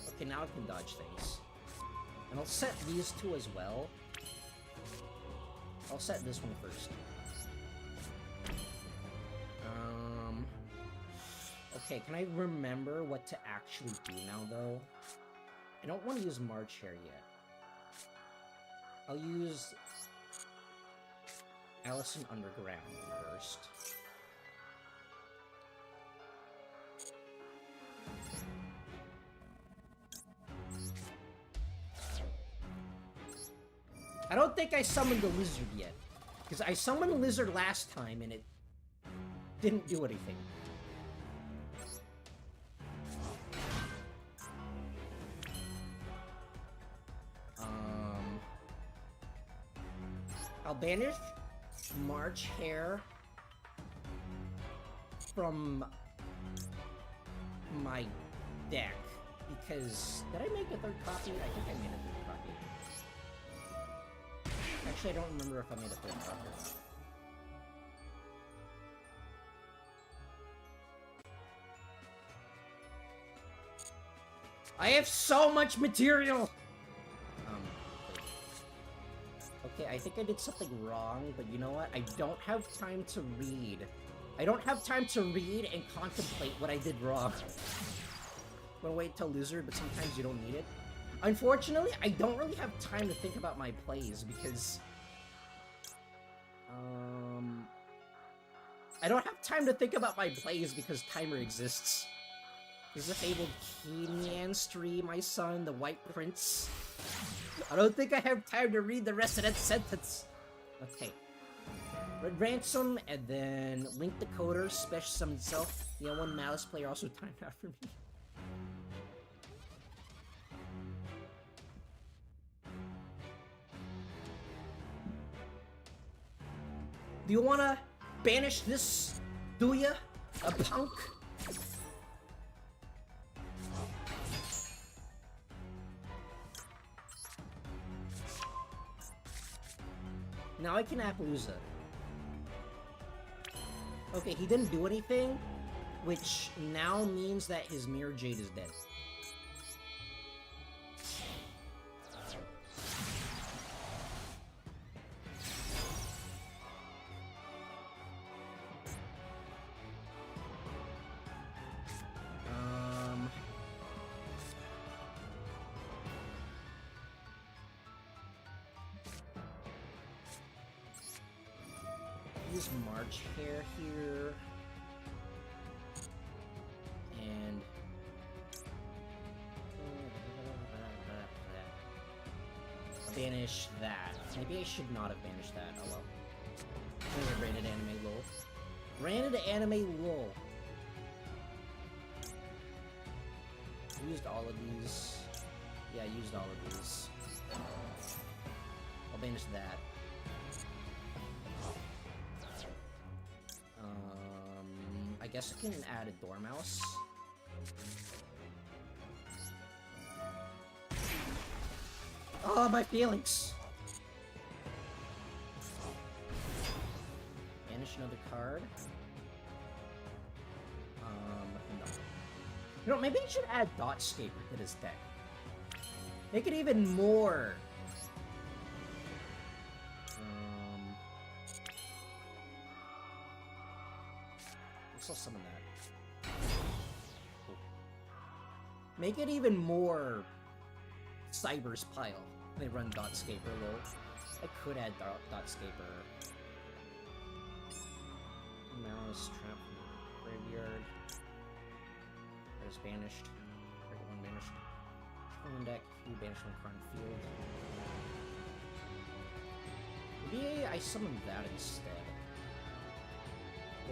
Okay, now I can dodge things. And I'll set these two as well. I'll set this one first. Okay, can I remember what to actually do now, though? I don't want to use March Hare yet. I'll use Allison Underground first. I don't think I summoned the lizard yet. Because I summoned the lizard last time and it didn't do anything. I'll banish March Hare from my deck. Because... did I make a third copy? I think I made a third copy. Actually, I don't remember if I made a third copy. I have so much material! Okay, I think I did something wrong, but you know what? I don't have time to read. I don't have time to read and contemplate what I did wrong. I'm gonna wait till Lizard, but sometimes you don't need it. Unfortunately, I don't really have time to think about my plays, because... I don't have time to think about my plays because timer exists. Disabled Kenyanstri, my son, the White Prince. I don't think I have time to read the rest of that sentence. Okay. Red Ransom, and then Link the Coder, special summon himself. The one Maliss player also timed out for me. Do you wanna banish this? Do ya? A punk? Now I can Appaloosa. Okay, he didn't do anything, which now means that his Mirror Jade is dead. Use March Hare here. And... banish that. Maybe I should not have banished that. Oh well. Rated anime lol. Rated anime lol. Used all of these. Yeah, I used all of these. I'll banish that. I guess I can add a Dormouse. Oh, my feelings! Banish another card. No. You know, maybe I should add Dotscaper to this deck. Make it even more. I'll summon that. Cool. Make it even more Cyber's pile. They run Dotscaper low. I could add Dotscaper. Maliss trap from the graveyard. That is banished. Target one banished. One deck, you banish one card in field. Maybe I summon that instead.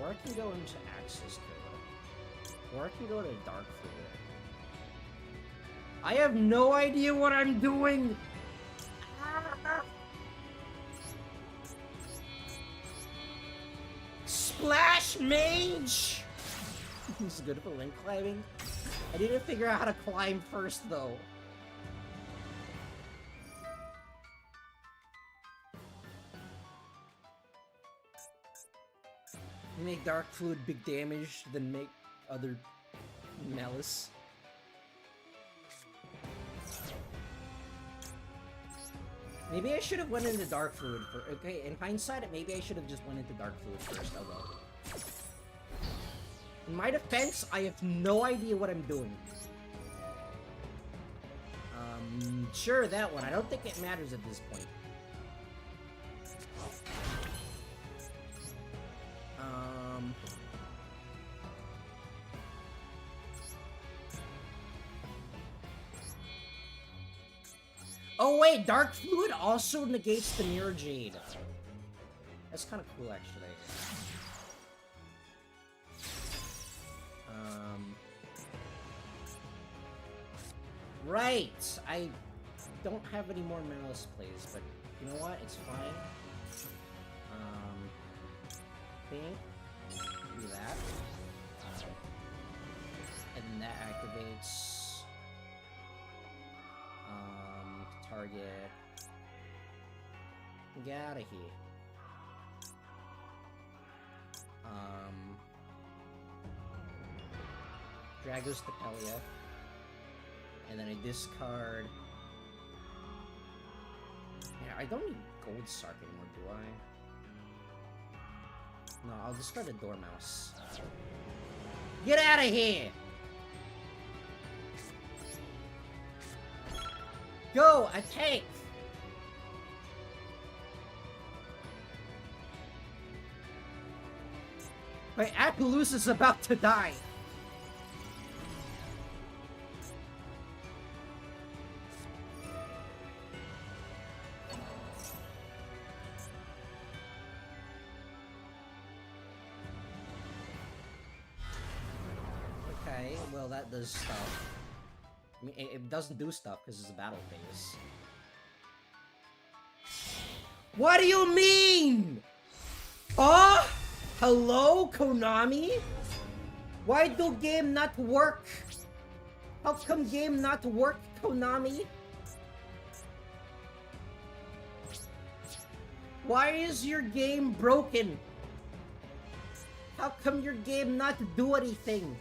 Or I can go into Axis Code. Or I can go to dark fluid. I have no idea what I'm doing! Splash Mage! This is good for link climbing. I need to figure out how to climb first, though. Make dark fluid big damage, then make other Maliss. Maybe I should have went into dark fluid first. Okay, in hindsight, maybe I should have just went into dark fluid first. Oh well. In my defense, I have no idea what I'm doing. Sure, that one. I don't think it matters at this point. Oh wait, dark fluid also negates the mirror jade. That's kind of cool, actually. Right! I don't have any more Maliss plays, but you know what? It's fine. Think. Do that. And then that activates... target... Get out of here. Dragos Tapelia. And then I discard... Yeah, I don't need Gold Sark anymore, do I? No, I'll discard the Dormouse. Get out of here! Go! Attack! My Appaloosa is about to die! Okay, well that does stuff. I mean, it doesn't do stuff because it's a battle phase. What do you mean? Oh? Hello, Konami? Why do game not work? How come game not work, Konami? Why is your game broken? How come your game not do anything?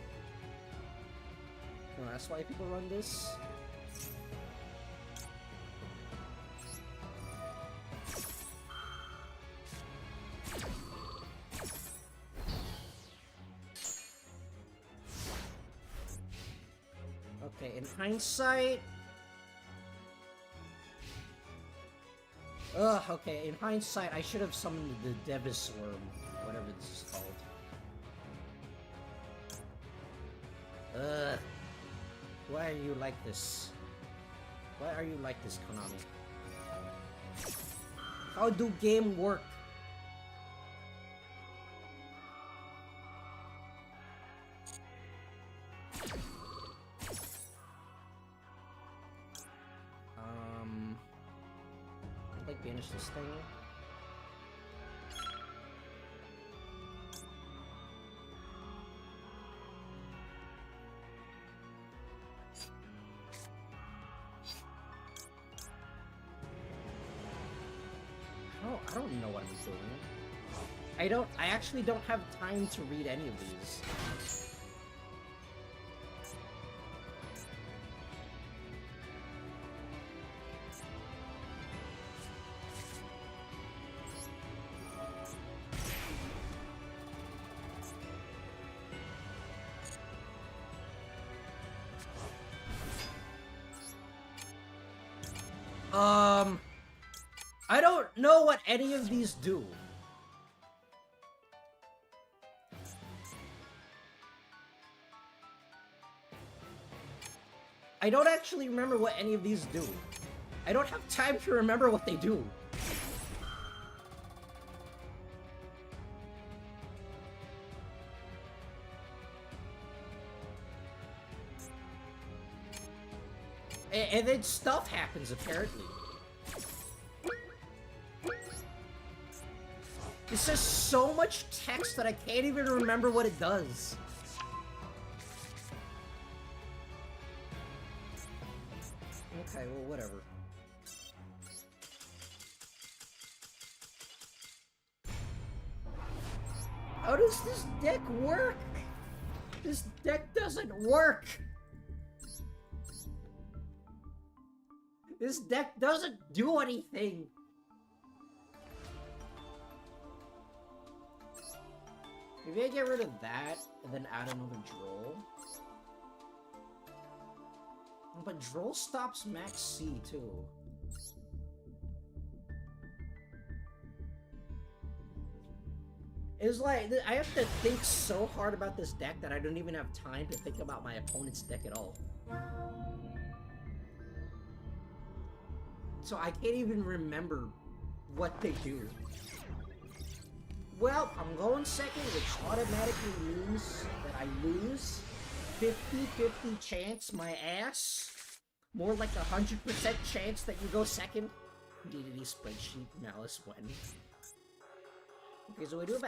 Oh, that's why people run this? Okay, in hindsight... Ugh, okay, in hindsight, I should have summoned the Devis Worm, whatever this is called. Ugh. Why are you like this? Why are you like this, Konami? How do game work? Like banish this thing. I don't know what I'm doing. I actually don't have time to read any of these. I don't know what any of these do. I don't actually remember what any of these do. I don't have time to remember what they do. And then stuff happens, apparently. It says so much text that I can't even remember what it does. Okay, well, whatever. How does this deck work? This deck doesn't work! This deck doesn't do anything! Maybe I get rid of that, and then add another Droll. But Droll stops Max C, too. It's like, I have to think so hard about this deck that I don't even have time to think about my opponent's deck at all. So I can't even remember what they do. Well, I'm going second, which automatically means that I lose. 50-50 chance, my ass. More like 100% chance that you go second. DDD spreadsheet, Maliss when. Okay, so I do have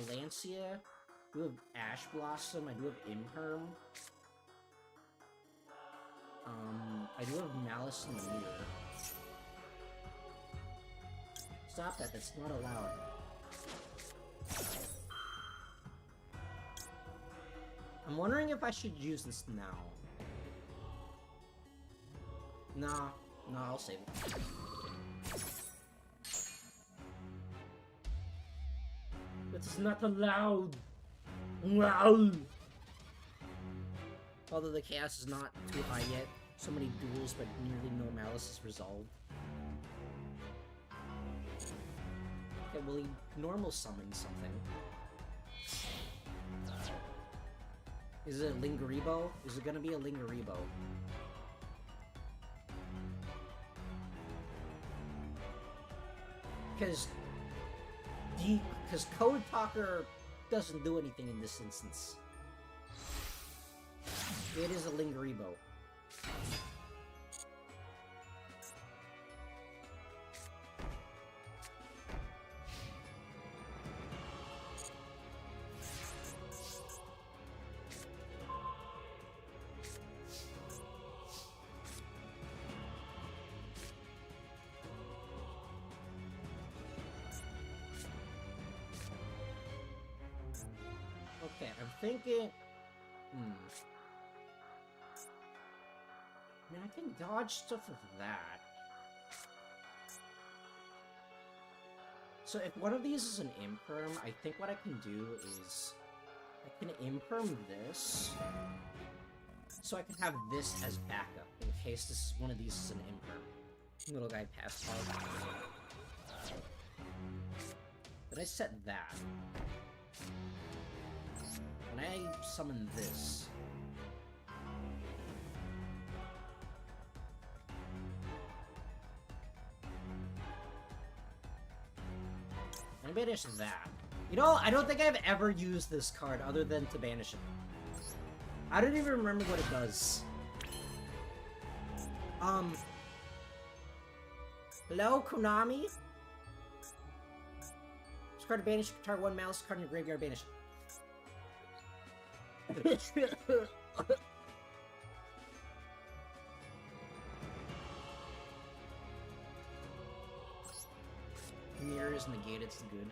Lancia, I do have Ash Blossom, I do have Imperm. I do have Malice in the mirror. Stop that, that's not allowed. I'm wondering if I should use this now. Nah, I'll save it. It's not allowed. Wow. Although the chaos is not too high yet. So many duels, but nearly no Malice is resolved. Okay, will he normal summon something? Is it a Lingaribo? Is it gonna be a Lingaribo? Because Code Talker doesn't do anything in this instance. It is a Lingaribo. Okay, I'm thinking... I mean, I can dodge stuff with that. So if one of these is an Imperm, I think what I can do is... I can Imperm this, so I can have this as backup, in case this one of these is an Imperm. Little guy passed hard. Then I set that. And I summon this. And I banish that. You know, I don't think I've ever used this card other than to banish it. I don't even remember what it does. Hello, Konami? This card to banish, target one Malice card in your graveyard, banish it. Mirror is negated, it's good.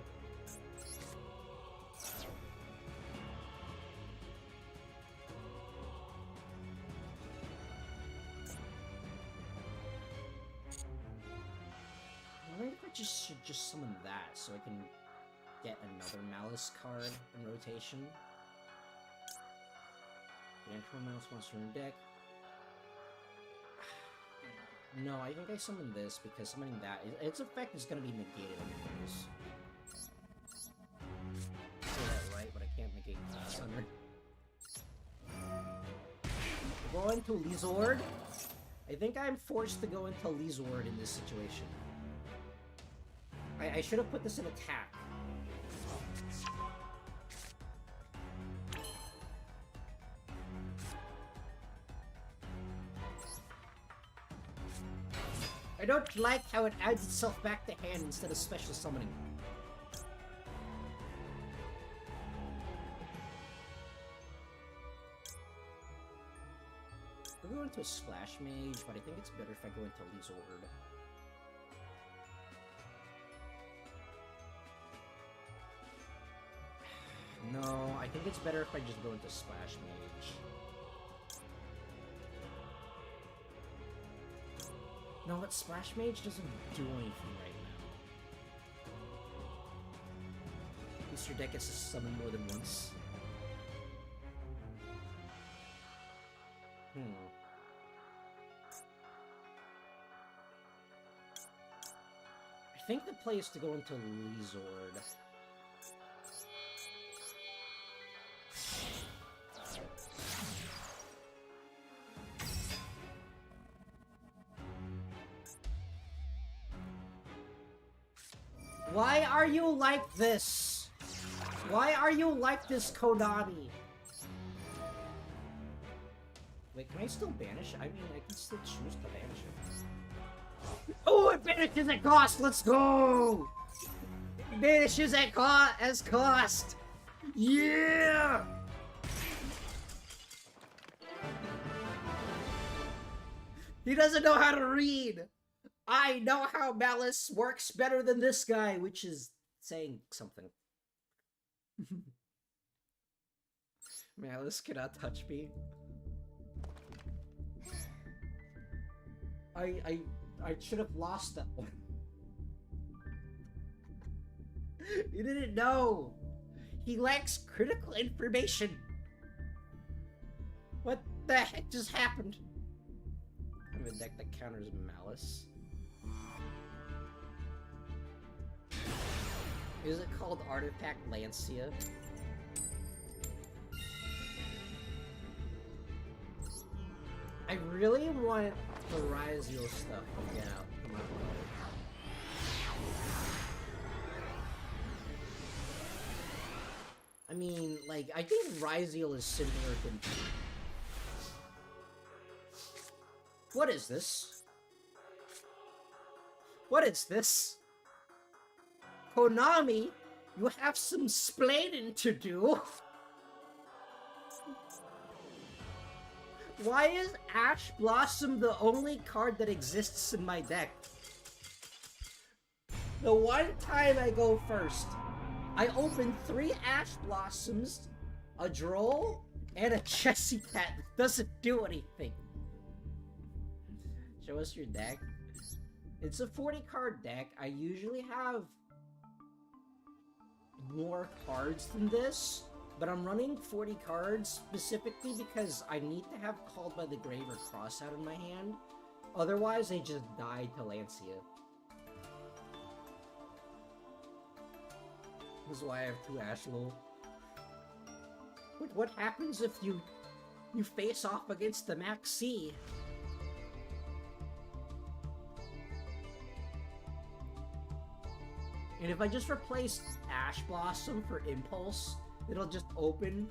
I wonder if I should just summon that so I can get another Malice card in rotation. The actual Malice monster in deck. No, I think I summoned this because summoning that, its effect is going to be negated anyways. I say that right, but I can't negate Sunred. Go into Lizord. I think I'm forced to go into Lizord in this situation. I should have put this in attack. I don't like how it adds itself back to hand instead of special summoning. I'll go into a Splash Mage, but I think it's better if I go into Lizord. No, I think it's better if I just go into Splash Mage. No, but Splash Mage doesn't do anything right now. At least your deck gets to summon more than once. I think the play is to go into Lizord. Why are you like this? Why are you like this, Konami? Wait, can I still banish? I mean, I can still choose to banish it. Oh, it banishes at cost! Let's go! It banishes at cost! Yeah! He doesn't know how to read! I know how Maliss works better than this guy, which is saying something. Maliss cannot touch me. I should have lost that one. You didn't know. He lacks critical information. What the heck just happened? I have a deck that counters Maliss. Is it called Artifact Lancia? I really want the Yugioh stuff to get out. Come on. I mean, like, I think Yugioh is simpler than... What is this? What is this? Konami, you have some splaining to do. Why is Ash Blossom the only card that exists in my deck? The one time I go first, I open 3 Ash Blossoms, a Droll, and a Jessie Cat that doesn't do anything. Show us your deck. It's a 40-card deck. I usually have more cards than this, but I'm running 40 cards specifically because I need to have Called by the Grave or Crossout in my hand. Otherwise, I just die to Lancia. This is why I have 2 Ashlow. What happens if you face off against the Maxi? And if I just replace Ash Blossom for Impulse, it'll just open...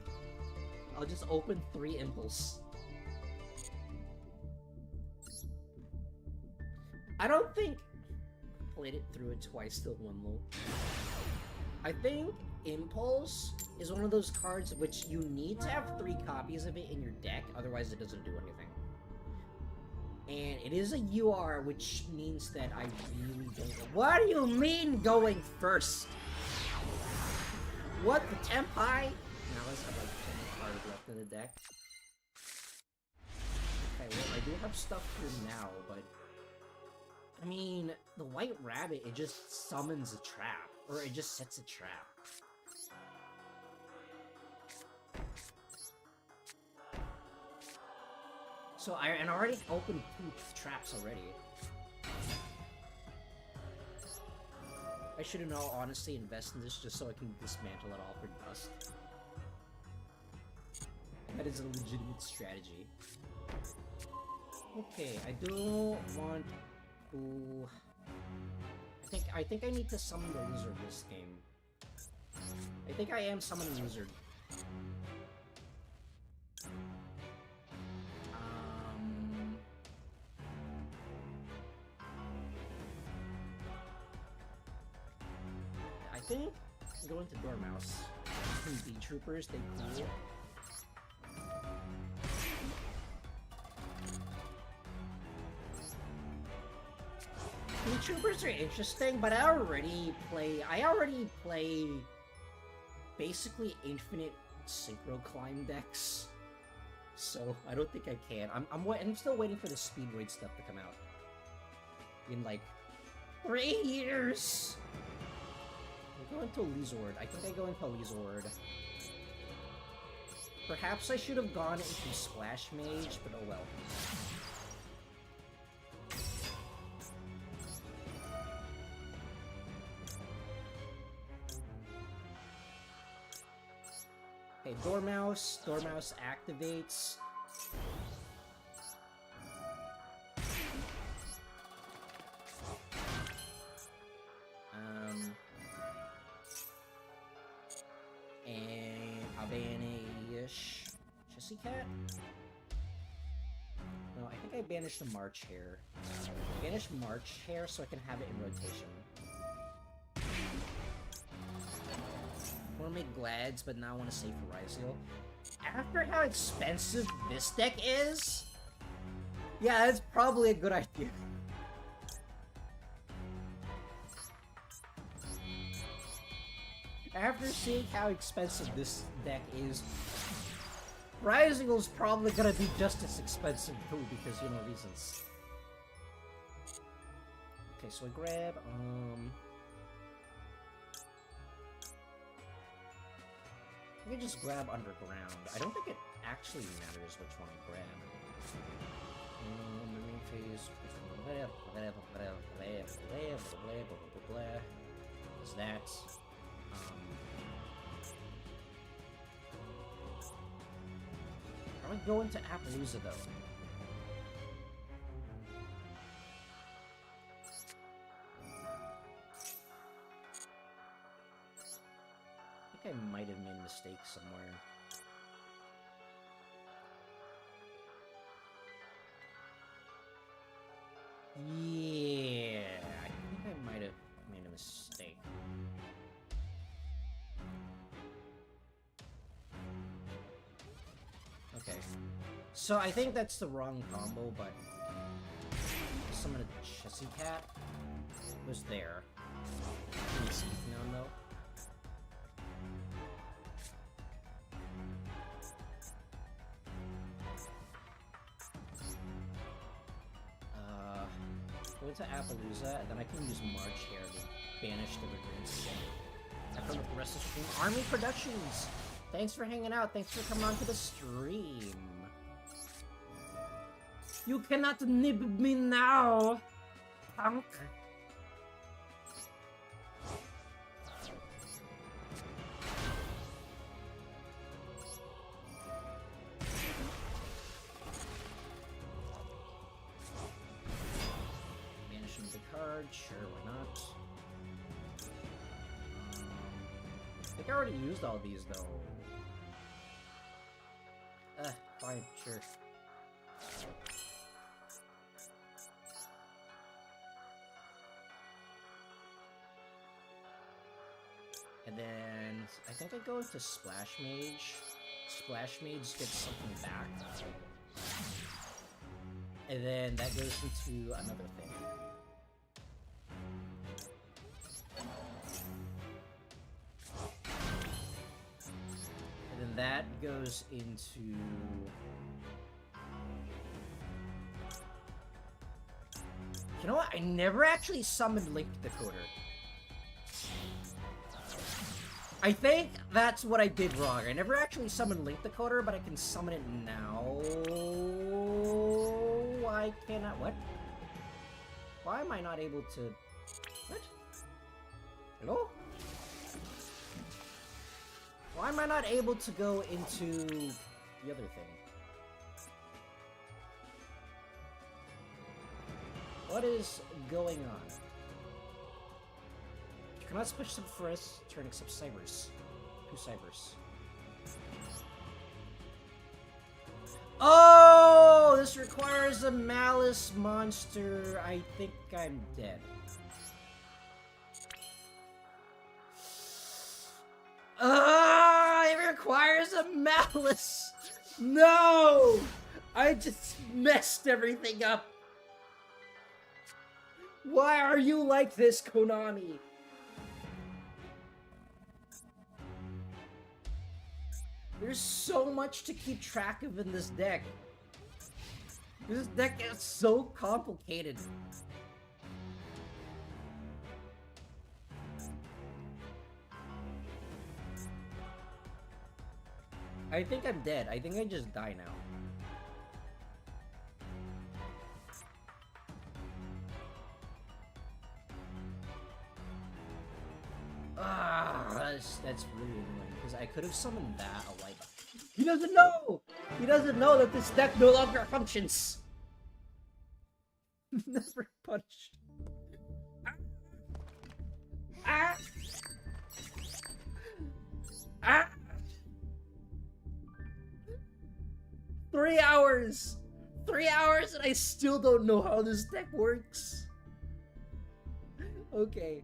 I'll just open 3 Impulse. I don't think... Played it through it twice, still 1 low. I think Impulse is one of those cards which you need to have 3 copies of it in your deck, otherwise it doesn't do anything. And it is a UR, which means that I really don't... What do you mean going first? What, the Tempai? Now let's have like 10 cards left in the deck. Okay, well, I do have stuff here now, but... I mean, the White Rabbit, it just summons a trap. Or it just sets a trap. So I already opened 2 traps already. I should in all honesty invest in this just so I can dismantle it all for dust. That is a legitimate strategy. Okay, I do want to... I think I need to summon the Wizard this game. I think I am summoning Wizard. think I'm going to Dormouse. VTubers, they cool. VTubers are interesting, but I already play basically infinite synchro climb decks. So I don't think I can. I'm still waiting for the Speedroid stuff to come out. In like 3 years! I'm going to Lizord. I think I go into Lizord. Perhaps I should have gone into Splash Mage, but oh well. Okay, Dormouse. Dormouse activates. And I'll banish Chessy Cat. No, I think I banished the March Hare. Banish March Hare so I can have it in rotation. I want to make Glads, but now I want to save for Ryzeal. After how expensive this deck is, yeah, that's probably a good idea. After seeing how expensive this deck is, Ryzeal's probably gonna be just as expensive too, because, you know, reasons. Okay, so I grab, I can just grab Underground. I don't think it actually matters which one I grab. Marine Phase, is that? I would go into Appaloosa though. I think I might have made a mistake somewhere. Yeah, I think I might have made a mistake. Okay, so I think that's the wrong combo, but summon a Chessy Cat was there. Can you see now, though? Go into Appaloosa, and then I can use March Hare to banish the Regrants again. After the rest of the stream, Army Productions! Thanks for hanging out, thanks for coming on to the stream. You cannot nib me now, punk! Sure, why not? I think I already used all these, though. Fine, sure. And then, I think I go into Splash Mage. Splash Mage gets something back. And then that goes into another thing. That goes into... You know what? I never actually summoned Link Decoder. I think that's what I did wrong. I never actually summoned Link Decoder, but I can summon it now. Why cannot... What? Why am I not able to... What? Hello? Why am I not able to go into the other thing? What is going on? You cannot switch them for us turn except Cybers. 2 Cybers. Oh! This requires a Maliss monster. I think I'm dead. requires a Maliss! No! I just messed everything up. Why are you like this, Konami? There's so much to keep track of in this deck. This deck is so complicated. I think I'm dead. I think I just die now. That's really annoying because I could have summoned that a white. He doesn't know! He doesn't know that this deck no longer functions! Never punished. Ah! Ah! 3 hours! 3 hours and I still don't know how this deck works. Okay.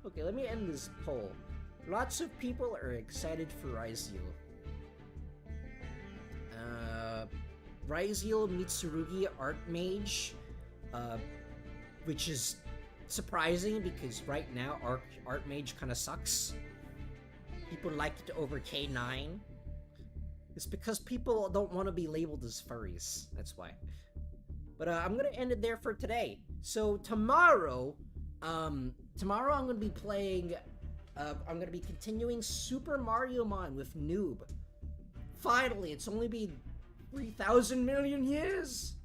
Okay, let me end this poll. Lots of people are excited for Ryzeal. Ryzeal Mitsurugi Archmage, which is surprising because right now Archmage kind of sucks. People like it over K9. It's because people don't want to be labeled as furries. That's why. But I'm gonna end it there for today. So tomorrow, I'm gonna be playing. I'm gonna be continuing Super Mario Mon with Noob. Finally, it's only been 3,000 million years.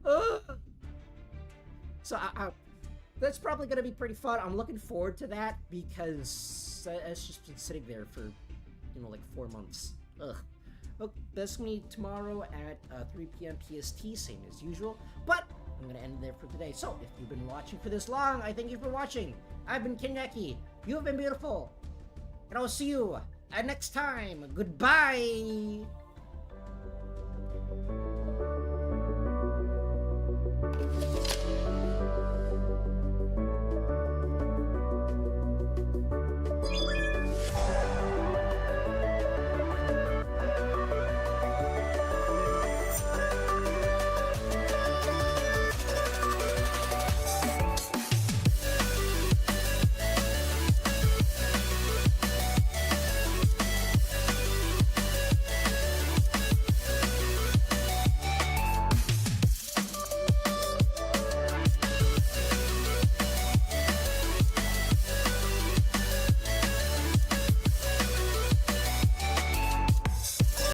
So that's probably gonna be pretty fun. I'm looking forward to that because it's just been sitting there for, like 4 months. Ugh. Okay, that's me tomorrow at 3 p.m. PST, same as usual. But I'm gonna end there for today. So if you've been watching for this long, I thank you for watching. I've been Kinyaki. You have been beautiful, and I'll see you next time. Goodbye.